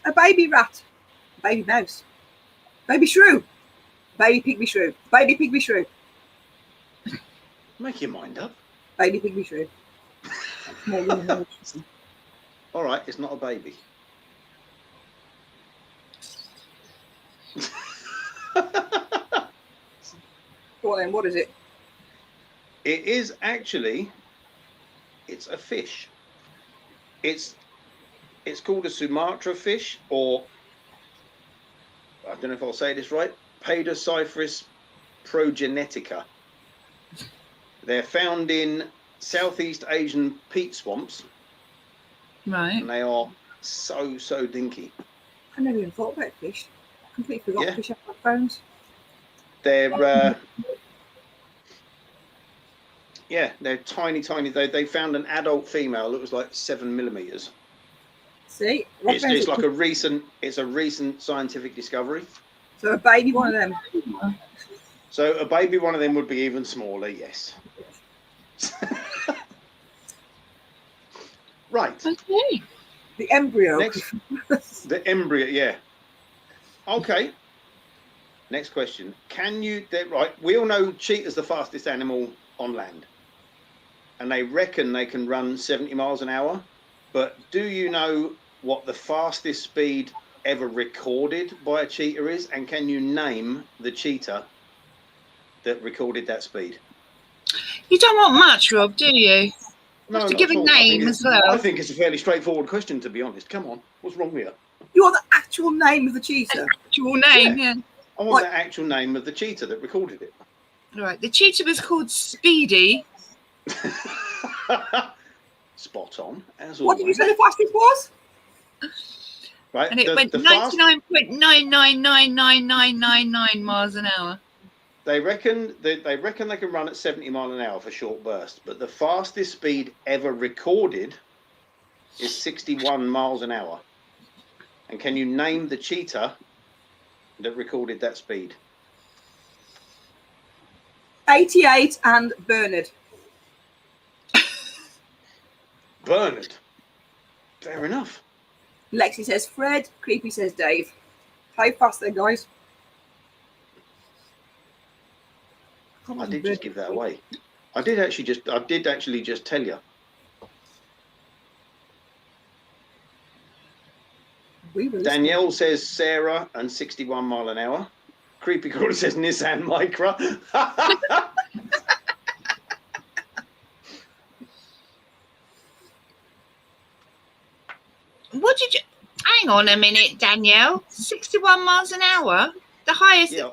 A baby rat. Baby mouse. Baby shrew. Baby pygmy shrew. Baby pygmy shrew. Make your mind up. Baby pygmy shrew. All right, it's not a baby. Go on then, what is it? It is actually, it's a fish. It's called a Sumatra fish, or I don't know if I'll say this right, Paedocyphrus progenetica. They're found in Southeast Asian peat swamps, Right. and they are so dinky. I never even thought about fish. I completely forgot Yeah. fish have phones. They're yeah, they're tiny. They found an adult female that was like 7 millimeters. See? It's like a recent scientific discovery. So a baby one of them. So a baby one of them would be even smaller, yes. Right. Okay. The embryo. Next, the embryo, yeah. Okay. Next question. Right, we all know cheetah's the fastest animal on land. And they reckon they can run 70 miles an hour. But do you know what the fastest speed ever recorded by a cheetah is? And can you name the cheetah that recorded that speed? You don't want much, Rob, do you? No, to not give at a all. I think name it's- as well. I think it's a fairly straightforward question, to be honest. Come on, what's wrong with you? You want the actual name of the cheetah? Actual name, yeah. I want the actual name of the cheetah that recorded it. Right. The cheetah was called Speedy. Spot on, as What did you always. say the fastest was? Right, And it went the fast, 99.999999 miles an hour. they reckon they can run at 70 mile an hour for short bursts, but the fastest speed ever recorded is 61 miles an hour. And can you name the cheetah that recorded that speed? 88 and Bernard. Bernard. Fair enough. Lexi says Fred. Creepy says Dave. How fast then, guys? I did just give that away. I did actually just tell you. We were Danielle says Sarah and 61 mile an hour. Creepy Crawler says Nissan Micra. What did you? Hang on a minute, Danielle. 61 miles an hour. The highest. Yeah,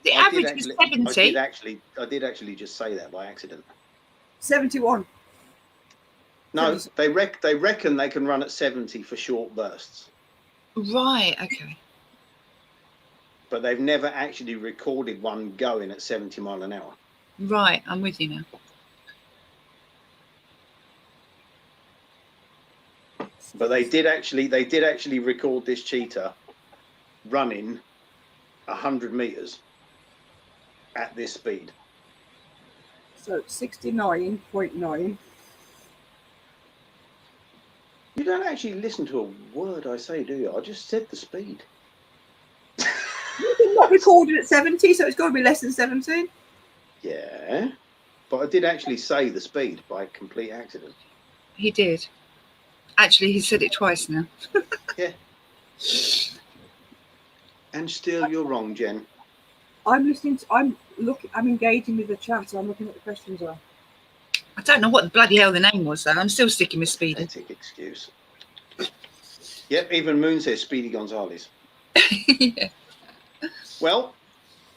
The I average did was actually- 70. I did actually just say that by accident. 71. No, they reckon they can run at 70 for short bursts, Right. Okay. but they've never actually recorded one going at 70 mile an hour. Right. I'm with you now. But they did actually record this cheetah running 100 meters at this speed. So 69.9. You don't actually listen to a word I say, do you? I just said the speed. It's not recorded at 70, so it's got to be less than 17. Yeah, but I did actually say the speed by complete accident. He did. Actually, he said it twice now. And still, you're wrong, Jen. I'm listening to, I'm engaging with the chat. I'm looking at the questions are. I don't know what the bloody hell the name was, though. I'm still sticking with Speedy. Pathetic excuse. Yep, even Moon says Speedy Gonzales. Yeah. Well,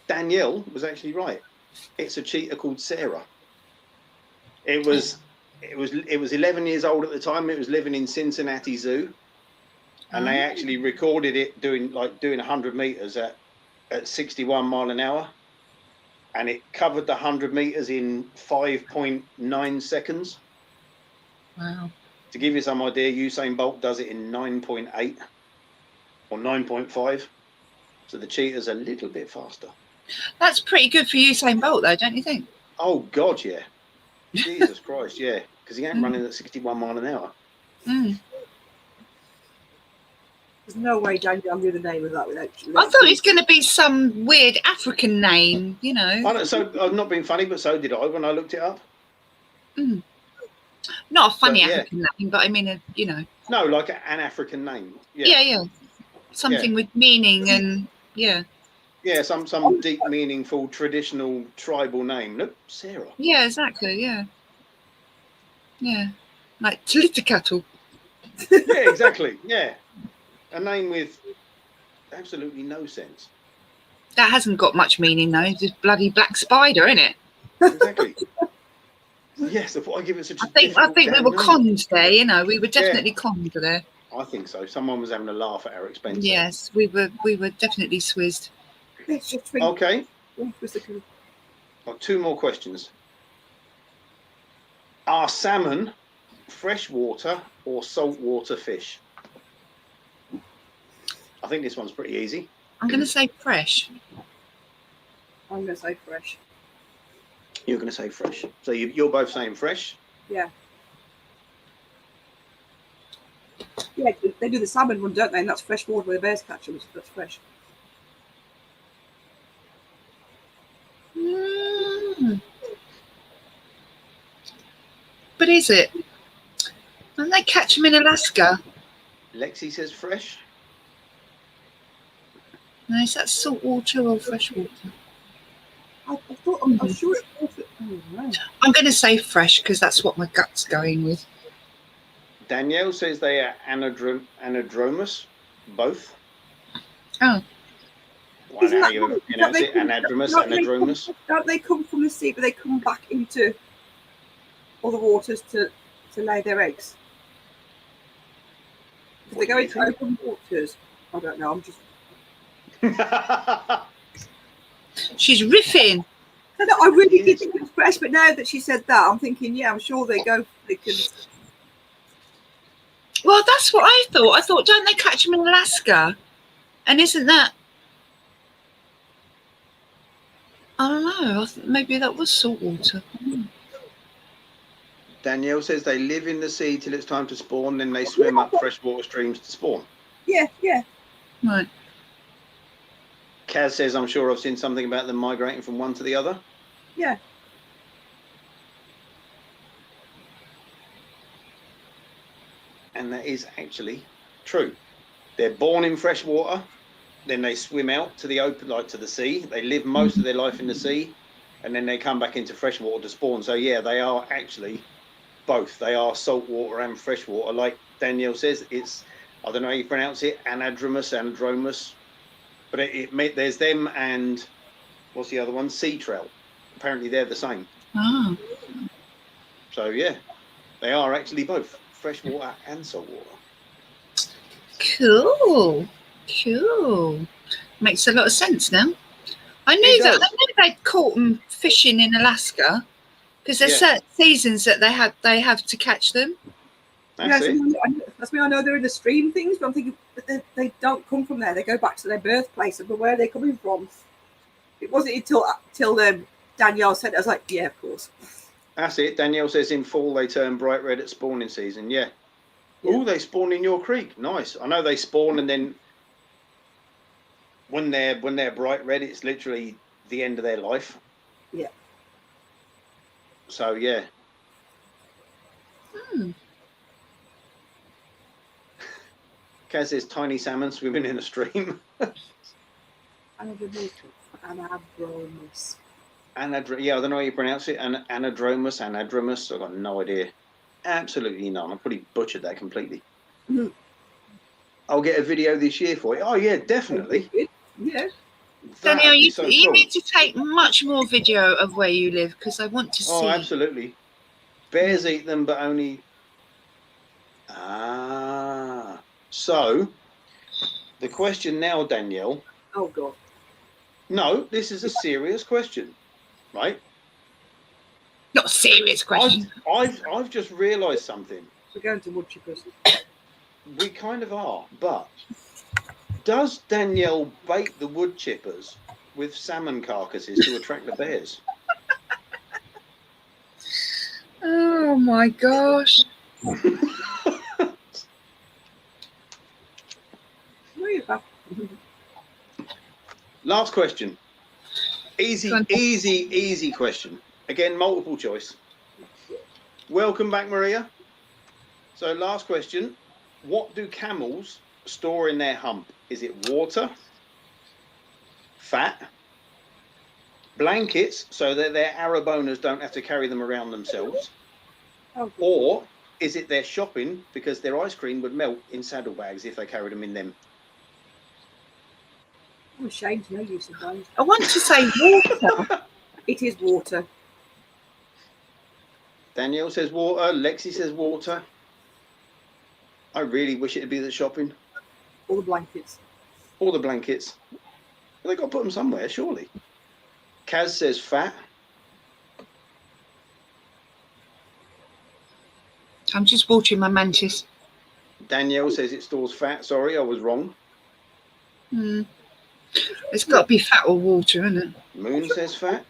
Danielle was actually right. It's a cheetah called Sarah. It was 11 years old at the time. It was living in Cincinnati Zoo, and they actually recorded it doing 100 meters at 61 mile an hour, and it covered the 100 meters in 5.9 seconds. Wow. To give you some idea, Usain Bolt does it in 9.8 or 9.5. So the cheetah's a little bit faster. That's pretty good for Usain Bolt, though, don't you think? Oh, God, yeah. Jesus Christ, yeah. Because he ain't running at 61 mile an hour. Mm. There's no way Daniel knew the name of that without. I thought it was going to be some weird African name, you know. I don't, so I'm not being funny, but so did I when I looked it up. Mm. Not a funny So, yeah. African name, but I mean, you know. No, like an African name. Yeah. Something with meaning and, yeah. Yeah, some deep, meaningful, traditional, tribal name. Nope, Sarah. Yeah, exactly, yeah. Yeah. Like Tlitacatl. Yeah, exactly. Yeah. A name with absolutely no sense. That hasn't got much meaning, though. It's just bloody black spider, isn't it? Exactly. Yes, I thought I'd give it such a I think we difficult were damn name. conned there, you know. We were definitely conned there. I think so. Someone was having a laugh at our expense. Yes, we were definitely swizzed. It's just twinkle, Okay. twinkle. Got two more questions. Are salmon freshwater or saltwater fish? I think this one's pretty easy. I'm going to say fresh. I'm going to say fresh. You're going to say fresh. So you're both saying fresh? Yeah. Yeah, they do the salmon one, don't they? And that's fresh water where the bears catch them. That's fresh. Mm. But is it? Don't they catch them in Alaska? Lexi says fresh. No, is that salt water or fresh water? I thought, I'm sure it's water. Oh, no. I'm going to say fresh because that's what my gut's going with. Danielle says they are anadromous, both. Oh. I don't know how you Isn't that- pronounce it. don't Anadromous. Don't they come from the sea, but they come back into other waters to lay their eggs? If they go into open waters, I don't know. I'm just. She's riffing. I really did think it was fresh, but now that she said that, I'm thinking, yeah, I'm sure they go. They can. Well, that's what I thought. I thought, don't they catch them in Alaska? And isn't that? I don't know. I think maybe that was salt water. Danielle says they live in the sea till it's time to spawn, then they swim up freshwater streams to spawn. Yeah, yeah. Right. Kaz says, I'm sure I've seen something about them migrating from one to the other. Yeah. And that is actually true. They're born in fresh water, then they swim out to the open, like to the sea. They live most of their life in the sea, and then they come back into fresh water to spawn. So yeah, they are actually both. They are saltwater and freshwater. Like Danielle says, it's, I don't know how you pronounce it, anadromous, but there's them and what's the other one? Sea trail. Apparently they're the same. Ah. So yeah, they are actually both freshwater and saltwater. Cool. Makes a lot of sense now. I knew It that. does. I knew they'd caught them fishing in Alaska because there's certain seasons that they have to catch them. That's it. That's me. I know they're in the stream things, but I'm thinking that they don't come from there. They go back to their birthplace, but where are they coming from? It wasn't until Danielle said it. I was like, yeah, of course. That's it. Danielle says in fall they turn bright red at spawning season. Yeah. Oh, they spawn in your creek. Nice. I know they spawn, and then when they're bright red, it's literally the end of their life. Yeah. So yeah. Kaz says tiny salmon swimming in a stream. Anadromous. Yeah, I don't know how you pronounce it. Anadromous. I've got no idea. Absolutely none. I probably butchered that completely. Mhm. I'll get a video this year for you. Oh yeah, definitely. Yeah. Danielle, That'd be you so you cool. need to take much more video of where you live because I want to see. Oh, absolutely. Bears eat them, but only. Ah. So, the question now, Danielle. Oh God. No, this is a serious question, right? Not a serious question. I've just realised something. We're going to wood chippers. We kind of are, but does Danielle bait the wood chippers with salmon carcasses to attract the bears? Oh my gosh. Last question. Easy, Go on. easy question. Again, multiple choice. Welcome back, Maria. So last question. What do camels store in their hump? Is it water, fat, blankets so that their Arab owners don't have to carry them around themselves, Oh, or is it their shopping because their ice cream would melt in saddlebags if they carried them in them? I'm ashamed to know you sometimes. I want to say water. It is water. Danielle says water. Lexi says water. I really wish it'd be the shopping. All the blankets. All the blankets. Well, they got to put them somewhere, surely. Kaz says fat. I'm just watering my mantis. Danielle says it stores fat. Sorry, I was wrong. It's got to be fat or water, isn't it? Moon says fat.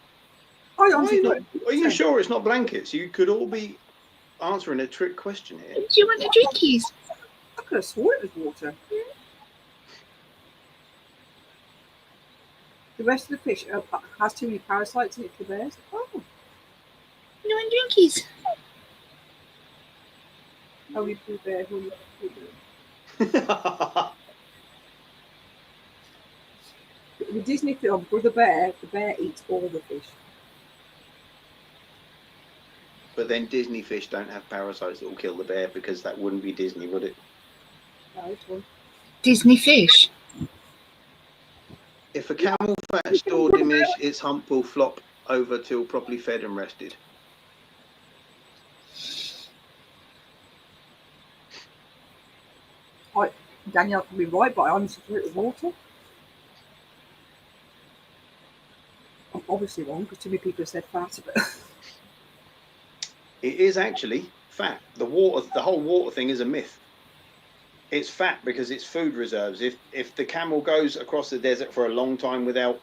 I honestly Are thought. you sure it's not blankets? You could all be answering a trick question here. Do you want the drinkies? I could have sworn it was water. The rest of the fish has too many parasites in it for bears. Oh, You want drinkies? only for bears. The Disney film Brother Bear, the bear eats all the fish. But then Disney fish don't have parasites that will kill the bear because that wouldn't be Disney, would it? No, it's one. Disney fish. If a camel fat store diminish, its hump will flop over till properly fed and rested. Danielle can be right, but I honestly thought it was water. I'm obviously wrong because too many people have said fat. But It is actually fat. The whole water thing is a myth. It's fat because it's food reserves. If the camel goes across the desert for a long time without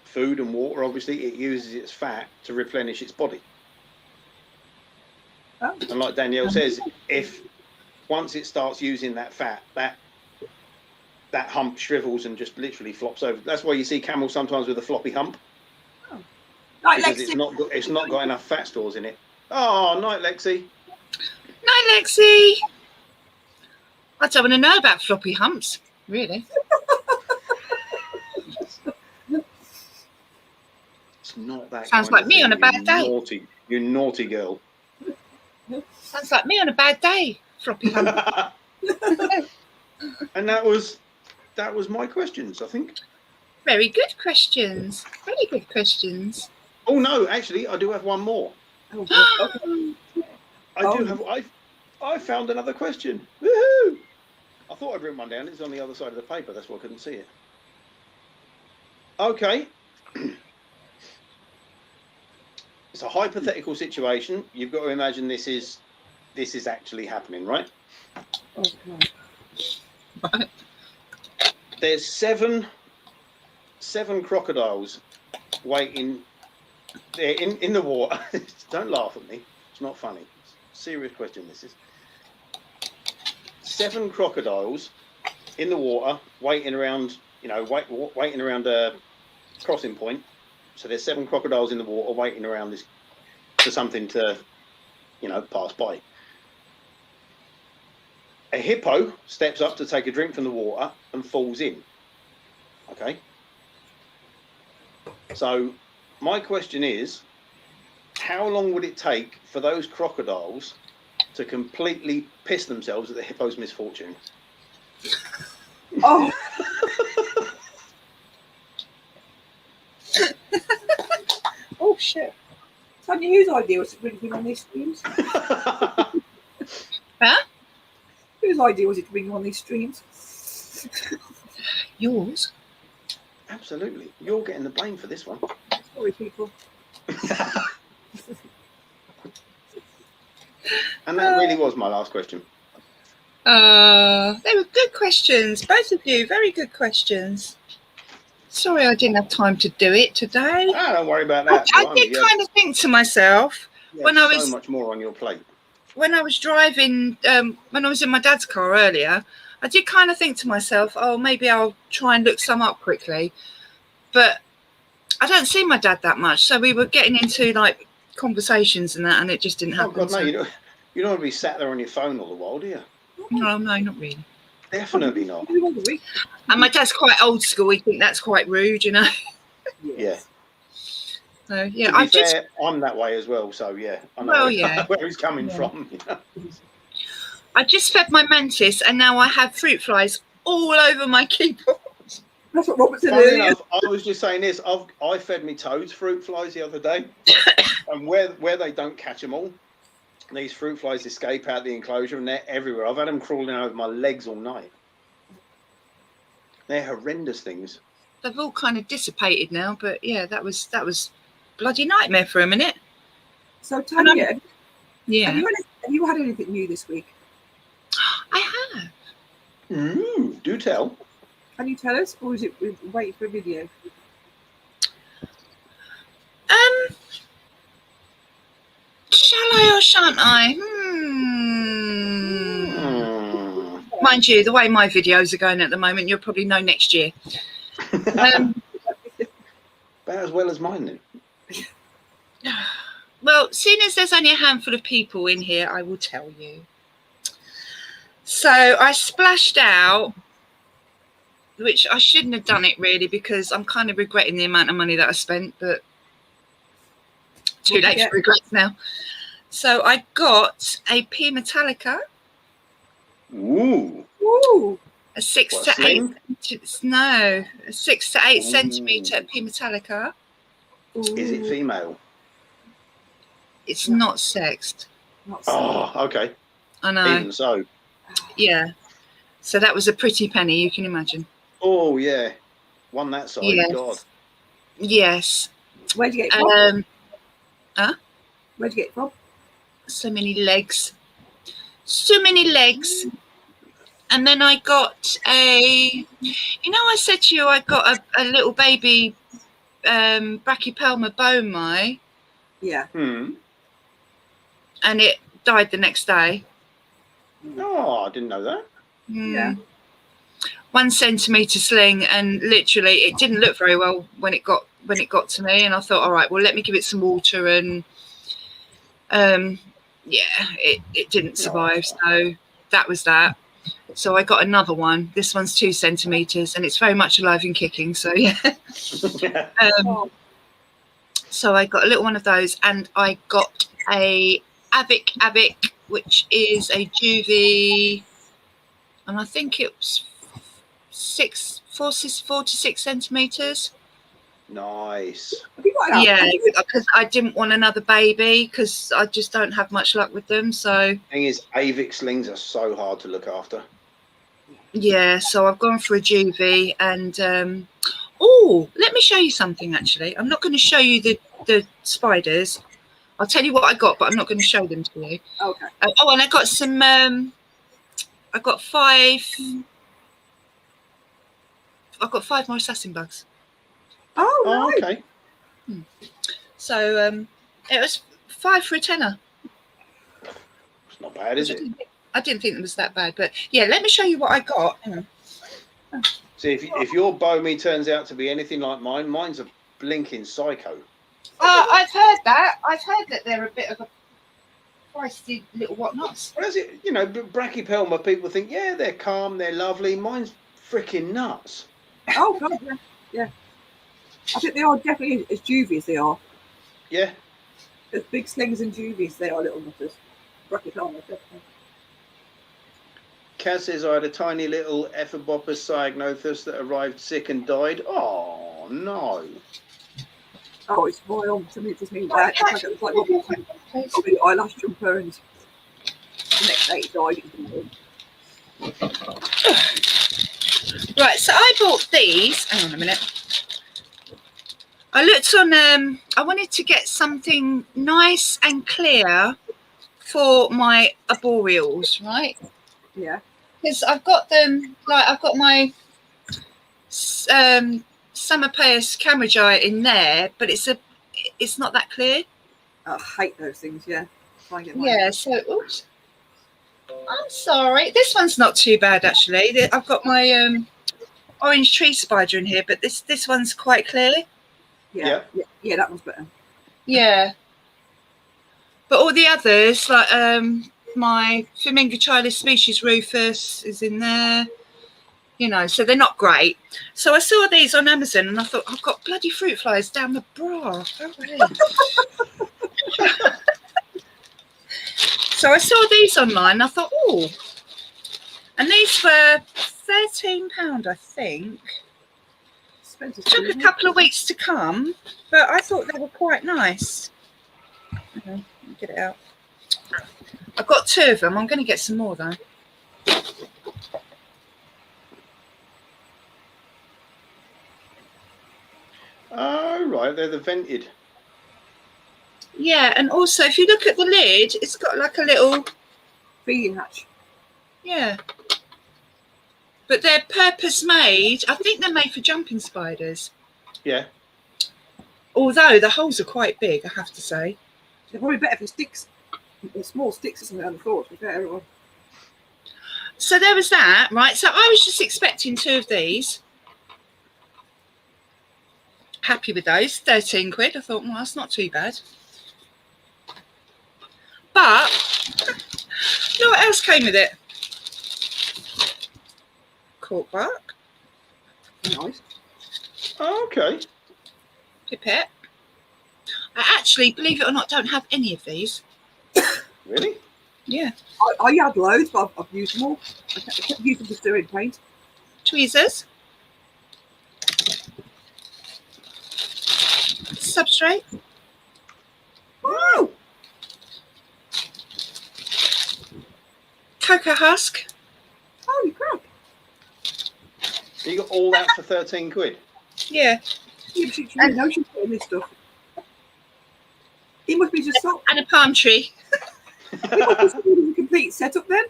food and water, obviously it uses its fat to replenish its body. Oh. And like Danielle says, if once it starts using that fat, that hump shrivels and just literally flops over. That's why you see camels sometimes with a floppy hump, Like because Lexi. it's not got enough fat stores in it. Oh, night, Lexi. Night, Lexi. I don't want to know about floppy humps, really. It's not that. Sounds kind like of me thing, on a bad day. You naughty girl. Sounds like me on a bad day, floppy hump. And that was my questions, I think. Very good questions. Very good questions. Oh no, actually, I do have one more. Oh, God. Okay. I do have. I found another question. Woohoo! I thought I'd written one down. It's on the other side of the paper. That's why I couldn't see it. Okay. It's a hypothetical situation. You've got to imagine this is actually happening, right? Oh, God. Right. There's seven crocodiles waiting in the water. Don't laugh at me. It's not funny. It's a serious question. This is 7 crocodiles in the water waiting around. Waiting around a crossing point. So there's 7 crocodiles in the water waiting around this for something to, pass by. A hippo steps up to take a drink from the water and falls in. Okay. So my question is, how long would it take for those crocodiles to completely piss themselves at the hippo's misfortune? Oh. Oh, shit. Tanya, whose idea was to bring him on these streams? Huh? Whose idea was it to bring him on these streams? Yours? Absolutely. You're getting the blame for this one. Sorry, people. And that really was my last question. They were good questions, both of you. Very good questions. Sorry, I didn't have time to do it today. Don't worry about that. I did kind of think to myself when I was so much more on your plate. when I was driving, when I was in my dad's car earlier. I did kind of think to myself, oh, maybe I'll try and look some up quickly. But I don't see my dad that much, so we were getting into like conversations and that, and it just didn't happen. Oh God, no! You don't want to be sat there on your phone all the while, do you? No, not really. Definitely not. And my dad's quite old school. We think that's quite rude, Yeah. So yeah, To be fair, I'm that way as well. So yeah, I know where he's coming from. I just fed my mantis, and now I have fruit flies all over my keyboard. That's what Robert said Funny earlier. enough, I was just saying this. I fed me toads fruit flies the other day, and where they don't catch them all, these fruit flies escape out the enclosure, and they're everywhere. I've had them crawling over my legs all night. They're horrendous things. They've all kind of dissipated now, but yeah, that was bloody nightmare for a minute. So Tanya, Yeah, have you had anything new this week? I have. Do tell. Can you tell us, or is it waiting for a video? Shall I or shan't I? Mind you, the way my videos are going at the moment, you'll probably know next year. About as well as mine then. Well, seeing as there's only a handful of people in here, I will tell you. So I splashed out, which I shouldn't have done it really, because I'm kind of regretting the amount of money that I spent, but too late for regrets now. So I got a P Metallica. Ooh. Ooh. A 6 What, to 8 slim? no, a 6 to 8 Ooh. centimetre P Metallica. Is it female? It's not sexed. Not so. Oh, okay. I know. Even so. Yeah. So that was a pretty penny, you can imagine. Oh yeah. One that size. Yes. God. Yes. Where'd you get it from? Where'd you get it from? So many legs. So many legs. And then I got I said to you I got a little baby Brachypelma bowmi, Yeah. and it died the next day. Oh, I didn't know that. Yeah. 1 centimetre sling, and literally it didn't look very well when it got to me, and I thought, all right, well, let me give it some water, and it didn't survive. So that was that. So I got another one. This one's 2 centimetres, and it's very much alive and kicking. So yeah. Oh, So I got a little one of those, and I got a Avic, which is a juvie, and I think it was 4 to 6 centimetres. Nice. have you got an Yeah, Alpha? because I didn't want another baby, because I just don't have much luck with them. So Thing is, Avic slings are so hard to look after. yeah, so I've gone for a juvie, and oh, let me show you something. Actually, I'm not going to show you the spiders. I'll tell you what I got, but I'm not going to show them to you. Okay. Oh, and I got some. I got 5. I've got 5 more assassin bugs. Oh, Oh, nice. okay. So it was 5 for a tenner. It's not bad, is it? I didn't think it was that bad, but yeah, let me show you what I got. Hang on. See, if your Bomi turns out to be anything like mine, mine's a blinking psycho. I've heard that. I've heard that they're a bit of a feisty little whatnots. Whereas it, Brachypelma, people think, yeah, they're calm, they're lovely. Mine's freaking nuts. Oh, God, yeah. Yeah. I think they are definitely as juvies, they are. Yeah. As big slings and juvies, they are little nutters. Brachypelma, definitely. Kaz says I had a tiny little Ephiboppus cyanothus that arrived sick and died. Oh, no. Oh, it's vile. Something that just means that. It's like probably eyelash jumper, and the next day it died. Right, so I bought these. Hang on a minute. I looked on. I wanted to get something nice and clear for my arboreals, right? Yeah. Because I've got them. Like I've got my Samapeus cameragi in there, but it's not that clear. I hate those things, yeah. Try and get mine. Yeah. So, oops. I'm sorry. This one's not too bad actually. I've got my orange tree spider in here, but this one's quite clear. Yeah. Yeah, that one's better. Yeah. But all the others, like my Flamingochilus species Rufus is in there, so they're not great. So I saw these on Amazon and I thought, I've got bloody fruit flies down the bra. So I saw these online and I thought, oh, and these were £13, I think. Expensive. Took a couple of weeks to come, but I thought they were quite nice. Okay, let me get it out. I've got 2 of them. I'm going to get some more though. Oh, right. They're the vented. Yeah, and also if you look at the lid, it's got like a little, Feeding hatch. yeah. But they're purpose made. I think they're made for jumping spiders. Yeah. Although the holes are quite big, I have to say. They're probably better for sticks. Small sticks or something on the floor, to be fair, everyone. So there was that, right? So I was just expecting 2 of these. Happy with those, 13 quid. I thought, well, that's not too bad. But, you know what else came with it? Cork bark, Nice. Oh, okay. pipette. I actually, believe it or not, don't have any of these. Really? Yeah. I had loads, but I've used them all. I kept using them for doing paint. Tweezers. Substrate. Wow! Cocoa husk. Holy crap! So you got all that for 13 quid? Yeah. You really know she's putting this stuff. He must be just so. And a palm tree. He must be a complete setup then.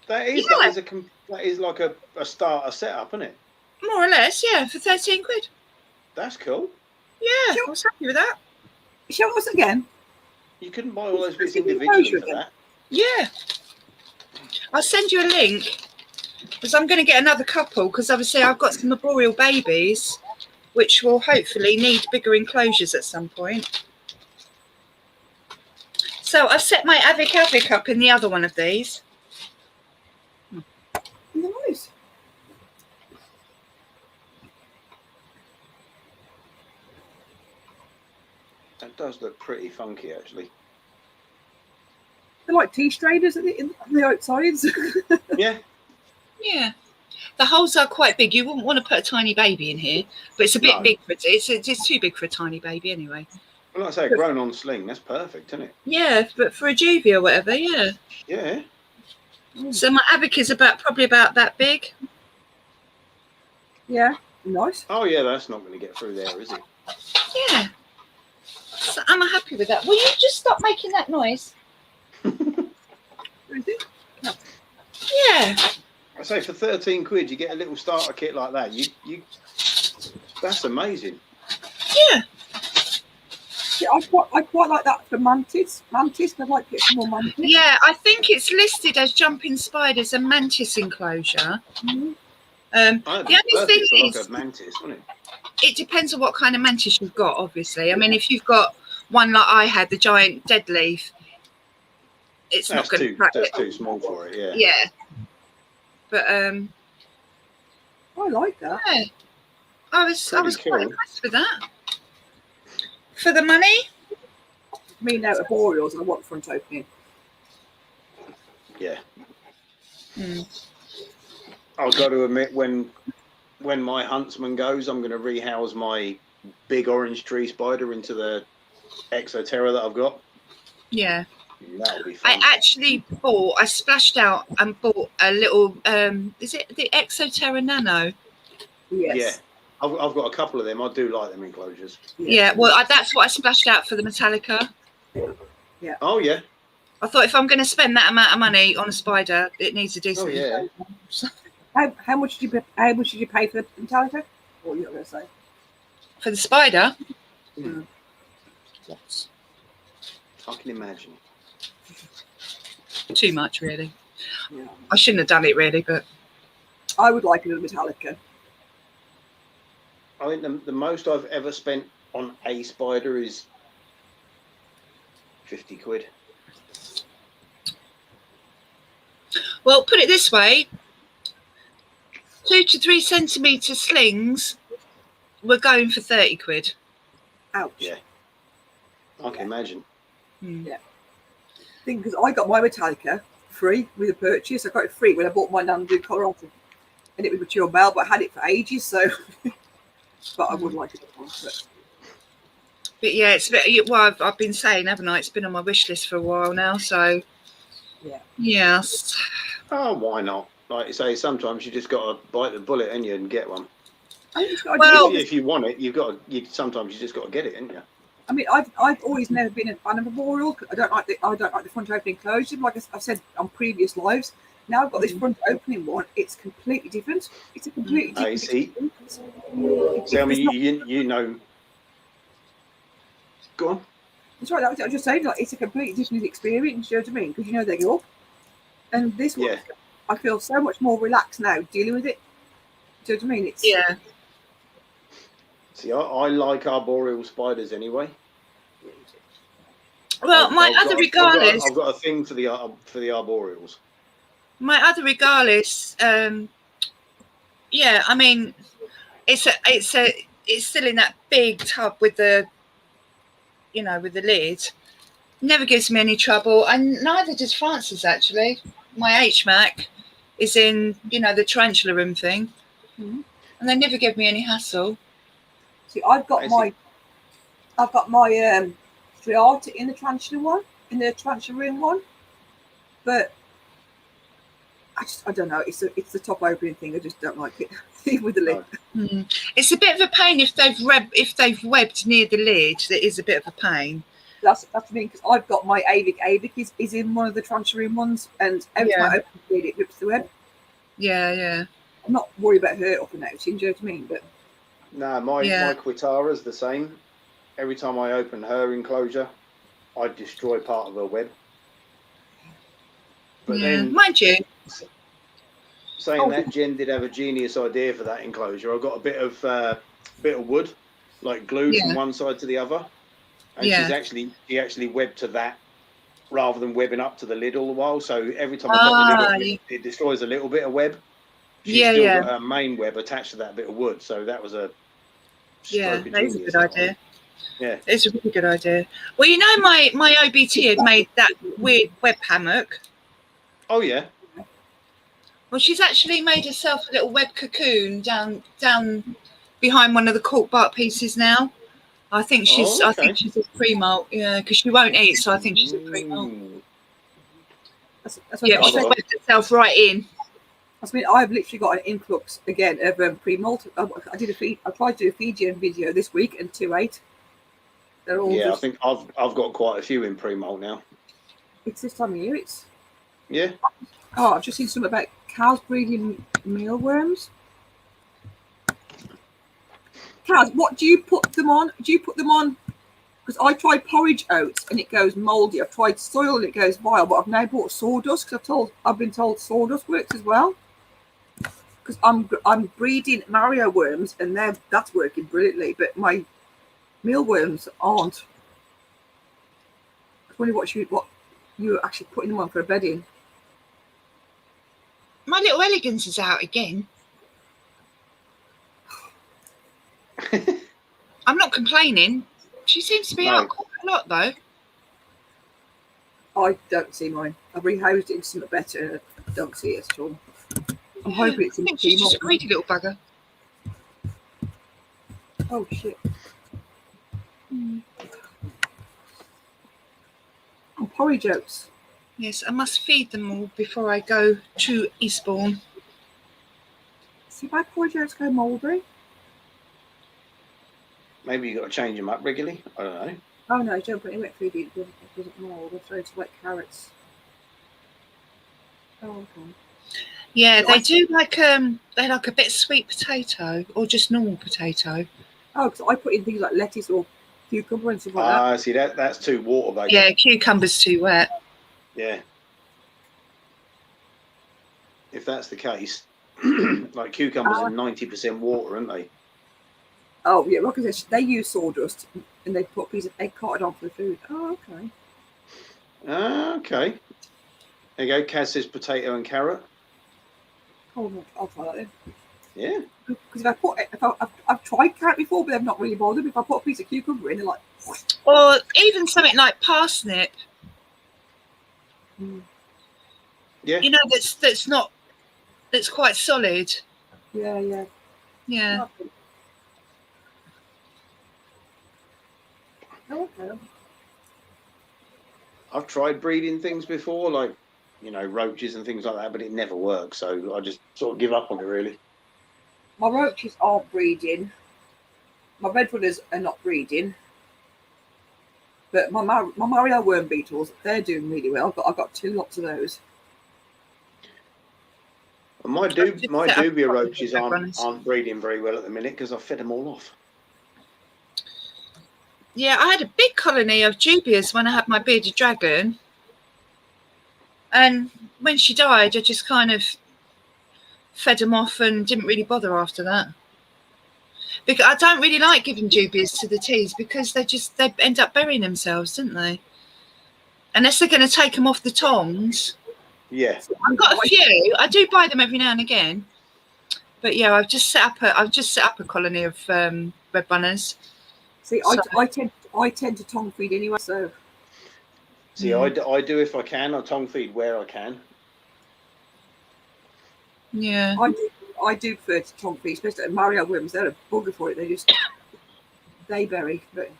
That is like a starter setup, isn't it? More or less, yeah, for 13 quid. That's cool. Yeah, I was happy with that. Show us again. You couldn't buy all those bits Give me individually closure for that. Yeah. I'll send you a link because I'm going to get another couple because obviously I've got some arboreal babies which will hopefully need bigger enclosures at some point. So I've set my Avic up in the other one of these. Nice. That does look pretty funky, actually. They're like tea strainers on the outsides. Yeah. Yeah. The holes are quite big. You wouldn't want to put a tiny baby in here, but it's a bit No. big for it. It's too big for a tiny baby anyway. Well, like I say, grown on sling, that's perfect, isn't it? Yeah, but for a juvie or whatever, yeah. Yeah. So my Avic is probably about that big. Yeah, nice. Oh, yeah, that's not going to get through there, is it? Yeah. So I'm happy with that. Will you just stop making that noise? Is it? Yeah. I say for 13 quid, you get a little starter kit like that. That's amazing. Yeah. Yeah, I quite like that for mantis. Mantis, I'd like to get some more mantis. Yeah, I think it's listed as jumping spiders and mantis enclosure. Mhm. That'd The be only thing perfect for is, like a mantis, wouldn't it? it depends on what kind of mantis you've got, obviously. I mean, if you've got one like I had, the giant dead leaf, it's That's not going to too crack that's it. too small for it. Yeah. Yeah. But I like that. yeah, I was Pretty quite cool. impressed with that. For the money, Me now at Boreals, I want front opening. Yeah. I've got to admit, when my huntsman goes, I'm going to rehouse my big orange tree spider into the Exoterra that I've got. yeah. That'll be fun. I splashed out and bought a little. Is it the Exoterra Nano? Yes. Yeah. I've got a couple of them. I do like them enclosures. Yeah. Well, that's what I splashed out for the Metallica. Oh yeah. I thought if I'm going to spend that amount of money on a spider, it needs a Oh decent. yeah. How much did you pay for the Metallica? What are you not going to say? For the spider. Lots. I can imagine. Too much, really. Yeah. I shouldn't have done it, really, but I would like a little Metallica. I think the most I've ever spent on a spider is 50 quid. well, put it this way: 2 to 3 centimetre slings were going for 30 quid. Ouch. Yeah. I can imagine. Because I got my Metallica free with a purchase. I got it free when I bought my Nandu Colorado, and it was mature male, but I had it for ages. So, but I would like it. But yeah, it's a bit. Well, I've been saying, haven't I? It's been on my wish list for a while now. So Yeah. yes. Oh, why not? Like you say, sometimes you just got to bite the bullet, ain't you, and get one. Well- if you want it, sometimes you just got to get it, ain't you? I mean, I've always never been a fan of a boreal. I don't like the front opening closure. Like I've said on previous lives. Now I've got this front opening one. It's completely different. It's a completely I different see. experience. So I mean, It's not- you know. Go on. That's right. That was, I was just saying, like, it's a completely different experience. You know what I mean? Because you know they're up. And this one, Yeah. I feel so much more relaxed now dealing with it. Do you know what I mean? It's Yeah. See, I like arboreal spiders anyway. Well, regardless. I've got a thing for the arboreals. My other regardless, yeah, I mean, it's still in that big tub with the, with the lid. Never gives me any trouble, and neither does Francis actually. My HMAC is in, the tarantula room thing, Mhm. and they never give me any hassle. See, I've got my Striata in the tarantula one, in the tarantula room one, but I don't know. It's the top opening thing. I just don't like it with the lid. No. It's a bit of a pain if they've webbed near the lid. That is a bit of a pain. That's the thing, because I've got my Avic is in one of the tarantula room ones, and every time I open the lid, it rips the web. Yeah. I'm not worried about her up and out. Do you know what I mean? But No, my Quitara's the same. Every time I open her enclosure, I destroy part of her web. But Yeah. then, Mind you, saying Oh. that, Jen did have a genius idea for that enclosure. I got a bit of wood, like glued from Yeah. one side to the other, and Yeah. she actually webbed to that rather than webbing up to the lid all the while. So every time I take the lid off, it destroys a little bit of web. She's Yeah, still yeah. got her main web attached to that bit of wood. So that was a Yeah, stroke of that is a genius. good idea. Yeah. It's a really good idea. Well, you know, my OBT had made that weird web hammock. Oh yeah. Well, she's actually made herself a little web cocoon down behind one of the cork bark pieces now. I think she's Oh, I think okay. she's a pre-molt, yeah, because she won't eat, so I think she's a pre-molt. Mm. That's what Yeah, I she's said. webbed herself right in. I mean, I've literally got an influx again of pre-molt. I did a feed. I tried to do a Fijian video this week and 2.8. They're all Yeah, just. I think I've got quite a few in pre-molt now. It's this time of year. It's. Yeah. Oh, I've just seen something about cows breeding mealworms. Cows, what do you put them on? Do you put them on? Because I tried porridge oats and it goes mouldy. I've tried soil and it goes vile, but I've now bought sawdust because I've been told sawdust works as well. Because I'm breeding Mario worms and that's working brilliantly, but my mealworms aren't. I wonder what you're actually putting them on for a bedding. My little elegance is out again. I'm not complaining. She seems to be No. out quite a lot though. I don't see mine. I've rehoused it into something better and I don't see it at all. I'm hoping it's I in think she's just a pre-molt. greedy little bugger. Oh shit. Oh, porridge oats. Yes, I must feed them all before I go to Eastbourne. See my porridge oats go mouldy? Maybe you got to change them up regularly. I don't know. Oh no, don't put any wet food in. It doesn't mould. I'll throw into wet carrots. Oh, okay. Yeah, they do like they like a bit of sweet potato or just normal potato. Oh, because I put in things like lettuce or cucumber and stuff like that. Ah, see that's too water based. Yeah, cucumber's too wet. Yeah. If that's the case, like cucumbers are 90% water, aren't they? Oh yeah, well, because they use sawdust and they put a piece of egg cotton on for the food. Oh, okay. Okay. There you go. Kaz says potato and carrot. Oh, I'll try that then. Yeah. Because I've tried carrot before, but they've not really bothered me. If I put a piece of cucumber in, they're like. Or even something like parsnip. Yeah. You know, that's quite solid. Yeah, yeah. Yeah. Oh, okay. I've tried breeding things before, like, roaches and things like that, but it never works. So I just sort of give up on it, really. My roaches aren't breeding. My red runners are not breeding. But my Mario worm beetles, they're doing really well. I've got 2 lots of those. And my dubia roaches aren't breeding very well at the minute because I've fed them all off. Yeah, I had a big colony of dubias when I had my bearded dragon. And when she died, I just kind of fed them off and didn't really bother after that. Because I don't really like giving dubias to the teas because they end up burying themselves, don't they? Unless they're going to take them off the tongs. Yeah. I've got a few. I do buy them every now and again. But yeah, I've just set up a colony of red runners. See, I tend to tongue feed anyway, so. See, I do if I can. I tongue feed where I can. Yeah. I do prefer to tongue feed, especially Mario worms. They're a bugger for it. They bury. But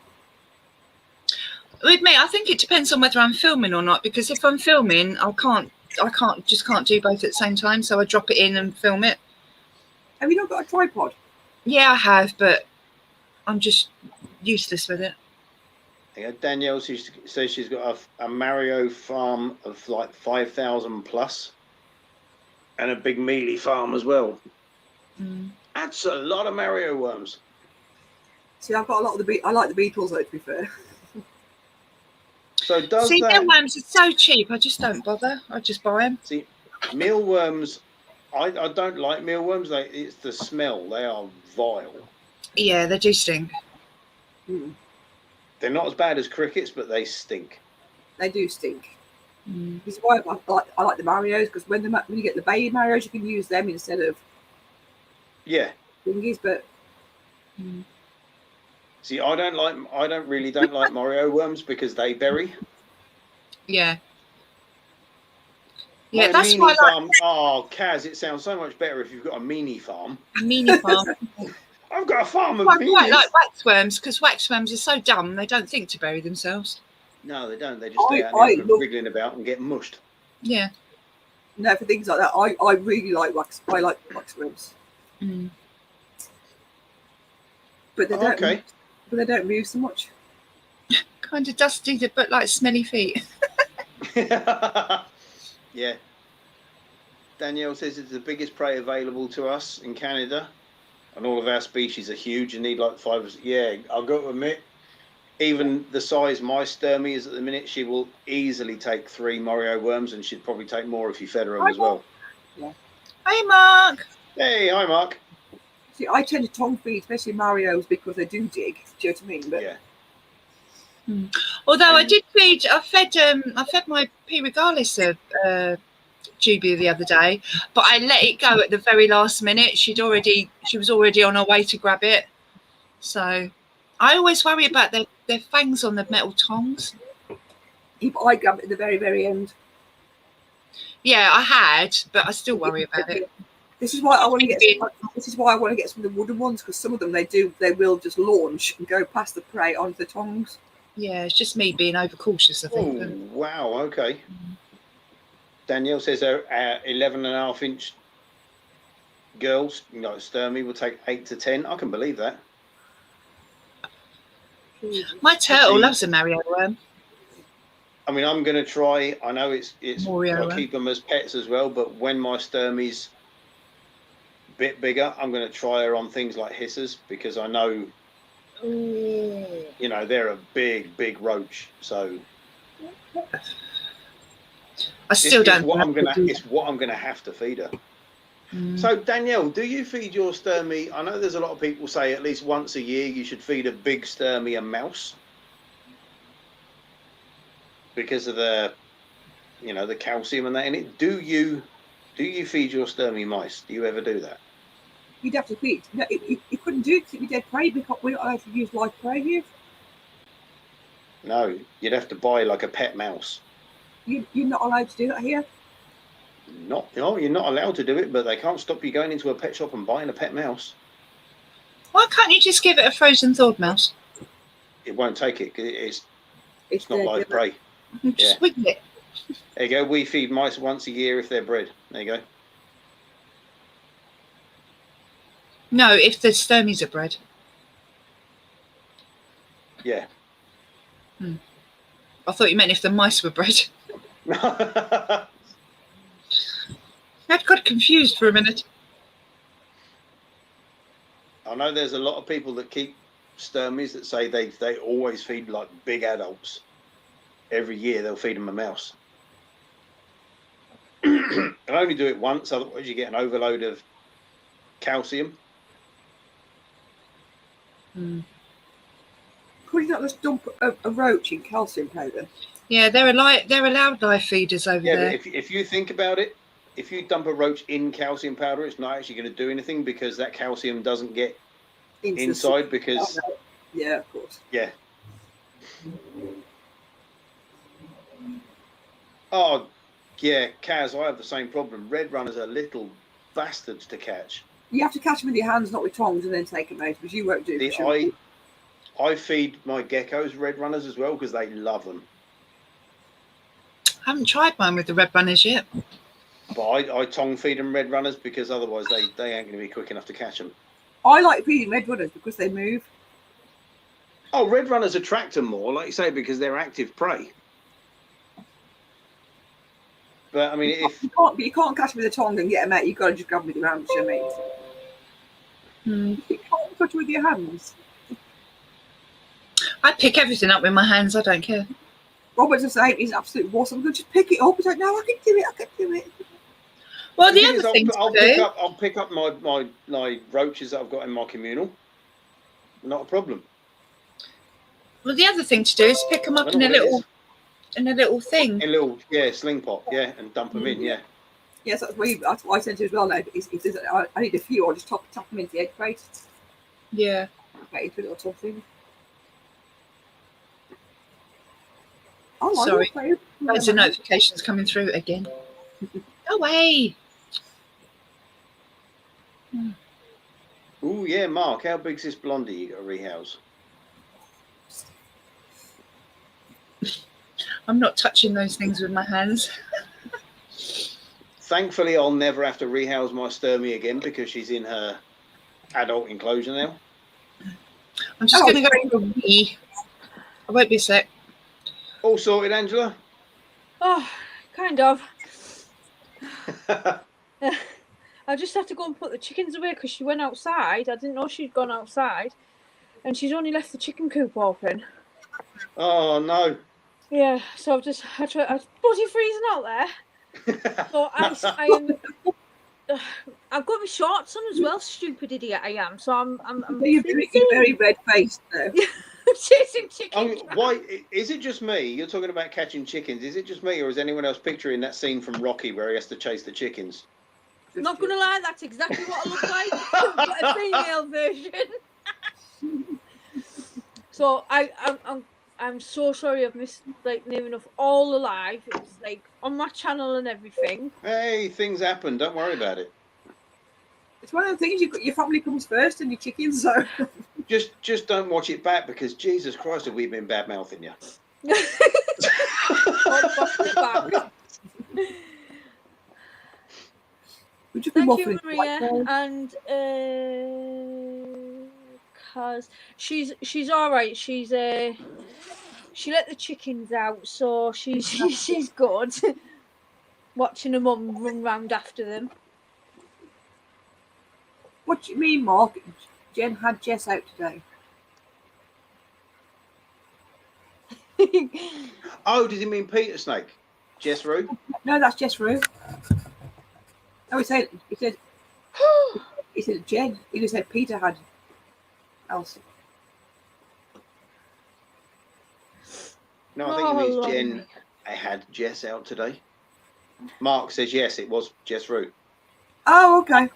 With me, I think it depends on whether I'm filming or not. Because if I'm filming, I can't do both at the same time. So I drop it in and film it. have you not got a tripod? Yeah, I have, but I'm just useless with it. Yeah, Danielle says she's got a Mario farm of like 5,000 plus, and a big mealy farm as well. That's a lot of Mario worms. See, I've got a lot of I like the beetles though, to be fair. So does See, that mealworms are so cheap. I just don't bother. I just buy them. see mealworms? I don't like mealworms. It's the smell. They are vile. Yeah, they do stink. Mm, They're not as bad as crickets, but they stink. they do stink. Mm. This is why I like the Marios, because when you get the baby Marios, you can use them instead of Yeah. thingies. But See, I don't like Mario worms because they bury. Yeah. My Yeah, that's meanie why I like farm. Oh, Kaz, it sounds so much better if you've got a meanie farm. a mini farm. I've got a farm of I quite meanies. like waxworms because waxworms are so dumb they don't think to bury themselves. No, they don't. They just stay out I there love- wriggling about and get mushed. Yeah. no, for things like that, I really like wax. I like waxworms, Mm. but they don't. Okay. But they don't move so much. Kind of dusty, but like smelly feet. Yeah. Danielle says it's the biggest prey available to us in Canada, and all of our species are huge and need like 5. Yeah, I've got to admit, even the size my Sturmey is at the minute, she will easily take 3 Morio worms, and she'd probably take more if you fed her them as well. Hey, Mark. Hey, hi Mark. See, I tend to tongue feed, especially Marios, because they do dig. Do you know what I mean? But Yeah. Although I fed my P. regalis a dubia the other day, but I let it go at the very last minute. She was already on her way to grab it. So I always worry about their fangs on the metal tongs. if I grab it at the very, very end. Yeah, I had, but I still worry about it. This is why I want to get. This is why I want to get some of the wooden ones, because some of them they will just launch and go past the prey onto the tongs. Yeah, it's just me being overcautious, I think. Oh, wow. Okay. Danielle says our 11.5-inch girls, Sturmey, will take 8 to 10. I can believe that. My turtle See- loves a Mario worm. I mean, I'm going to try. I know it's Morio, I keep them as pets as well, but when my Sturmey's a bit bigger, I'm going to try her on things like hissers, because I know, they're a big roach. So I still don't. It's what I'm going to have to feed her. Mm. So Danielle, do you feed your Sturmey? I know there's a lot of people say at least once a year you should feed a big Sturmey a mouse because of the calcium and that in it. Do you feed your Sturmey mice? Do you ever do that? You'd have to feed. No, you couldn't do it because it'd be dead prey, because we're not allowed to use live prey here. No, you'd have to buy like a pet mouse. You're not allowed to do that here. No, you're not allowed to do it, but they can't stop you going into a pet shop and buying a pet mouse. Why can't you just give it a frozen thawed mouse? It won't take it 'cause it's not dead, live yeah. prey. Just wiggle it. There you go. We feed mice once a year if they're bred. There you go. No, if the Sturmies are bred. Yeah. I thought you meant if the mice were bred. I got confused for a minute. I know there's a lot of people that keep Sturmies that say they always feed like big adults. Every year they'll feed them a mouse. And only do it once, otherwise you get an overload of calcium. Could you not just dump a roach in calcium powder? Yeah, they're allowed live feeders over Yeah, there. but if you think about it, if you dump a roach in calcium powder, it's not actually going to do anything because that calcium doesn't get Into the inside because, yeah, of course. yeah. Oh, yeah, Kaz, I have the same problem. Red runners are little bastards to catch. You have to catch them with your hands, not with tongs, and then take them out, because you won't do it. I feed my geckos red runners as well because they love them. I haven't tried mine with the red runners yet. But I tongue feed them red runners because otherwise they ain't going to be quick enough to catch them. I like feeding red runners because they move. Oh, red runners attract them more, like you say, because they're active prey. But I mean, if You can't catch them with a tongue and get them out. You've got to just grab them with your hands, you know what I mean? You can't catch them with your hands. I pick everything up with my hands. I don't care. Robert's the same. He's an absolute wuss. I'm going to just pick it up. He's like, no, I can do it. Well, the thing other is, thing I'll to do. pick up my roaches that I've got in my communal. Not a problem. Well, the other thing to do is pick them up in a little thing. In a little sling pot, and dump them in, yeah. Yes, that's what I sent to as well. Now, if there's, I need a few. I'll just tap them into the egg crate. Yeah. Get into a little tub thing. Oh, Sorry. Loads of notifications coming through again. Go away. Oh yeah, Mark, how big's this blondie you got to rehouse? I'm not touching those things with my hands. Thankfully, I'll never have to rehouse my Sturmey again because she's in her adult enclosure now. I'm just going to go for a wee. I won't be a sec. All sorted, Angela? Oh, kind of. I just had to go and put the chickens away because she went outside. I didn't know she'd gone outside. And she's only left the chicken coop open. Oh, no. Yeah, so I was bloody freezing out there. So I've got my shorts on as well, stupid idiot I am. So I'm you're very red-faced now. chasing chickens. Why is it just me? You're talking about catching chickens. Is it just me, or is anyone else picturing that scene from Rocky where he has to chase the chickens? Not gonna lie, that's exactly what I look like, but a female version. So I'm so sorry I've missed like near enough all alive. It's like on my channel and everything. Hey, things happen. Don't worry about it. It's one of the things your family comes first and your chickens. So just don't watch it back because Jesus Christ, have we been bad mouthing you? Thank you, Maria, and cause she's all right. She let the chickens out, so she's good. Watching her mum run round after them. What do you mean, Mark? Jen had Jess out today. Oh, does he mean Peter Snake? Jess Rue? No, that's Jess Rue. Oh, he said Jen. He just said Peter had Elsie. No, I think it means Jen had Jess out today. Mark says yes, it was Jess Rue. Oh, okay.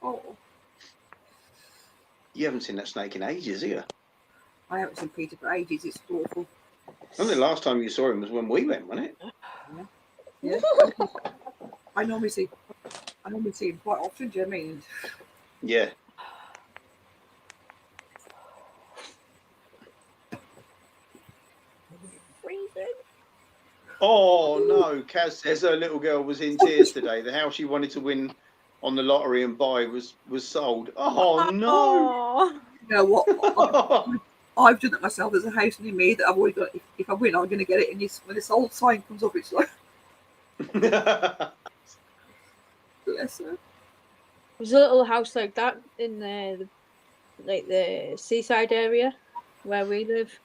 Oh. You haven't seen that snake in ages, have you? I haven't seen Peter for ages. It's awful. I think the last time you saw him was when we went, wasn't it? Yeah. I normally see him quite often. Do you know what I mean? Yeah. Freezing. Oh no, Kaz says her little girl was in tears today. The house she wanted to win on the lottery and buy was sold. Oh no! You know what? I've done it myself. There's a house near me that I've always got. If I win, I'm going to get it. And when this old sign comes up, it's like, bless her. There's a little house like that in the seaside area where we live,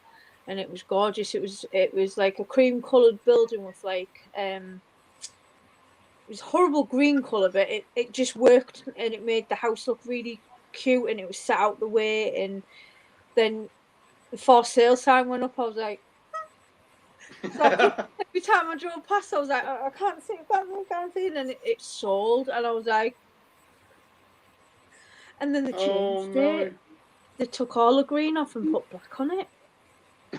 and it was gorgeous. It was like a cream coloured building with like it was horrible green colour, but it just worked and it made the house look really cute, and it was set out the way. And then the for sale sign went up. I was like, so every time I drove past, I was like, I can't see, I can't see, and then it sold, and I was like, and then they changed it. They took all the green off and put black on it. I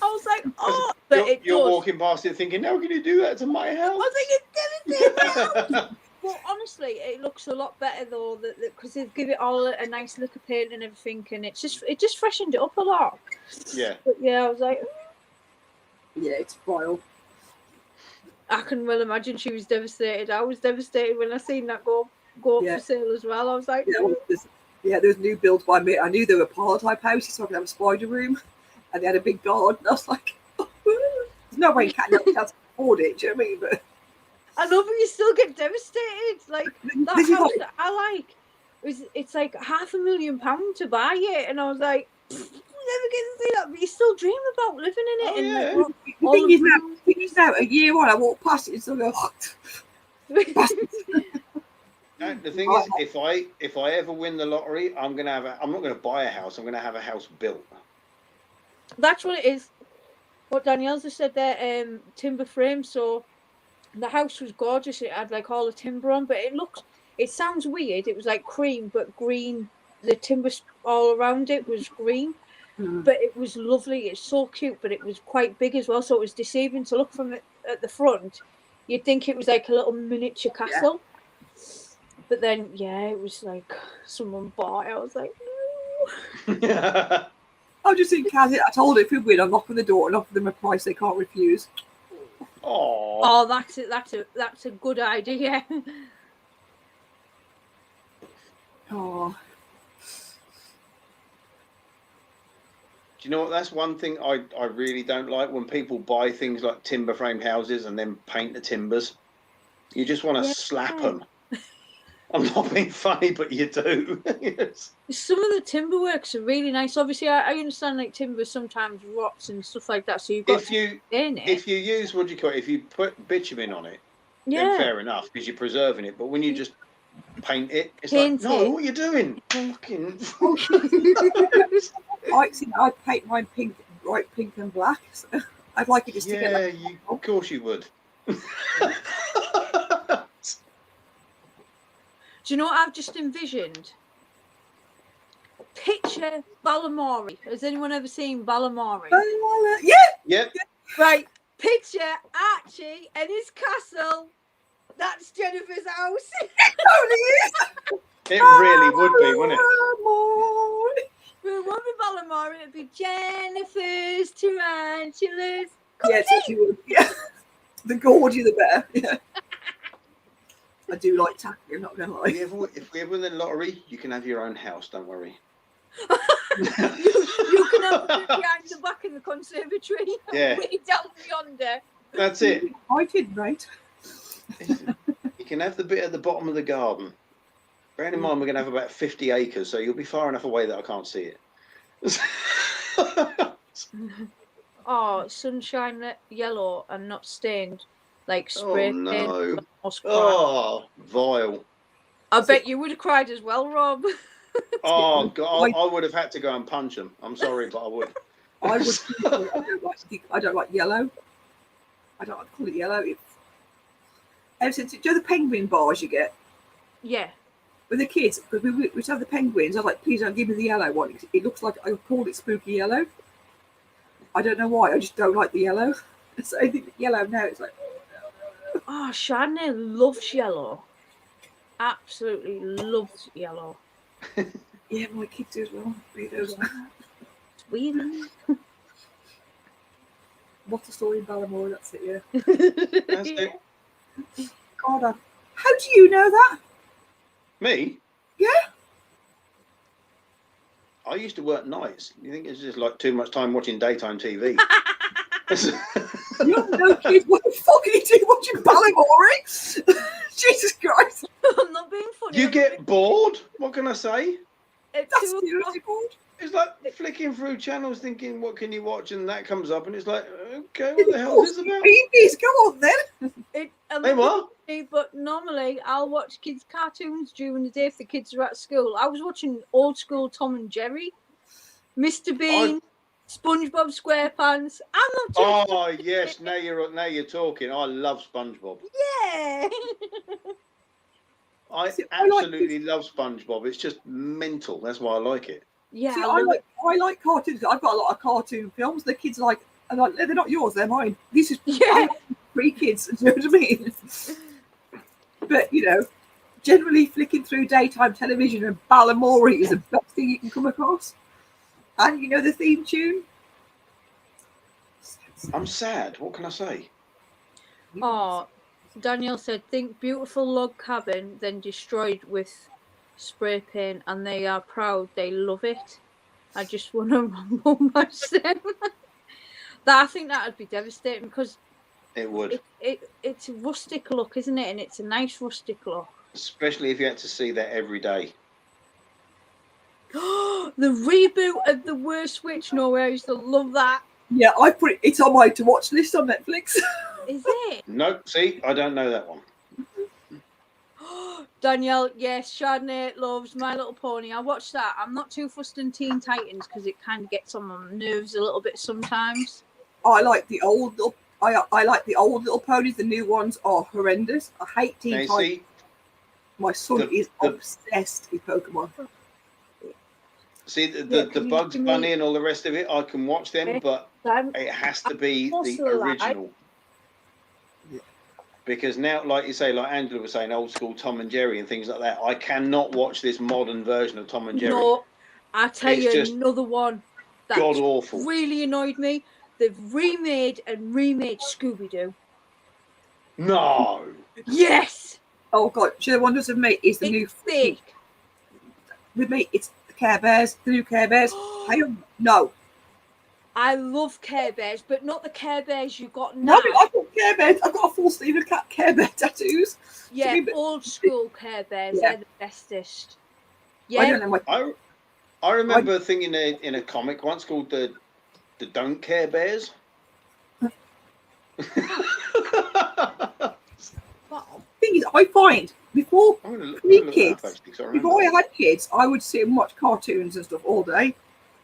was like, oh, but you're walking past it thinking, how can you do that to my house? I was like, it didn't. Well, honestly, it looks a lot better though, because they've given it all a nice look of paint and everything, and it just freshened it up a lot. Yeah. But yeah, I was like, yeah, it's wild. I can well imagine she was devastated. I was devastated when I seen that go up for sale as well. I was like, there's new builds by me. I knew they were parlour type houses, so I could have a spider room, and they had a big garden. I was like, there's no way Cat can afford it. Do you know what I mean? But I know, but you still get devastated. Like that house that I like, it's like £500,000 to buy it, and I was like, never get to see that, but you still dream about living in it. Oh, and yeah. like, The thing is now, a year on, I walk past it and still go, The thing is, if I ever win the lottery, I'm not gonna buy a house. I'm gonna have a house built. That's what it is. What Danielle just said there, timber frame. So the house was gorgeous. It had like all the timber on, but it sounds weird. It was like cream, but green. The timber all around it was green, but it was lovely. It's so cute, but it was quite big as well. So it was deceiving to look from it at the front. You'd think it was like a little miniature castle. Yeah. But then, it was like someone bought it. I was like, Yeah. I'm just in Kaz. I told her if you win, I'll knock on the door and offer them a price they can't refuse. Oh, that's it. That's a good idea. Oh. Do you know what? That's one thing I really don't like when people buy things like timber frame houses and then paint the timbers. You just want to slap them. I'm not being funny, but you do. Yes. Some of the timber works are really nice. Obviously, I understand like timber sometimes rots and stuff like that. So you've got if you use if you put bitumen on it, then fair enough because you're preserving it. But when you just paint it, it's like, no, what are you doing? Fucking. I'd paint mine pink, bright pink and black. So I'd like it just to get. Yeah, of course you would. Do you know what I've just envisioned? Picture Balamory. Has anyone ever seen Balamory? Yeah. Yep. Right. Picture Archie and his castle. That's Jennifer's house. It totally is. It really would be, wouldn't it? If it won't be Balamory, it'd be Jennifer's tarantulas. Yes, you would. Yeah. The gaudier the better. Yeah. I do like tackling, I'm not going to lie. If we ever win the lottery, you can have your own house, don't worry. you can have it behind the back in the conservatory. Yeah. Way down yonder. That's it. I did, right? You can have the bit at the bottom of the garden. Bearing in mind, we're going to have about 50 acres, so you'll be far enough away that I can't see it. Oh, sunshine yellow and not stained. Like spray paint. No. Oh, vile. I bet you would have cried as well, Rob. Oh, God. I would have had to go and punch him. I'm sorry, but I would. I don't like yellow. I don't like to call it yellow. Ever since, do you know the penguin bars you get? Yeah. With the kids, because we used to have the penguins, I was like, please don't give me the yellow one. It looks like, I called it spooky yellow. I don't know why, I just don't like the yellow. So I think yellow now, it's like, Oh, Shania loves yellow. Absolutely loves yellow. yeah, my kids do as well. It's weird. What's the story in Ballamore? That's it, yeah. That's it. God, how do you know that? Me? Yeah. I used to work nights. You think it's just like too much time watching daytime TV? You have no kids. What the fuck are you doing watching Ballamore? Jesus Christ. I'm not being funny. You get bored? What can I say? At That's 2 o'clock. seriously bored. It's like flicking through channels thinking, what can you watch? And that comes up and it's like, okay, what the hell is this about? Babies, come on then. Hey, what? But normally I'll watch kids' cartoons during the day if the kids are at school. I was watching old school Tom and Jerry, Mr. Bean, SpongeBob SquarePants. I'm not joking. Oh yes, now you're talking. I love SpongeBob. Yeah. I absolutely love SpongeBob. It's just mental. That's why I like it. Yeah. See, I like cartoons. I've got a lot of cartoon films. The kids like, and like, they're not yours, they're mine. This is three kids. Do you know what I mean? But you know, generally flicking through daytime television and Ballamore is the best thing you can come across. And you know the theme tune. I'm sad. What can I say? Oh, Daniel said, think beautiful log cabin, then destroyed with spray paint, and they are proud. They love it. I just want to rumble match them. I think that would be devastating because It would. It's a rustic look, isn't it? And it's a nice rustic look. Especially if you had to see that every day. The reboot of The Worst Witch. No, I used to love that. Yeah, I put it. It's on my to watch list on Netflix. Is it? Nope. See, I don't know that one. Danielle, yes, Chardonnay loves My Little Pony. I watched that. I'm not too fussed in Teen Titans because it kind of gets on my nerves a little bit sometimes. I like the old. I like the old Little Ponies. The new ones are horrendous. I hate Teen Now, Titans. see, My son the- is the- obsessed with Pokemon. see Yeah, the can you Bugs give me- Bunny and all the rest of it. I can watch them, Okay. but I'm, it has to be the Also like- original. Because now, like you say, like Angela was saying, old school Tom and Jerry and things like that. I cannot watch this modern version of Tom and Jerry. no, I tell It's you just another one that God awful. really annoyed me. They've remade Scooby Doo. No. Yes, Oh God, the Wonders of Me is the new it's fake. with me. It's the Care Bears, the new Care Bears. No, I love Care Bears, but not the Care Bears you got no, now. I've got Care Bears. I've got a full sleeve of Care Bear tattoos. Yeah, me, but- old school Care Bears. Yeah. They're the bestest. I Yeah, don't know what. I remember a thing in a comic once called the Don't Care Bears. Thing is, I find before I'm gonna look Me that up, kids. actually, 'cause I remember before I that. had kids, I would sit and watch cartoons and stuff all day.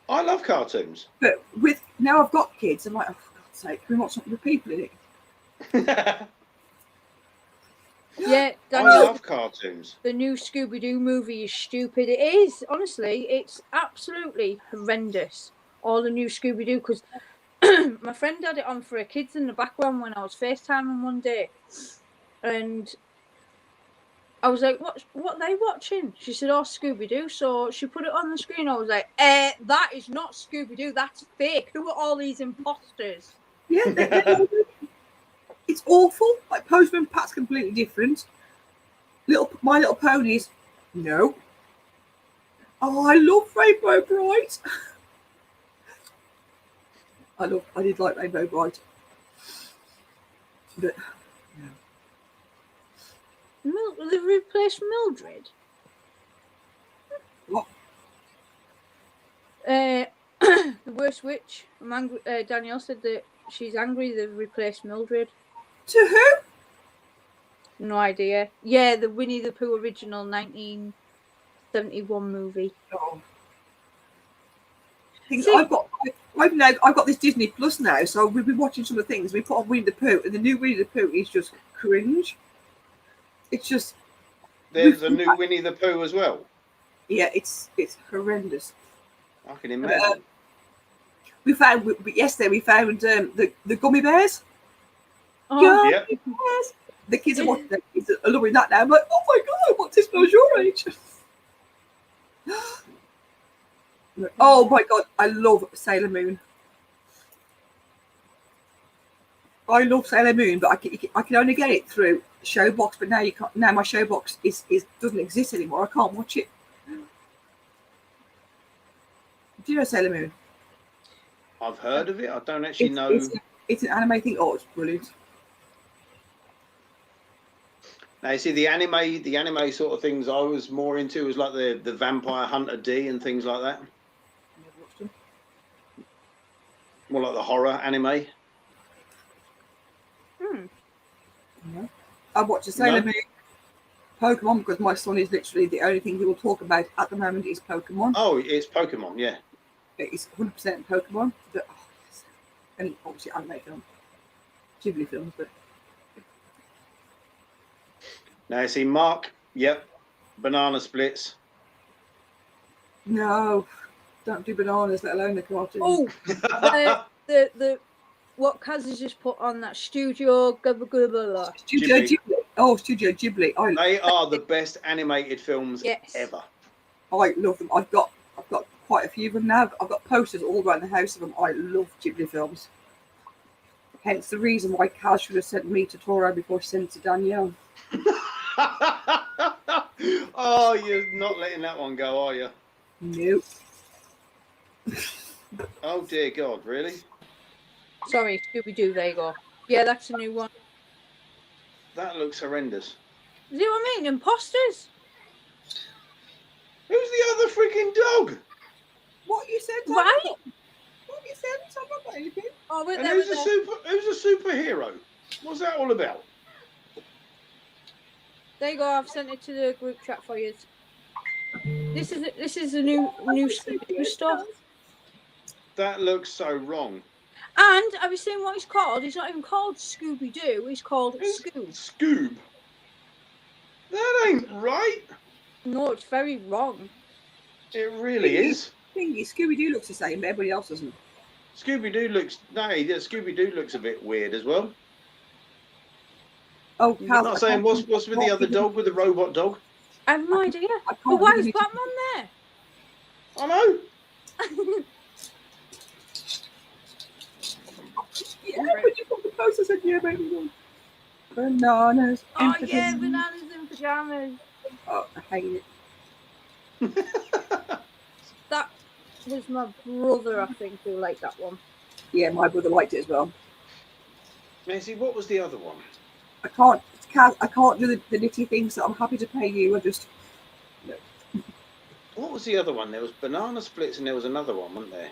I love cartoons. But with now I've got kids, I'm like, oh, for God's sake, can we watch something with people in it? I yeah. Daniel, love cartoons. the new Scooby Doo movie is stupid. It is, honestly, it's absolutely horrendous. All the new Scooby Doo, because my friend had it on for her kids in the background when I was FaceTiming one day, and I was like, "What are they watching?" She said, "Oh, Scooby Doo." So she put it on the screen. I was like, that is not Scooby Doo. That's fake. Who are all these imposters?" Yeah, it's awful. Like Postman Pat's completely different. My Little Ponies, no. Oh, I love Rainbow Bright. I did like Rainbow Bright, but They replaced Mildred. What? The Worst Witch. I'm angry. Danielle said that she's angry they've replaced Mildred. to who? No idea. Yeah, the Winnie the Pooh original 1971 movie. Oh. Things See- I've got this Disney Plus now, so we've been watching some of the things. We put on Winnie the Pooh, and the new Winnie the Pooh is just cringe. It's just, There's a new Winnie the Pooh as well. yeah, it's horrendous. I can imagine. Yesterday we found the gummy bears. Oh, Gummy Yep. bears. The kids are watching. The kids are loving that now. I'm like, oh my God, what's this smells your age? Oh my God, I love Sailor Moon. I love Sailor Moon, but I can only get it through Showbox. But now you can't. Now my Showbox is doesn't exist anymore. I can't watch it. Do you know Sailor Moon? I've heard of it. I don't actually know. It's an anime thing. Oh, it's brilliant. Now, you see, the anime sort of things I was more into was like the Vampire Hunter D and things like that. Never watched them. More like the horror anime. No. I watch the Sailor No. Moon, Pokemon, because my son is literally the only thing he will talk about at the moment is Pokemon. Oh, it's Pokemon, yeah. It's 100% Pokemon. But, oh, yes. And obviously anime film, Ghibli films, but Now, you see, Mark, yep, banana splits. no, don't do bananas, let alone the cartoon. Oh, the what Kaz has just put on that Studio Gubba. Studio Ghibli. Ghibli. Oh, Studio Ghibli. They are the best animated films Yes. ever. I love them. I've got quite a few of them now. I've got posters all around the house of them. I love Ghibli films. Hence the reason why Kaz should have sent me to Toro before she sent it to Danielle. Oh, you're not letting that one go, are you? Nope. Oh, dear God, really? Sorry, Scooby Doo. There you go. Yeah, that's a new one. That looks horrendous. See what I mean? Imposters. Who's the other freaking dog? What you said? Right? What you said? I'm not got anything. Oh, wait, And there who's we a go. superhero? What's that all about? There you go. I've sent it to the group chat for you. This is the new stuff. That looks so wrong. And have you seen what he's called? He's not even called Scooby Doo. He's called Scoob. Scoob. That ain't right. No, it's very wrong. It really is. Thingy, Scooby Doo looks the same, but everybody else doesn't. Scooby Doo looks Scooby Doo looks a bit weird as well. Oh, I'm I'm not saying what's with the other dog, with the robot dog. I have no idea. I But can't why really- is Batman there? I know. Yeah, when you put the post, I said, yeah, baby. Bananas. Oh in yeah, pajamas. bananas in pajamas. Oh, I hate it. That was my brother, I think, who liked that one. Yeah, my brother liked it as well. Maisie, what was the other one? I can't do the nitty things, so I'm happy to pay you. I just What was the other one? There was banana splits and there was another one, wasn't there?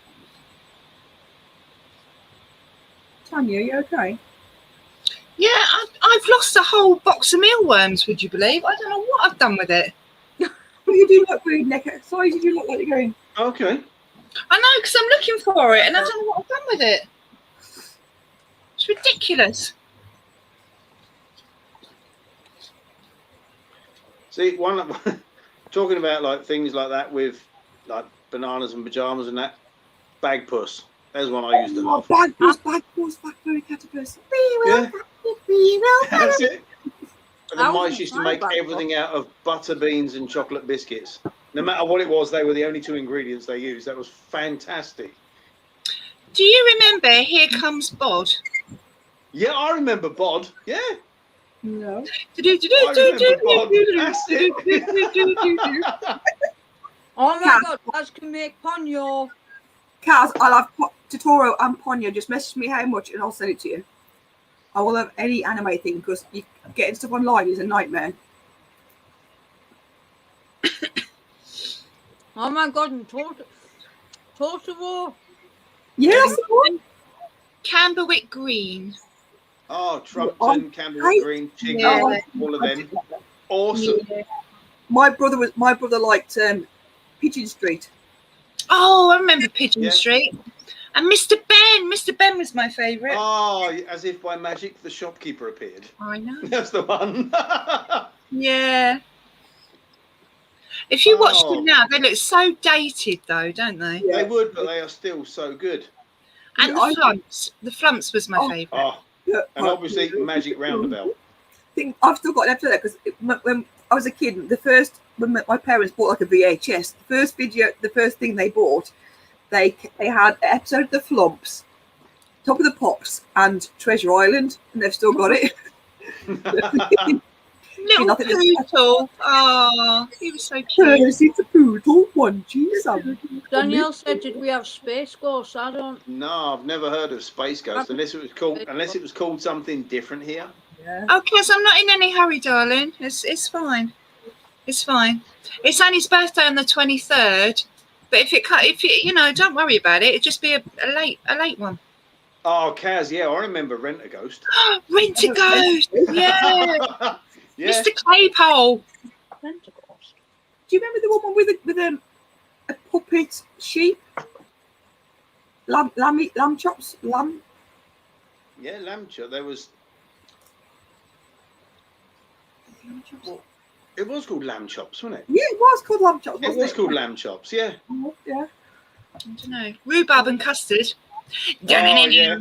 Tanya, you okay? Yeah, I've lost a whole box of mealworms, would you believe? I don't know what I've done with it. Well, you do look weird, Nick. Sorry, did you look like you're going? Okay. I know, because I'm looking for it and I don't know what I've done with it. It's ridiculous. See, talking about like things like that with like bananas and pajamas and that, bag puss. There's one I used to love. Bag balls, blackberry caterpillars. We will, Yeah. we will. That's it. And the I mice wasn't used to trying make bag everything out of butter beans and chocolate biscuits. No matter what it was, they were the only two ingredients they used. That was fantastic. Do you remember Here Comes Bod? Yeah, I remember Bod. Yeah, No. I remember Bod. That's it. Oh my Cat. god, that can make ponyo. Kaz, I'll have Totoro and Ponyo. Just message me how much and I'll send it to you. I will have any anime thing because getting stuff online is a nightmare. Oh my god, and Totoro. Yeah, that's the one. Camberwick Green. Oh, Trumpton, Campbell Green, Chicken, Yeah. all of them. Awesome. Yeah. My brother liked Pigeon Street. Oh, I remember Pigeon Yeah. Street. And Mr. Ben. Mr. Ben was my favourite. Oh, as if by magic, the shopkeeper appeared. I know. That's the one. Yeah. If you watch Oh. them now, they look so dated, though, don't they? They would, but they are still so good. And the Flumps. The Flumps was my Oh. favourite. Oh, Yeah, and obviously Magic Roundabout. think I've still got an episode there because when I was a kid, when my parents bought like a VHS, the first thing they bought, they had an episode of the Flumps, Top of the Pops, and Treasure Island, and they've still got it. Little nothing- poodle. Oh, he was so cute. Percy the Poodle, one cheese. Danielle said, "Did we have Space Ghost?" I don't. No, I've never heard of Space Ghost unless it was called something different here. Yeah. Okay, so I'm not in any hurry, darling. It's fine. It's fine. It's Annie's birthday on the 23rd. But if it don't worry about it. It'd just be a late one. Oh, Kaz, yeah, I remember Rent a Ghost. Rent a Ghost. Yeah. Yeah. Mr. Claypole. Pentacles. Do you remember the woman with a puppet sheep? Lamb chops? Lamb? Yeah, Lamb Chop. There was. It was called Lamb Chops, wasn't it? Yeah, it was called lamb chops. It Wasn't was called Lamb Chops. Yeah. Yeah. I don't know. Rhubarb and custard. yeah.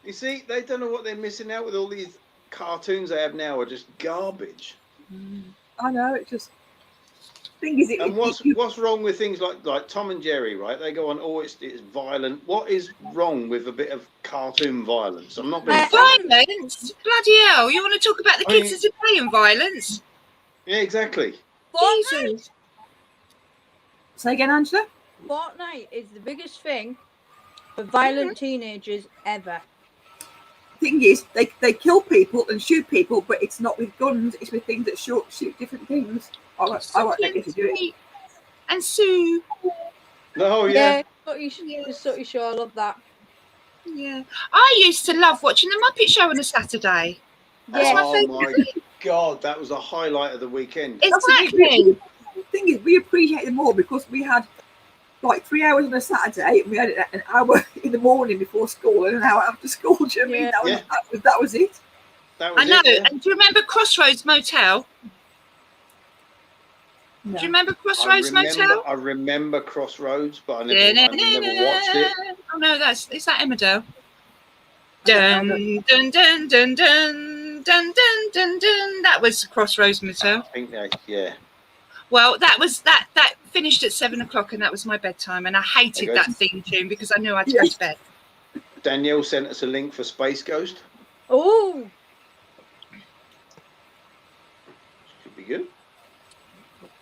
You see, they don't know what they're missing out with all these cartoons they have now are just garbage. I know. It just thing is, And what's wrong with things like Tom and Jerry, right? They go on, oh, it's violent. What is wrong with a bit of cartoon violence? I'm not being funny. Violence? Bloody hell. You want to talk about the I mean- kids today and violence? Yeah, exactly. Fortnite. Jesus. Say again, Angela. Fortnite is the biggest thing for violent teenagers ever. Thing is, they kill people and shoot people, but it's not with guns. It's with things that shoot different things. I won't let you do it. And Sue. Oh yeah. The Sooty Show. I love that. Yeah. I used to love watching the Muppet Show on a Saturday. That's Yeah. my Oh favourite. my God, that was the highlight of the weekend. Exactly. The thing is, we appreciate them more because we had like 3 hours on a Saturday, and we had an hour in the morning before school and an hour after school. Do you know what I mean? Yeah. That was it. That was I know. it. Yeah. And do you remember Crossroads Motel? No. Do you remember Crossroads Motel? I remember Crossroads, but I never watched it. Oh no, is that Emmerdale? I don't Dun dun dun dun dun dun dun dun dun. That was Crossroads Motel. I think that, yeah. Well, that finished at 7 o'clock, and that was my bedtime. And I hated Okay. that theme tune because I knew I'd go to bed. Danielle sent us a link for Space Ghost. Oh, Should be good.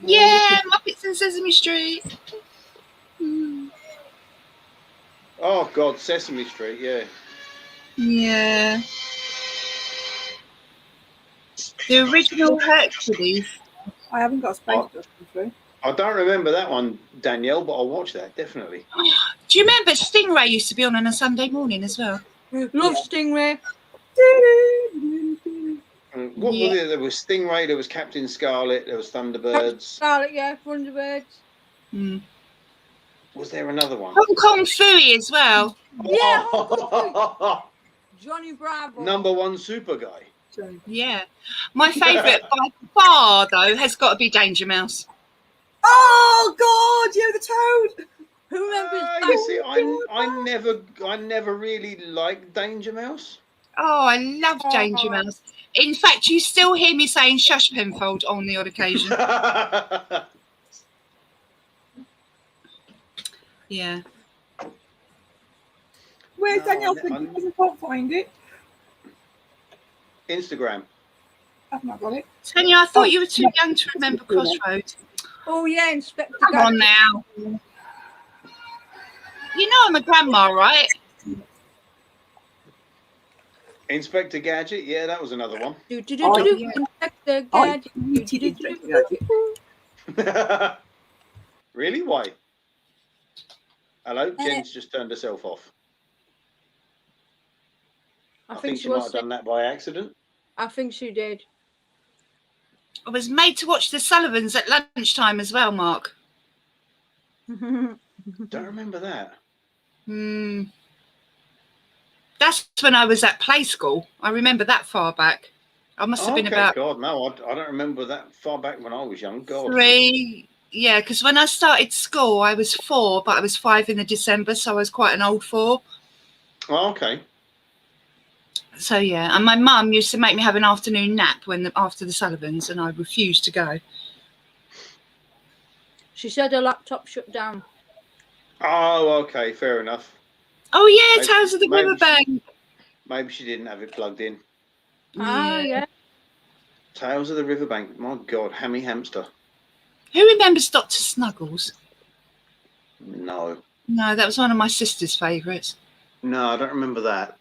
Yeah, Muppets and Sesame Street. Oh God, Sesame Street. Yeah. Yeah. The original Hercules. I haven't got space to come through. I don't remember that one, Danielle, but I'll watch that definitely. Do you remember Stingray used to be on a Sunday morning as well? love Stingray. What was it? There was Stingray, there was Captain Scarlet, there was Thunderbirds. Scarlet, yeah, Thunderbirds. Mm. Was there another one? Hong Kong Phooey as well. Yeah, Johnny Bravo. Number one super guy. Yeah. My favourite by far, though, has got to be Danger Mouse. Oh God, yeah, the toad. Who remembers that? You see, I never really liked Danger Mouse. Oh, I love Danger Mouse. In fact, you still hear me saying shush Penfold on the odd occasion. Yeah. Where's No, Danielle? I can't find it. Instagram. I've not got it. Tanya, I thought you were too young to remember Crossroads. Oh yeah, Inspector Come on now. You know I'm a grandma, right? Inspector Gadget, yeah, that was another one. Inspector Gadget. Really? Why? Hello? Jen's just turned herself off. I think she might have done that by accident. I think she did. I was made to watch the Sullivans at lunchtime as well, Mark. Don't remember that. That's when I was at play school. I remember that far back. I must have been about God, no, I don't remember that far back when I was young. God. 3. Yeah, because when I started school, I was 4, but I was 5 in the December, so I was quite an old 4. Oh, okay. So yeah, and my mum used to make me have an afternoon nap after the Sullivans, and I refused to go. She said her laptop shut down. Oh, okay, fair enough. Oh yeah, Maybe- Tales of the maybe- Riverbank. Maybe she didn't have it plugged in. Ah, yeah. Tales of the Riverbank. My God, Hammy Hamster. Who remembers Dr. Snuggles? No. No, that was one of my sister's favourites. No, I don't remember that.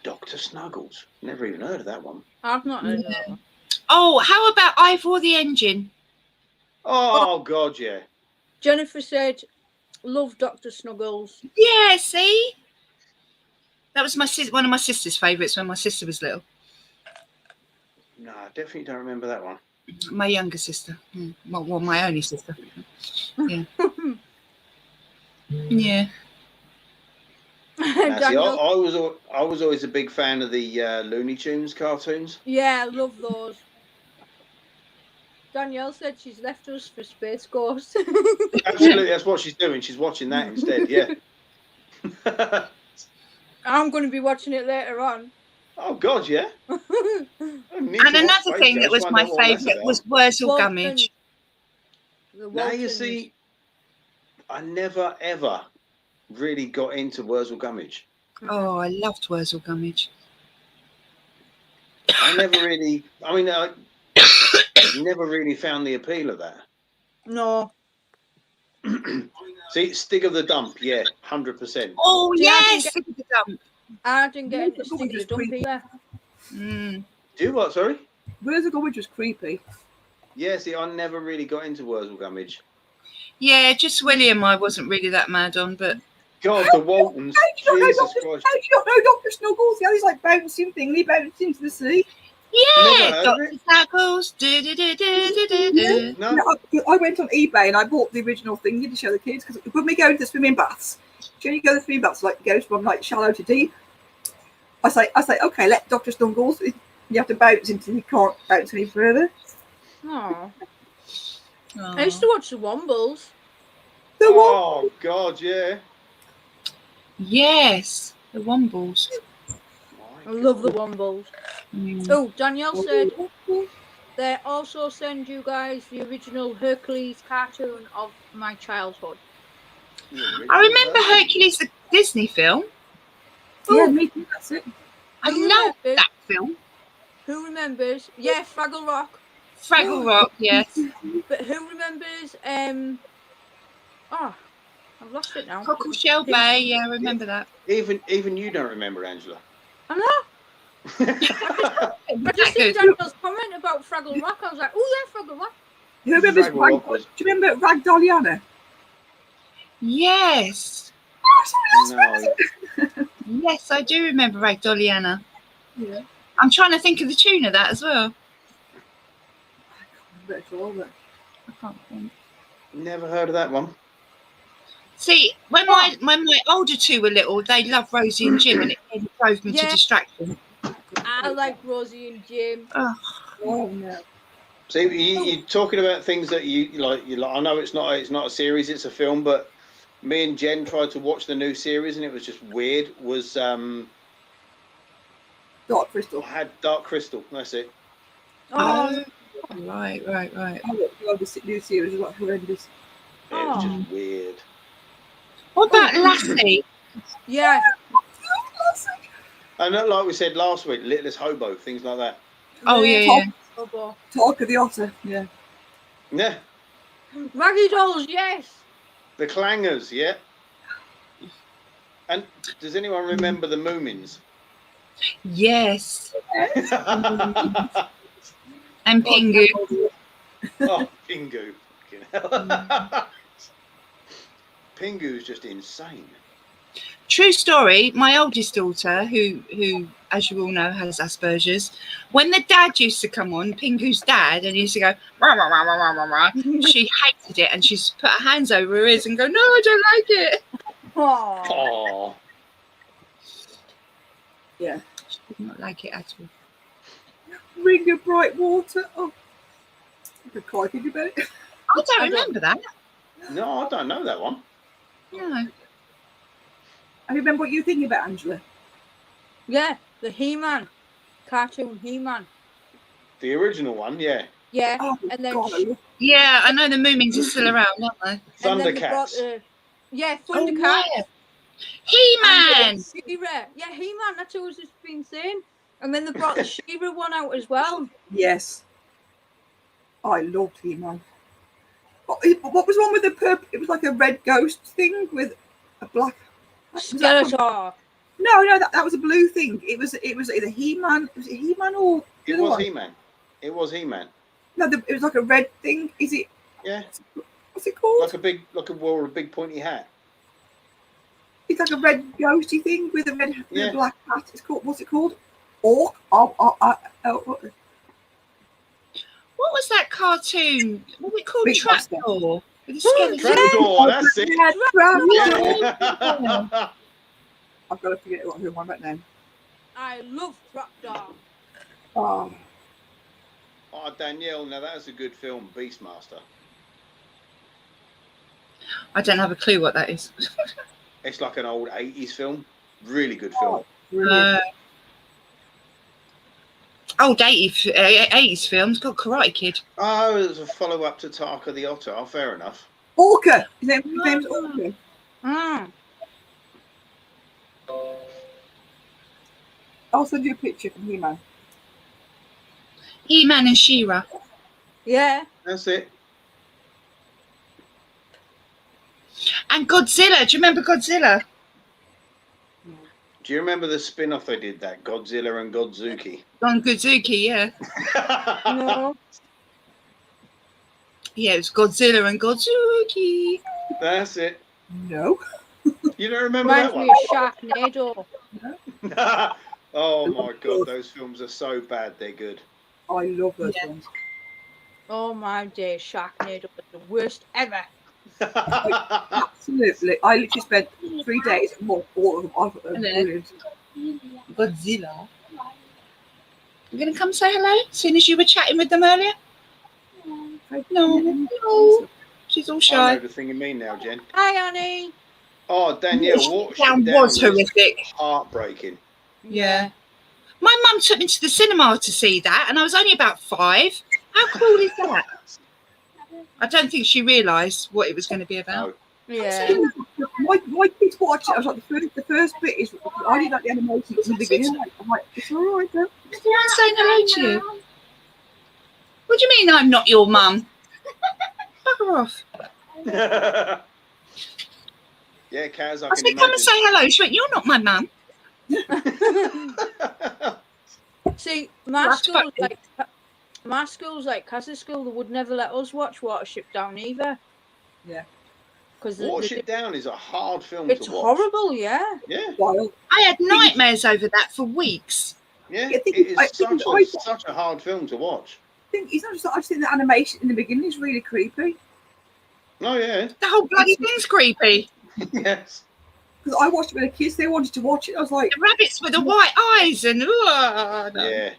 Dr. Snuggles. Never even heard of that one. I've not heard of that one. Oh, how about Ivor the Engine? Oh, God, yeah. Jennifer said, love Dr. Snuggles. Yeah, see? That was one of my sister's favourites when my sister was little. No, I definitely don't remember that one. My younger sister. Well, my only sister. Yeah. Yeah. Now, see, I was always a big fan of the Looney Tunes cartoons. Yeah, I love those. Danielle said she's left us for Space Ghost. Absolutely, that's what she's doing. She's watching that instead, yeah. I'm going to be watching it later on. Oh, God, yeah. And another thing that was my favourite was Wurzel Gummidge. Now, you see, I never, ever really got into Wurzel Gummidge. Oh, I loved Wurzel Gummidge. I never really, I mean, I never really found the appeal of that. No. See, Stig of the Dump, yeah, 100%. Oh, Yeah, yes! I didn't get into Stig of the Dump either. Mm. Do what? Sorry. Wurzel Gummidge was creepy. Yeah. See, I never really got into Wurzel Gummidge. Yeah, just William I wasn't really that mad on, but God, the Waltons. How do you Jesus not know Christ. How do you not know Dr. Snuggles? He had his like bouncing thing. He bounced into the sea. Never yeah, heard of Dr. it. Snuggles. Do. No. I went on eBay and I bought the original thing to show the kids because when we go into the swimming baths, do you go to the swimming baths like goes from like shallow to deep? I say, okay, let Dr. Snuggles. You have to bounce until you can't bounce any further. Oh, Aw. I used to watch the Wombles. The one. Oh God, yeah. Yes, the Wombles. I love the Wombles. Mm. Oh, Danielle said they also send you guys the original Hercules cartoon of my childhood. I remember Hercules, the Disney film. Yeah, me too. That's it. I Who love remembers? that film. Who remembers? Yeah, Fraggle Rock. Fraggle Rock, yes. But who remembers? Oh, I've lost it now. Cockleshell Bay, yeah, I remember that. Even you don't remember, Angela. I know. I just seen Daniel's comment about Fraggle Rock. I was like, oh yeah, Fraggle Rock. Who remembers Fraggle Rock Rag? was- Do you remember Ragdolliana? Yes. Oh, somebody else No. remembers it. Yes, I do remember Ragdolliana. Yeah. I'm trying to think of the tune of that as well. I can't remember it at all, but I can't think. Never heard of that one. See, when my older two were little, they loved Rosie and Jim, and it really drove me to Yeah. distraction. I like Rosie and Jim. oh no. See, you're talking about things that you like. You like. I know it's not a series; it's a film. But me and Jen tried to watch the new series, and it was just weird. Was Dark I Crystal. had Dark Crystal. That's it. Oh, Right. Oh, the new series is like horrendous. It was Oh. just weird. What about Lassie? yeah. And like we said last week, Littlest Hobo, things like that. Oh, yeah. Hobo. Talk of the Otter. Yeah. Yeah, Raggy Dolls, yes. the Clangers. Yeah. And does anyone remember the Moomins? Yes. And Pingu. Oh, Pingu. Pingu's just insane. True story. My oldest daughter, who, as you all know, has Asperger's. When the dad used to come on, Pingu's dad, and he used to go, rah, rah, rah, rah, rah, rah, she hated it, and she's put her hands over her ears and go, no, I don't like it. Oh. Oh, Yeah. She did not like it at all. Ring of Bright Water. Oh, I could cry thinking about it. I don't remember that. no, I don't know that one. No. I remember what you were thinking about, Angela. Yeah, the He-Man. Cartoon He-Man. The original one, yeah. Yeah. Oh, And then God, I love Yeah, I know the Moomins are still around, aren't they? And then they brought Thundercats. yeah, Oh, Thundercats. yeah. He-Man! She-Ra. Yeah, He-Man, that's what I was just been saying. And then they brought the She-Ra one out as well. Yes. I loved He-Man. What was one with the purple? It was like a red ghost thing with a black. was that one? Skeletor. No, that was a blue thing. It was either He-Man. Was it He-Man or the It other was one? He-Man. It was He-Man. No, it was like a red thing. Is it? Yeah, What's it called? wore a big pointy hat. It's like a red ghosty thing with a red with Yeah. a black hat. It's called. What's it called? Orc. Oh, What was that cartoon? What was it called? Big Buster. Trapdoor? With the skeleton. Trapdoor, that's it. Yeah. I've got to forget who I'm about now. I love Trapdoor. Oh, Oh, Danielle, now that's a good film, Beastmaster. I don't have a clue what that is. It's like an old 80s film. Really good film. brilliant. Old 80s films. Got Karate Kid. Oh, it was a follow-up to Tarka the Otter. Oh, fair enough. Orca. His name's Orca. Mm. I'll send you a picture from He-Man. He-Man and She-Ra. Yeah. That's it. And Godzilla. Do you remember Godzilla? Do you remember the spin-off they did, that Godzilla and Godzuki? On Godzuki, yeah. No. Yeah, it was Godzilla and Godzuki. That's it. No. You don't remember Reminds that me one? of Sharknado. Oh my god, those films are so bad, they're good. I love those Yeah. ones. Oh my day, Sharknado was the worst ever. Absolutely. I literally spent 3 days and more all of them. I thought they were And then- brilliant. Godzilla. You gonna come say hello? As soon as you were chatting with them earlier? No. No. She's all I shy. know the thing you mean now, Jen. Hi, Annie. Oh, Danielle, what Down was horrific. heartbreaking. Yeah. My mum took me to the cinema to see that, and I was only about 5. How cool is that? I don't think she realised what it was going to be about. No. Yeah. My kids watched it. I was like, the first bit is, I didn't like the animation in the beginning. I'm like, it's all right, though. I'm saying hello to you. What do you mean I'm not your mum? Bugger off. Yeah, Kaz, I I can said, come and say hello. She went, you're not my mum. See, my That's school's funny. like Kaz's school. They would never let us watch Watership Down either. Yeah. Because Watership Down is a hard film it's to watch. horrible. Yeah. Yeah, Wild. I had nightmares over that for weeks. yeah. I think- It I is think such a hard film to watch. It's not just that, I just think the animation in the beginning is really creepy. Oh, yeah. The whole bloody thing's creepy. Yes. Because I watched it with the kids, they wanted to watch it. I was like, The rabbits with the white eyes and no. Yeah. yeah,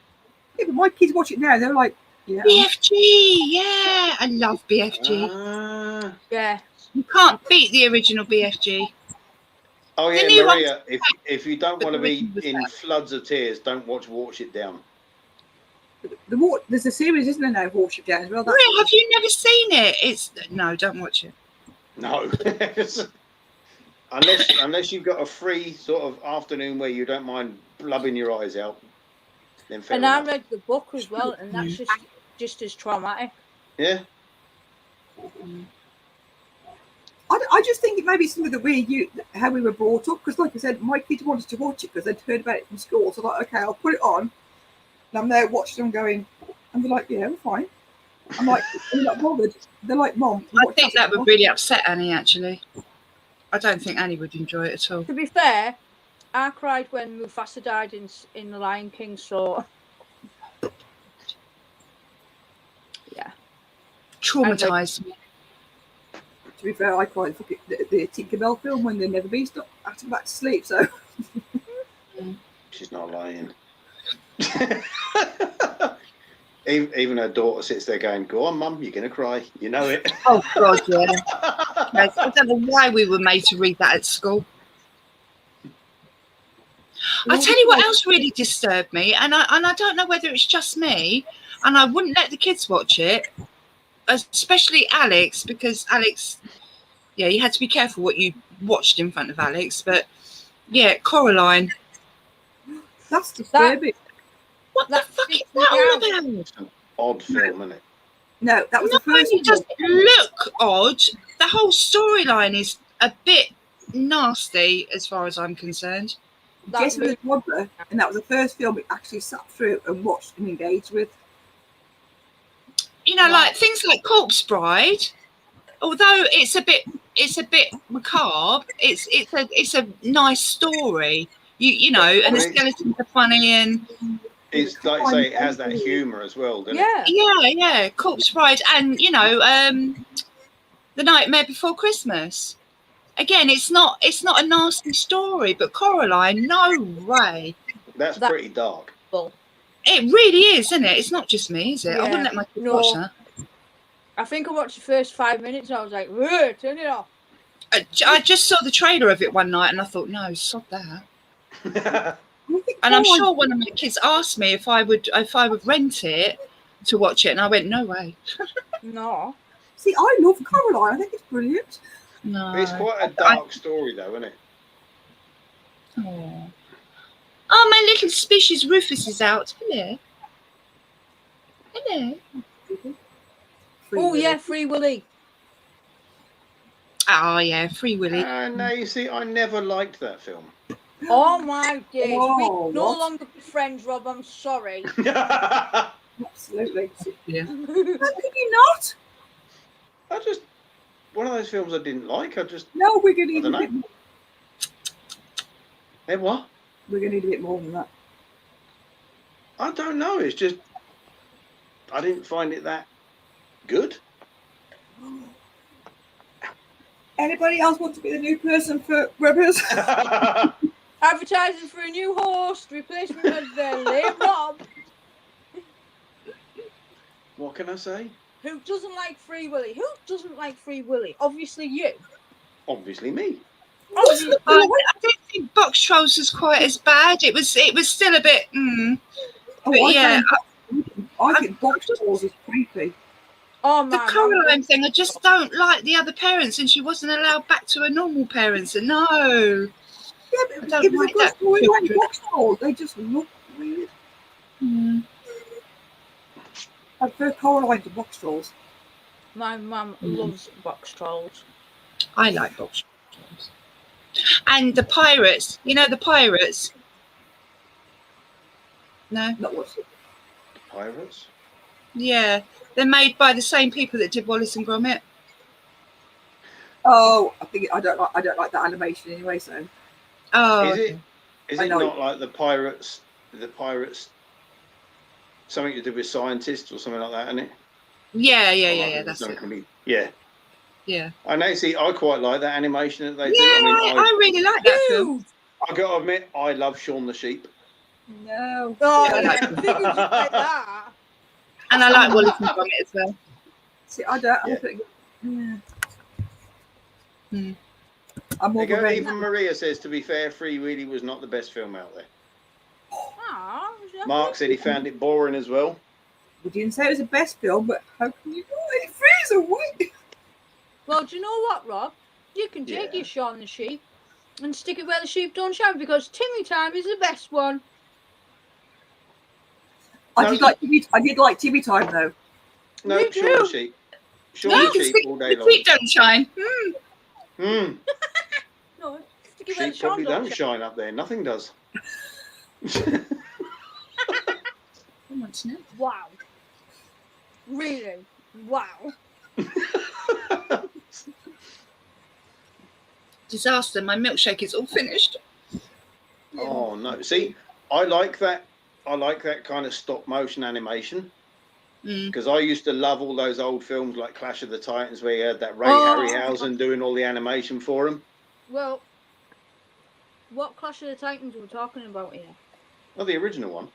but my kids watch it now. They're like, yeah. BFG, yeah, I love BFG. Ah. Yeah. You can't beat the original BFG. Oh, The yeah, new one- Maria, if you don't But want to the be original was in bad. floods of tears, don't watch Watership Down. There's a series, isn't there now, Watership Down as well? That's, Maria, have you never seen it? It's no, don't watch it. No. unless you've got a free sort of afternoon where you don't mind blubbing your eyes out, then fair And I enough. read the book as well, and that's just as traumatic. Yeah. I just think it may be something that how we were brought up. Because, like I said, my kids wanted to watch it because they'd heard about it from school. So, like, okay, I'll put it on. And I'm there watching them going, and they're like, yeah, I'm fine. I'm like, I'm not bothered. They're like, Mom. I think that would really upset Annie, actually. I don't think Annie would enjoy it at all. To be fair, I cried when Mufasa died in The Lion King, so yeah. Traumatised me. To be fair, I cried for the Tinkerbell film when the Never Beast asked him back to sleep. So, She's not lying. Even her daughter sits there going, "Go on, Mum, you're going to cry. You know it." Oh, God, yeah. I don't know why we were made to read that at school. I'll tell you what else really disturbed me, and I don't know whether it's just me, and I wouldn't let the kids watch it, especially Alex, because Alex, yeah, you had to be careful what you watched in front of Alex, but yeah, Coraline. that's disturbing. What the That fuck is freaks that me all out. about? It's an odd film, isn't it? No, that was Not the first only does one. it look odd, the whole storyline is a bit nasty as far as I'm concerned. Jess was a toddler, and that was the first film we actually sat through and watched and engaged with. You know, like things like Corpse Bride, although it's a bit macabre, it's a nice story. You know, and the skeletons are funny and It's like I say, it has that humour as well, doesn't it? Yeah. yeah, Corpse Bride, and you know, The Nightmare Before Christmas. Again, it's not a nasty story, but Coraline, no way. That's That- pretty dark. It really is, isn't it? It's not just me, is it? I Yeah. wouldn't let my kids No. watch that. I think I watched the first 5 minutes and I was like, "Ugh, turn it off." I just saw the trailer of it one night and I thought, no, sod that. And I'm Oh, sure one of my kids asked me if I would rent it to watch it, and I went, no way. No. See, I love Coraline. I think it's brilliant. No. It's quite a dark story, though, isn't it? Oh. Oh, my little species Rufus is out. Hello. Hello. Oh yeah, Free Willy. Oh yeah, Free Willy. No, you see, I never liked that film. Oh my days. Oh, We no what? longer be friends, Rob. I'm sorry. Absolutely. Yeah. How could you not? I just one of those films I didn't like. No, we're going to I need don't a bit know. more. Hey, what? We're going to need a bit more than that. I don't know. It's just I didn't find it that good. Anybody else want to be the new person for Rubbers? Advertising for a new host, replacement of the late Rob, What can I say? who doesn't like Free Willy. Who doesn't like Free Willy? Obviously you. Obviously me. Obviously, I don't think Box Trolls was quite as bad. It was still a bit. Oh, yeah. I think Box Trolls is creepy. oh The my Coraline thing, I just don't like the other parents, and she wasn't allowed back to her normal parents. And no, Yeah, I but don't it was like a good that storyline. children. Box Trolls, they just look weird. I prefer Coraline to Box Trolls. My mum loves Box Trolls. I like Box Trolls. And the pirates, you know the pirates. No, Not what's it. Pirates. yeah, they're made by the same people that did Wallace and Gromit. Oh, I don't like that animation anyway. So Oh, Is it? Is I it know. not like the pirates? The pirates. Something to do with scientists or something like that, isn't it? Yeah. That's it. Yeah. Yeah. I know. See, I quite like that animation that they Yeah, do. I mean, I really like that film. Dude! I got to admit, I love Shaun the Sheep. no. Oh, Yeah, I yeah, like I figured you'd like that. And I like Wallace and Gromit as well. See, I don't. Yeah. I think. Yeah. Hmm. I'm more There of you a go. Rain. Even Maria says, to be fair, Free Willy was not the best film out there. Aw, is that Mark said he found it boring as well. We didn't say it was the best film, but how can you know it? Freeze away. Well, do you know what, Rob? You can take Yeah. your Shaun the Sheep and stick it where the sheep don't shout, because Timmy Time is the best one. I did like TV Time though. No, Me Shaun the too. Sheep. Shaun No, the you can Sheep stick all day the long. feet don't shine. No, stick it where the Sheep Shaun probably don't don't shout. shine up there. Nothing does. Wow. Really? Wow. Disaster. My milkshake is all finished. Oh no! See, I like that. I like that kind of stop motion animation because I used to love all those old films like Clash of the Titans, where you had that Ray Oh. Harryhausen doing all the animation for them. Well, what Clash of the Titans are we talking about here? Oh, the original one,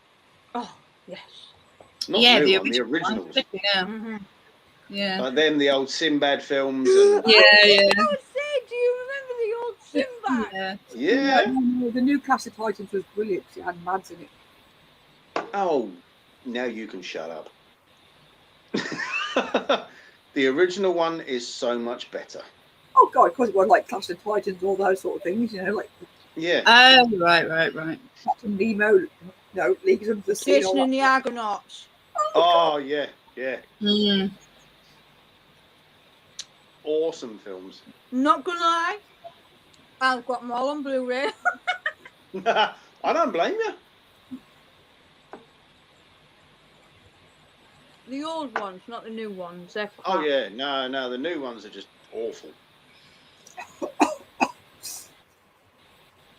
Oh, yes. not Yeah, the new the one, the originals. original. Yeah. Mm-hmm. Yeah. Like them, the old Sinbad films. And, Yeah. I would say, do you remember the old Sinbad? Yeah. yeah. No, the new Clash of Titans was brilliant because it had Mads in it. Oh, now you can shut up. The original one is so much better. Oh god, because it was like Clash of Titans, all those sort of things, you know, like Yeah. Oh, right. Captain Nemo, no, Leagues Under the Sea. and all Jason and that. the Argonauts. Oh yeah, yeah. Mm. Awesome films. Not gonna lie, I've got them all on Blu-ray. I don't blame you. The old ones, not the new ones. They're Oh crap. yeah, no, the new ones are just awful.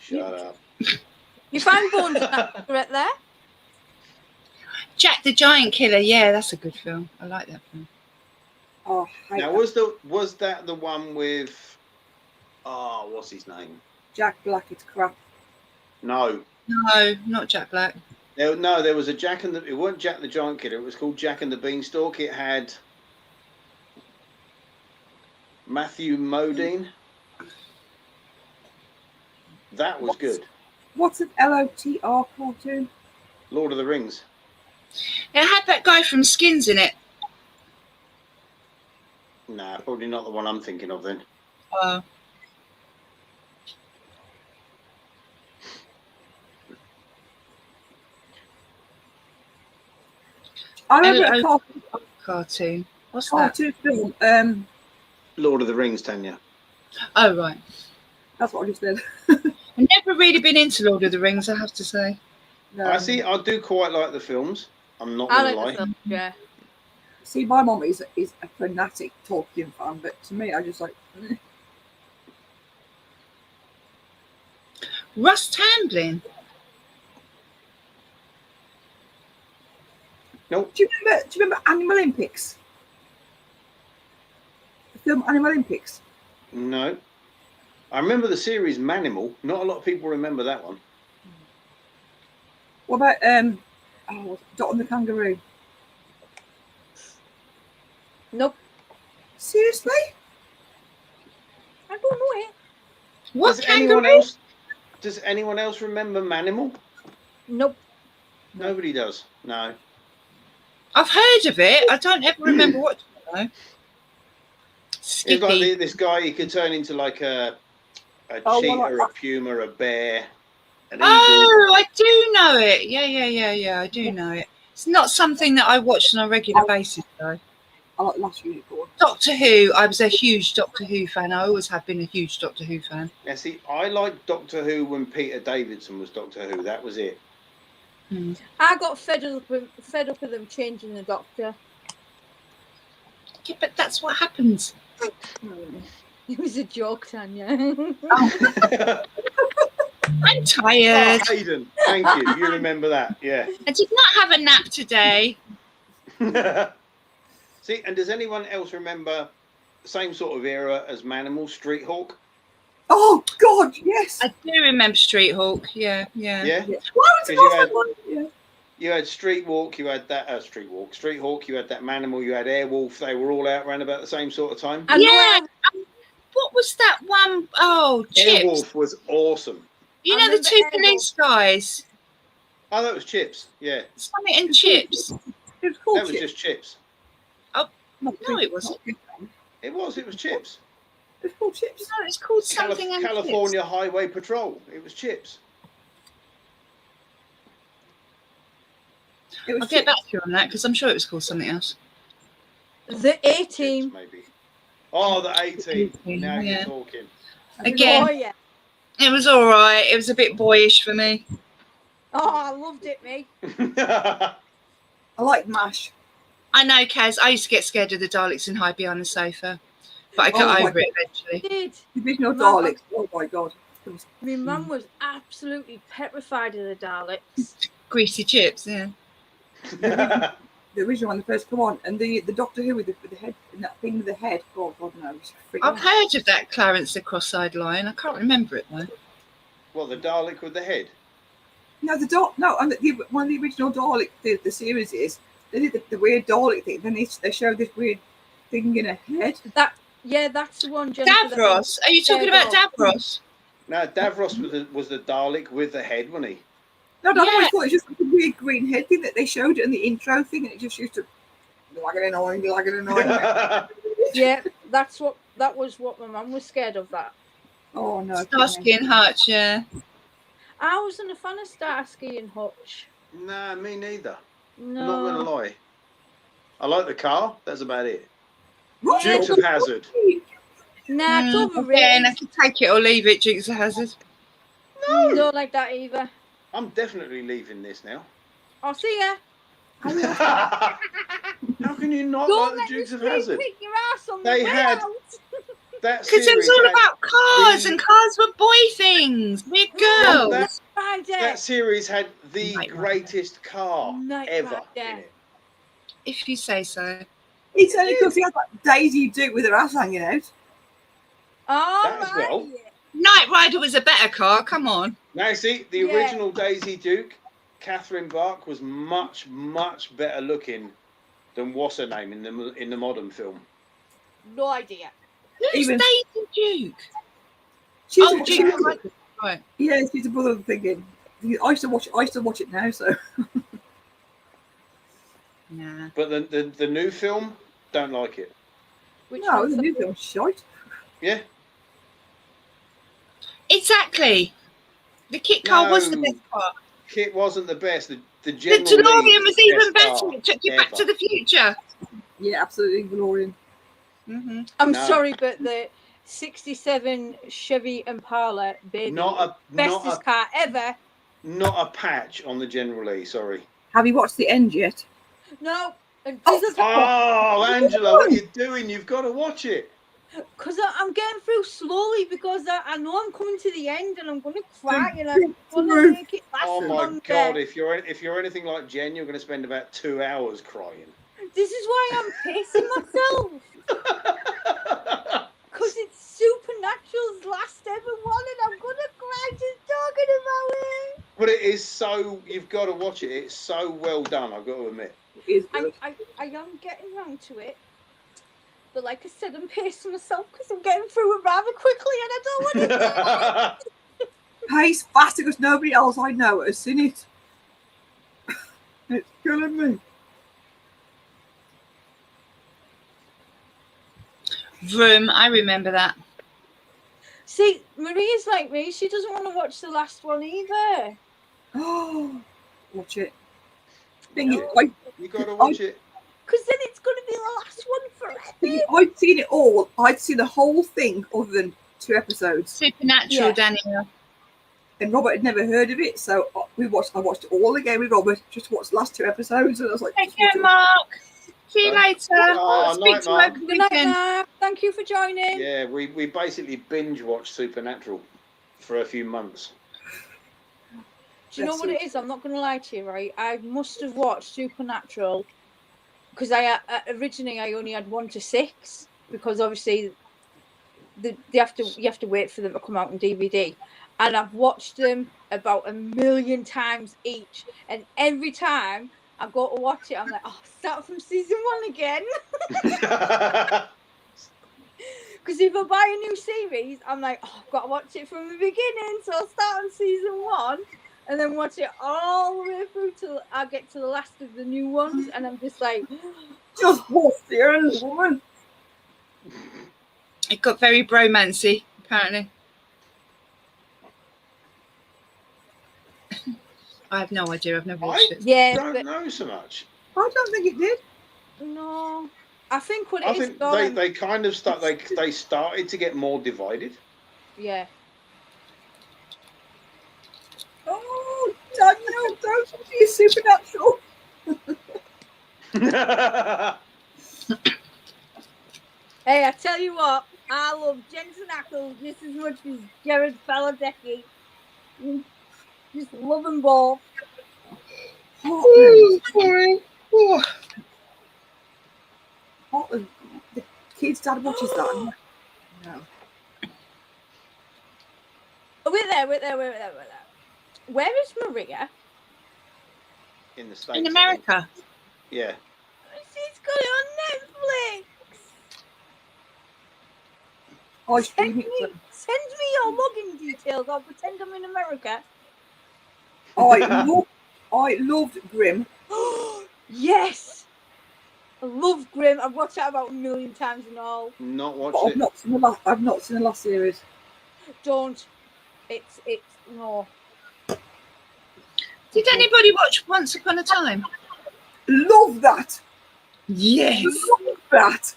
Shut up. You find Bones right there? Jack the Giant Killer. Yeah, that's a good film. I like that film. Oh, I hate Now that. was that the one with what's his name? Jack Black, it's crap. No. No, not Jack Black. There was a Jack and it wasn't Jack the Giant Killer, it was called Jack and the Beanstalk. It had Matthew Modine. That was good. What's an LOTR cartoon? Lord of the Rings. It had that guy from Skins in it. Nah, probably not the one I'm thinking of then. I remember a Cartoon. What's that? cartoon film. Lord of the Rings, Tanya. Oh, right. That's what I just said. I've never really been into Lord of the Rings, I have to say. No. I see. I do quite like the films. I'm not I gonna lie. like the film, yeah. See, my mum is a fanatic Tolkien fan, but to me, I just like. Russ Tamblyn. Nope. Do you remember Animal Olympics? The film Animal Olympics. No. I remember the series Manimal. Not a lot of people remember that one. What about Dot and the Kangaroo? Nope. Seriously? I don't know it. What Does anyone else remember Manimal? Nope. Nobody does. No. I've heard of it. I don't ever remember watching it though. It's Skippy. like this guy. He could turn into like a cheetah, a puma, a bear, an eagle. Oh, I do know it. Yeah. I do know it. It's not something that I watch on a regular basis though. I like Last Unicorn. Doctor Who. I was a huge Doctor Who fan. I always have been a huge Doctor Who fan. Now, see, I liked Doctor Who when Peter Davidson was Doctor Who. That was it. I got fed up with them changing the Doctor. Yeah, but that's what happens. It was a joke, Tanya. I'm tired. Oh, Hayden, thank you. You remember that? Yeah. I did not have a nap today. See, and does anyone else remember the same sort of era as Manimal, Street Hawk? Oh God, yes. I do remember Street Hawk. Yeah. Yeah. Why was Because you had- yeah. You had Street Hawk, you had that Street Hawk, you had that Manimal, you had Airwolf. They were all out around about the same sort of time. I know Yeah. What was that one? Oh, Chips. Airwolf was awesome. You I know the remember two Airwolf. police guys? Oh, that was Chips. Yeah, Something and Chips. It was called that was Chip. just Chips. Not No, Chip, it wasn't. not Chip. It was Chips. It was called Chips. No, it's called something and California Highway Patrol. It was Chips. It was I'll get Chips. back to you on that because I'm sure it was called something else. the A Team. Chips, maybe. Oh, the 18. Now Yeah. you're talking. Again. Oh yeah. It was all right. It was a bit boyish for me. Oh, I loved it, me. I like MASH. I know, Kaz. I used to get scared of the Daleks and hide behind the sofa, but I got Oh my over it I eventually. did. Division of Mum- Daleks. Oh my God. It was- My mum was absolutely petrified of the Daleks. Greasy chips, yeah. The original one, the first come on, and the Doctor Who with the head, and that thing with the head. Oh God, no. It was freaking I've out. heard of that Clarence the Cross-Eyed Lion. I can't remember it though. What, the Dalek with the head? No, and one of the original Dalek, the series is, they did the weird Dalek thing, then they showed this weird thing in a head. Yeah, that's the one. Jennifer, Davros. Are you talking about Davros? No, Davros was the Dalek with the head, wasn't he? No, I Yeah. always thought it was just like a weird green head thing that they showed in the intro thing, and it just used to be like an annoying. Yeah, that was what my mum was scared of. That Oh no. Starsky and Hutch, yeah. I wasn't a fan of Starsky and Hutch. Nah, me neither. No. I'm not going to lie. I like the car. That's about it. What? Dukes of Hazzard. Nah, it's Again, overrated. I can take it or leave it, Dukes of Hazzard. Don't like that either. I'm definitely leaving this now. I'll see ya. How can you not Don't like let the me Dukes of sleep Hazzard? with your ass on They the way had- out. That Because it was series all had- about cars, the- and cars were boy things. We're Well, girls. that- Friday. That series had the Night greatest car Night ever Rider. in it. If you say so. It's only because he had that Daisy Duke with her ass hanging out. All That as right. well. Knight Rider was a better car. Come on. Now, see, the Yeah. original Daisy Duke, Catherine Bach, was much, much better looking than what's her name in the modern film. No idea. Who's Even- Daisy Duke? She's Oh, she Duke. was- Right. yeah, she's a brother thinking. I used to watch it now, so Nah. But the new film, don't like it. Which no, one's the new film's shite. Yeah. Exactly. The kit car was the No. best car. Kit wasn't the best. The The General DeLorean Lee was the even best better. car It took you back ever. to the future. Yeah, absolutely, Valorian. Mm-hmm. I'm No. sorry, but the '67 Chevy Impala, baby. Not Bestest car ever. a patch on the General Lee. Sorry. Have you watched the end yet? No, and Oh, Angela, what are you doing? You've got to watch it. because I'm getting through slowly because I know I'm coming to the end and I'm going to cry and I want to make it last Oh my longer. God! If you're anything like Jen, you're going to spend about 2 hours crying. This is why I'm pacing myself. Because it's Supernatural's last ever one and I'm going to cry just talking about it. But it is so. You've got to watch it. It's so well done. I've got to admit. It is good. I am getting round to it. But like I said, I'm pacing myself because I'm getting through it rather quickly and I don't want to. Pace faster because nobody else I know has seen it. It's killing me. Vroom, I remember that. See, Maria's like me. She doesn't want to watch the last one either. Oh, watch it. Thing No. is, I, You got to watch it. Because then it's going to be the last one forever. I'd seen it all. I'd seen the whole thing other than 2 episodes. Supernatural, Yeah. Daniel. And Robert had never heard of it, so I watched it all again with Robert. Just watched the last 2 episodes, and I was like, Take just care, watch it. Mark. See you later. Oh, Speak night, to you Mark. over the Good night, weekend. Mark. Thank you for joining. Yeah, we basically binge watched Supernatural for a few months. Do you know what it is? I'm not going to lie to you, right? I must have watched Supernatural because I originally I only had 1 to 6 because obviously you have to wait for them to come out on DVD, and I've watched them about 1,000,000 times each, and every time I go to watch it, I'm like, oh, start from season 1 again. Because if I buy a new series, I'm like, oh, I've got to watch it from the beginning. So I'll start on season 1 and then watch it all the way through till I get to the last of the new ones. And I'm just like, Just watch the end, woman. It got very bromancy, apparently. I have no idea. I've never watched it. yeah, Don't but know so much. I don't think it did. no. I think what I it is think going, they kind of they started to get more divided. yeah. Oh, Daniel, don't be Supernatural. Hey, I tell you what, I love Jensen Ackles just as much as Jared Padalecki. Just love them both. Scotland. Scotland. The kid's dad watches that. No. We're there. Where is Maria? In the States. In America. Yeah. She's got it on Netflix. I Send stream me, it. send me your login details. I'll pretend I'm in America. I loved Grimm. Yes. I love Grimm. I've watched that about 1,000,000 times and all. Not But watched it. I've not seen the last series. Don't. It's no. Did anybody watch Once Upon a Time? Love that. Yes. Love that.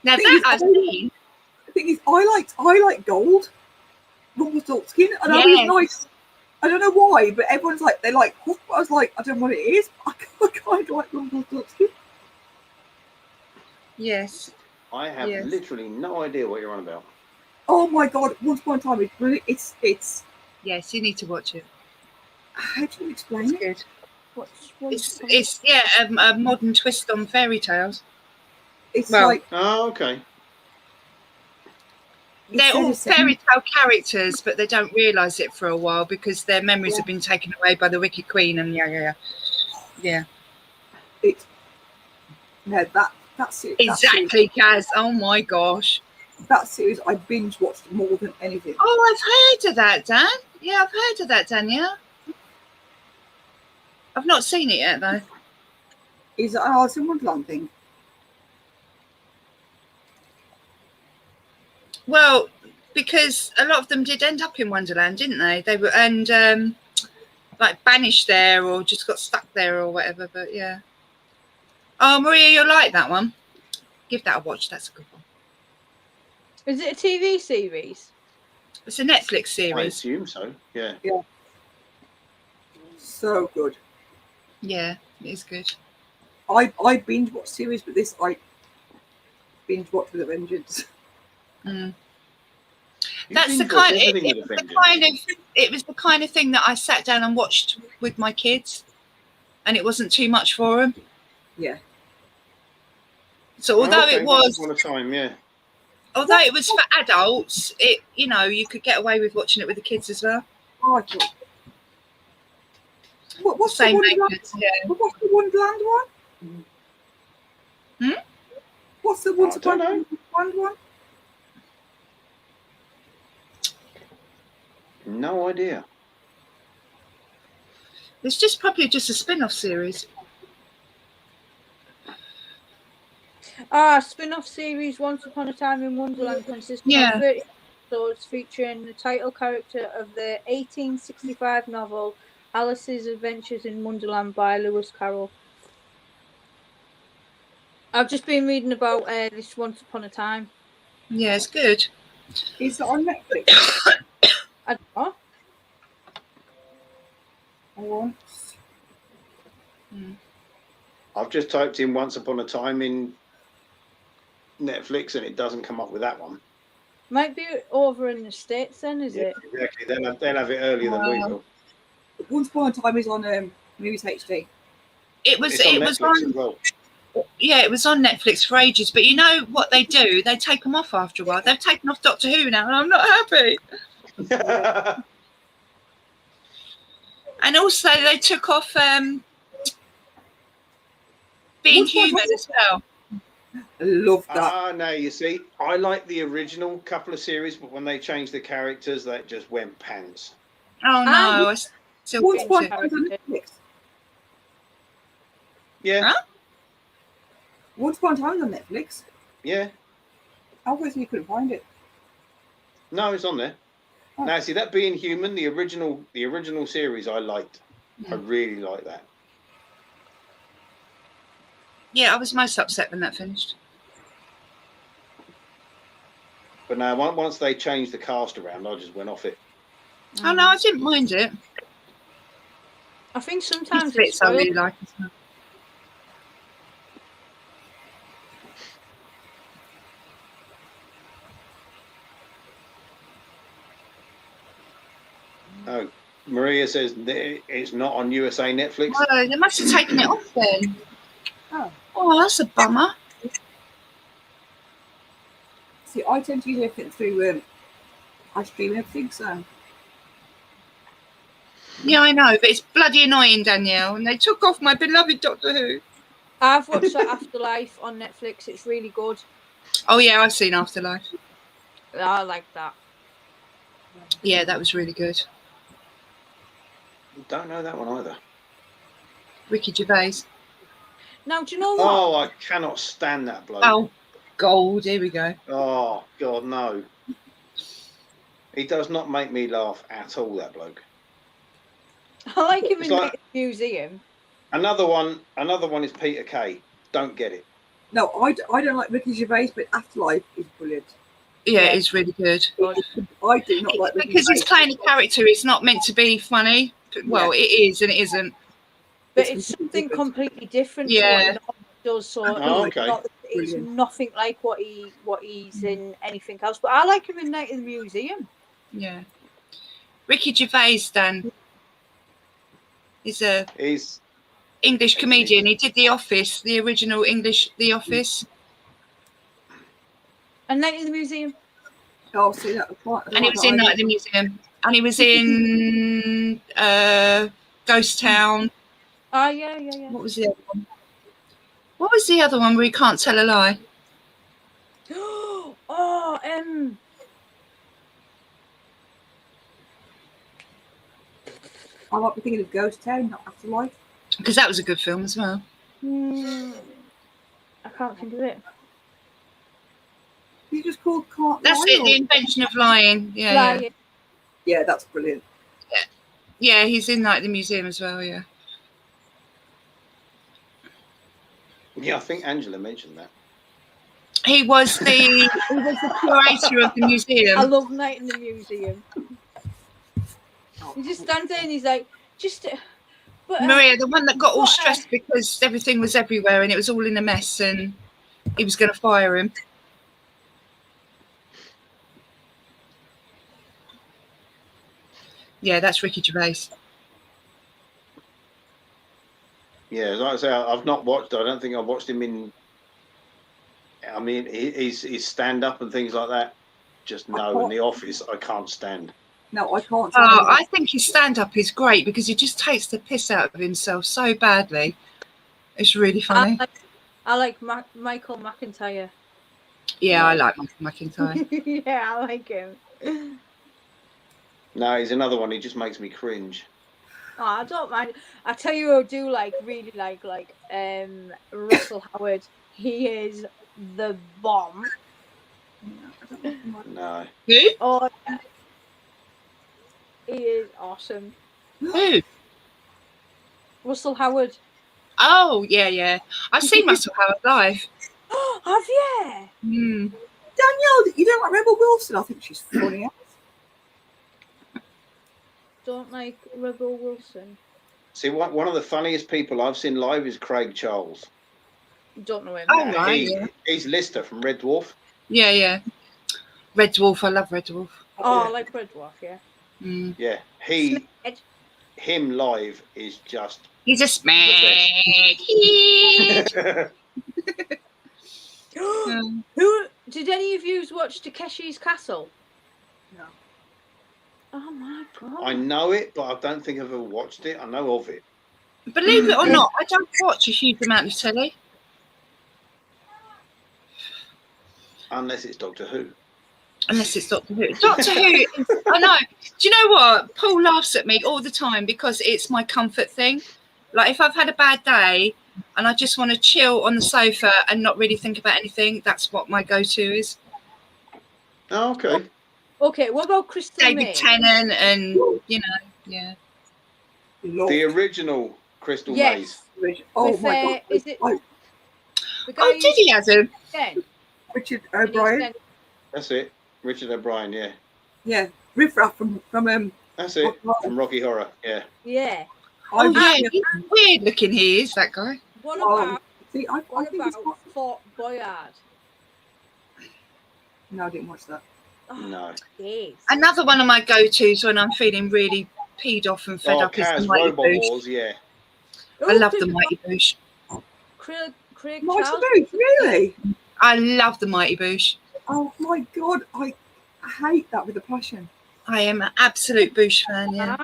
Now Thing that is, I've seen. The thing is, I like Gold. Rumpelstiltskin, and I was Yes. nice. I don't know why, but everyone's like they like Hook. I was like, I don't know what it is. I kind of like Rumpelstiltskin. Yes. I have Yes. literally no idea what you're on about. Oh my god! Once upon a time, it's brilliant. It's. Yes, you need to watch it. How do you explain It's it? good. What's It's a modern twist on fairy tales. It's Well, like Oh, okay. They're all instead of fairy tale characters, but they don't realise it for a while because their memories Yeah. have been taken away by the Wicked Queen. And yeah. It's no that's it. Exactly, Kaz. Oh my gosh. That series I binge watched more than anything. Oh, I've heard of that, Dan. Yeah, I've heard of that, Danielle. I've not seen it yet, though. Is it an Alice in Wonderland thing? Well, because a lot of them did end up in Wonderland, didn't they? They were like banished there or just got stuck there or whatever. But yeah. Oh, Maria, you'll like that one. Give that a watch. That's a good one. Is it a TV series? It's a Netflix I series. assume so. Yeah. So good. Yeah, it is good. I binge watch series, but this I binge watch with a vengeance. Mm. You That's the binge watch kind. everything with a vengeance. It was the kind of thing that I sat down and watched with my kids, and it wasn't too much for them. Yeah. So although Okay, it once was, upon a time, yeah. although it was for adults, it you could get away with watching it with the kids as well. Oh, I thought. What's the Same Wonderland? makers, yeah. What's the Wonderland one? Hmm? What's the Once I don't Upon a Wonderland one? No idea. It's just probably just a spin-off series. Spin-off series Once Upon a Time in Wonderland consists Yeah. of 30 episodes featuring the title character of the 1865 novel Alice's Adventures in Wonderland by Lewis Carroll. I've just been reading about this Once Upon a Time. Yeah, it's good. Is it on Netflix? I don't know. I want. I've just typed in Once Upon a Time in Netflix and it doesn't come up with that one. Might be over in the States then, is it? Exactly. They'll have it earlier than we will. Once Upon a Time is on Movies HD. It was It's on it was Netflix on as well. yeah, it was on Netflix for ages. But you know what they do? They take them off after a while. They've taken off Doctor Who now, and I'm not happy. And also they took off Being Which one Human was as well. I love that. No, you see, I like the original couple of series, but when they changed the characters, that just went pants. Oh no, Ah, I still Once binge Upon a it. Time is on Netflix. Yeah, Huh? Once Upon a Time is on Netflix. yeah. I was you couldn't find it. No, it's on there. Oh. Now, see that Being Human, the original series, I liked. I really like that. Yeah, I was most upset when that finished. But now, once they changed the cast around, I just went off it. Oh no, I didn't mind it. I think These sometimes it's bits I spoiled. really like as well. Oh, Maria says that it's not on USA Netflix. Oh, they must have taken it off then. Oh. Oh, that's a bummer. See, I tend to use everything through I stream everything, so Yeah, I know, but it's bloody annoying, Danielle. And they took off my beloved Doctor Who. I've watched that Afterlife on Netflix. It's really good. Oh yeah, I've seen Afterlife. I like that. Yeah, that was really good. Don't know that one either. Ricky Gervais. Now, do you know what? Oh, I cannot stand that bloke. Oh, gold. Here we go. Oh, God, no. He does not make me laugh at all, that bloke. I like him It's in like- the museum. Another one is Peter Kay. Don't get it. no, I don't like Ricky Gervais, but Afterlife is brilliant. Yeah, Yeah. it's really good. I do not like Ricky Because he's Gervais. playing a character, it's not meant to be funny. Well, it is and it isn't. But It's it's something completely different Yeah. to what he normally does. So Oh, it's okay. it's Brilliant. nothing like what he's in anything else. But I like him in Night in the Museum. Yeah. Ricky Gervais, Dan, is a He's English comedian. He did The Office, the original English The Office, And Night in the Museum. Oh, see that quite. and he was in Night at the Museum, and he was in Ghost Town. Oh yeah. What was the other one? What was the other one where he can't tell a lie? Oh, I might be thinking of Ghost Town, not Afterlife. Because that was a good film as well. I can't think of it. You just called Can't That's Lie, it, or- The Invention of Lying. Yeah. Yeah, that's brilliant. Yeah, he's in Night at the Museum as well, yeah. I think Angela mentioned that. He was the curator of the I museum. love Night in the Museum. He just stands there and he's like, but Maria, the one that got all what, stressed because everything was everywhere and it was all in a mess and he was going to fire him. Yeah, that's Ricky Gervais. Yeah, like I say, I've not watched. I don't think I've watched him in. I mean, his stand up and things like that. Just no. In The Office, I can't stand. No, I can't. Oh, I think his stand-up is great because he just takes the piss out of himself so badly. It's really funny. I like Michael McIntyre. Yeah, I like Michael McIntyre. Yeah, I like him. No, he's another one. He just makes me cringe. Oh, I don't mind. I tell you, who I do really like Russell Howard. He is the bomb. No. Who? Oh, yeah. He is awesome. Who? Russell Howard. Oh, yeah. I've seen Russell Howard live. Have you? Mm. Danielle, you don't like Rebel Wilson? I think she's funny. Don't like Rebel Wilson. See, one of the funniest people I've seen live is Craig Charles. Don't know him. Oh, right. He's Lister from Red Dwarf. Yeah. Red Dwarf. I love Red Dwarf. Oh, I like Red Dwarf, yeah. Mm. Yeah, him live is just. He's a smack. Who did any of you watch Takeshi's Castle? No. Oh my god! I know it, but I don't think I've ever watched it. I know of it. Believe it or not, I don't watch a huge amount of telly. Unless it's Doctor Who. Unless it's Doctor Who. Doctor Who, I know. Do you know what? Paul laughs at me all the time because it's my comfort thing. Like if I've had a bad day and I just want to chill on the sofa and not really think about anything, that's what my go-to is. Oh, okay. Okay, what about Crystal David May? Tennant and, you know, yeah. The original Crystal Yes. Maze. Oh With, my god! is it Oh, the guy Oh, who's did he, Adam? dead? Richard And he's O'Brien. dead. That's it. Richard O'Brien, yeah. Yeah, Riff Raff from That's it. From Rocky Horror, yeah. Yeah. Oh, yeah. He's weird looking he is, that guy. What Oh, about see, I think it's not. Fort Boyard? No, I didn't watch that. Oh, No. yes. Another one of my go-tos when I'm feeling really peed off and fed Oh, up is the Kaz Mighty Robot Boosh. Wars, yeah. I love the Mighty Boosh. Craig Mighty Charles. Boosh, really? I love the Mighty Boosh. Oh my god, I hate that with a passion. I am an absolute Boosh fan, yeah.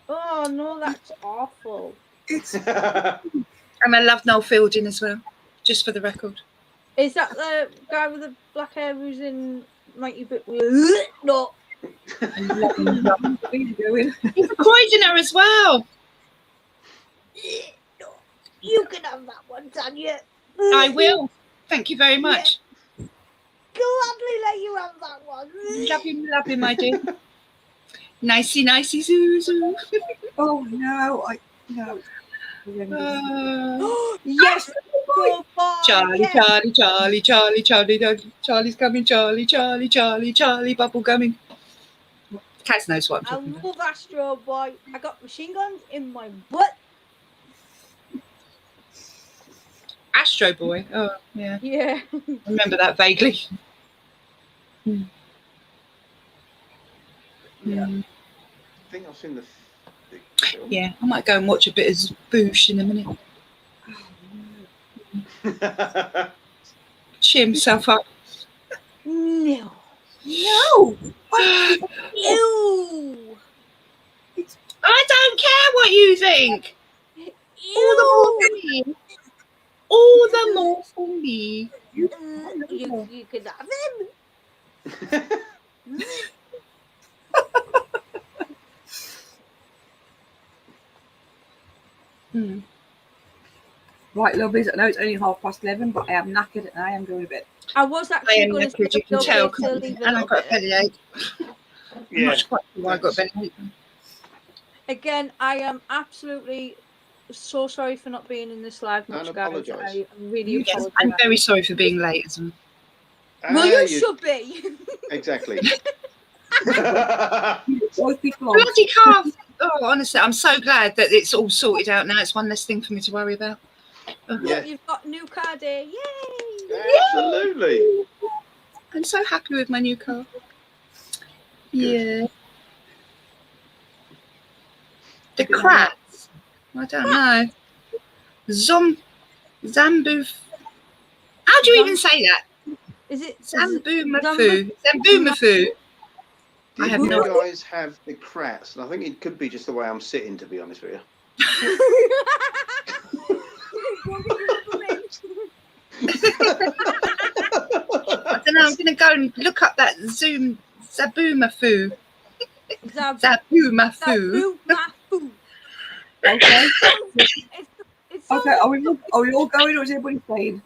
Oh no, that's awful. It's And I love Noel Fielding as well, just for the record. Is that the guy with the black hair who's in Mighty Boosh? No. what are you doing? He's a Croydner as well. You can have that one, Tanya. I will. Thank you very much. Gladly let you have that one. Love him, my dear. Nicey, Zuzu. Oh no, no. Yes. Go boy, Charlie, yes. Charlie's coming, Charlie, bubble coming. Kaz knows what I'm I talking about. love Astro Boy. I got machine guns in my butt. Astro Boy. Oh, yeah. Yeah. I remember that vaguely. Yeah. I think I've seen the film. Yeah, I might go and watch a bit of Boosh in a minute. Cheer himself up. No. No. Ew. I don't care what you think. Ew. All the more for me. You could have him. Right, lovelies. I know it's only 11:30, but I am knackered and I am going to bed. I was I actually am going to knackered, you can tell. leave And I've got a bellyache. I'm Yeah. not quite sure why I got a bellyache. Again, I am absolutely so sorry for not being in this live Don't much, guys. apologise. I really Yes, apologize. I'm very sorry for being late as well. Well, Ah, you should be. Exactly. Always be fine. Bloody car. Oh, honestly, I'm so glad that it's all sorted out now. It's one less thing for me to worry about. Yeah. You've got a new car day. Yay! Absolutely. I'm so happy with my new car. Yeah. The crats. I don't know. Zambu. How do you even say that? Is it Zambumafu. Zambumafu. I Did have you no idea. guys have the crats? And I think it could be just the way I'm sitting, to be honest with you. I don't know. I'm going to go and look up that Zabumafu. Zabumafu. Okay. It's Okay. Are we all going, or is everybody staying?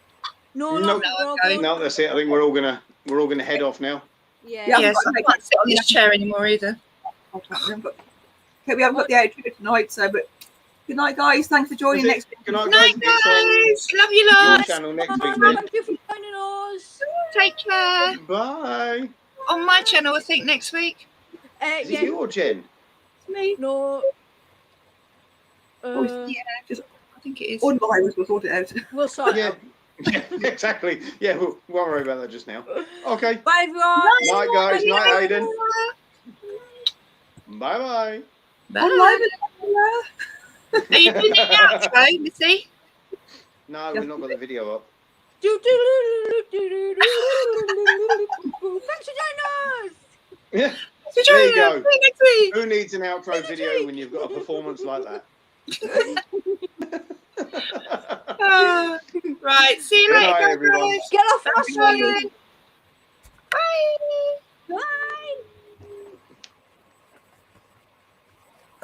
No, No. we're all going. No, that's it. I think we're all gonna head off now. Yeah. Yeah. Yes, I can't sit on this chair anymore either. Okay, we haven't got the outro tonight, so but good night, guys. Thanks for joining That's next it. week. Good night, Night, guys. guys. Love you It's on your lots. channel next week then. Thank you for joining us. Take care. Bye. On my channel, I think next week. Is it Yeah. you or Jen? Me. No. Yeah, just I think it is. online, we'll sort it out. We'll sort it Yeah. out. Yeah, exactly. Yeah, we won't worry about that just now. Okay. Bye, everyone. Night, guys. Night, Aiden. Bye. Bye-bye. Online. Are you doing it now, today, Missy? No, we've not got the video up. Thanks for joining us. Yeah. So There you join us. go. See you next week. Who needs an outro video when you've got a performance like that? Right. See you Good later, night, everyone. guys. Get off my Bye. screen.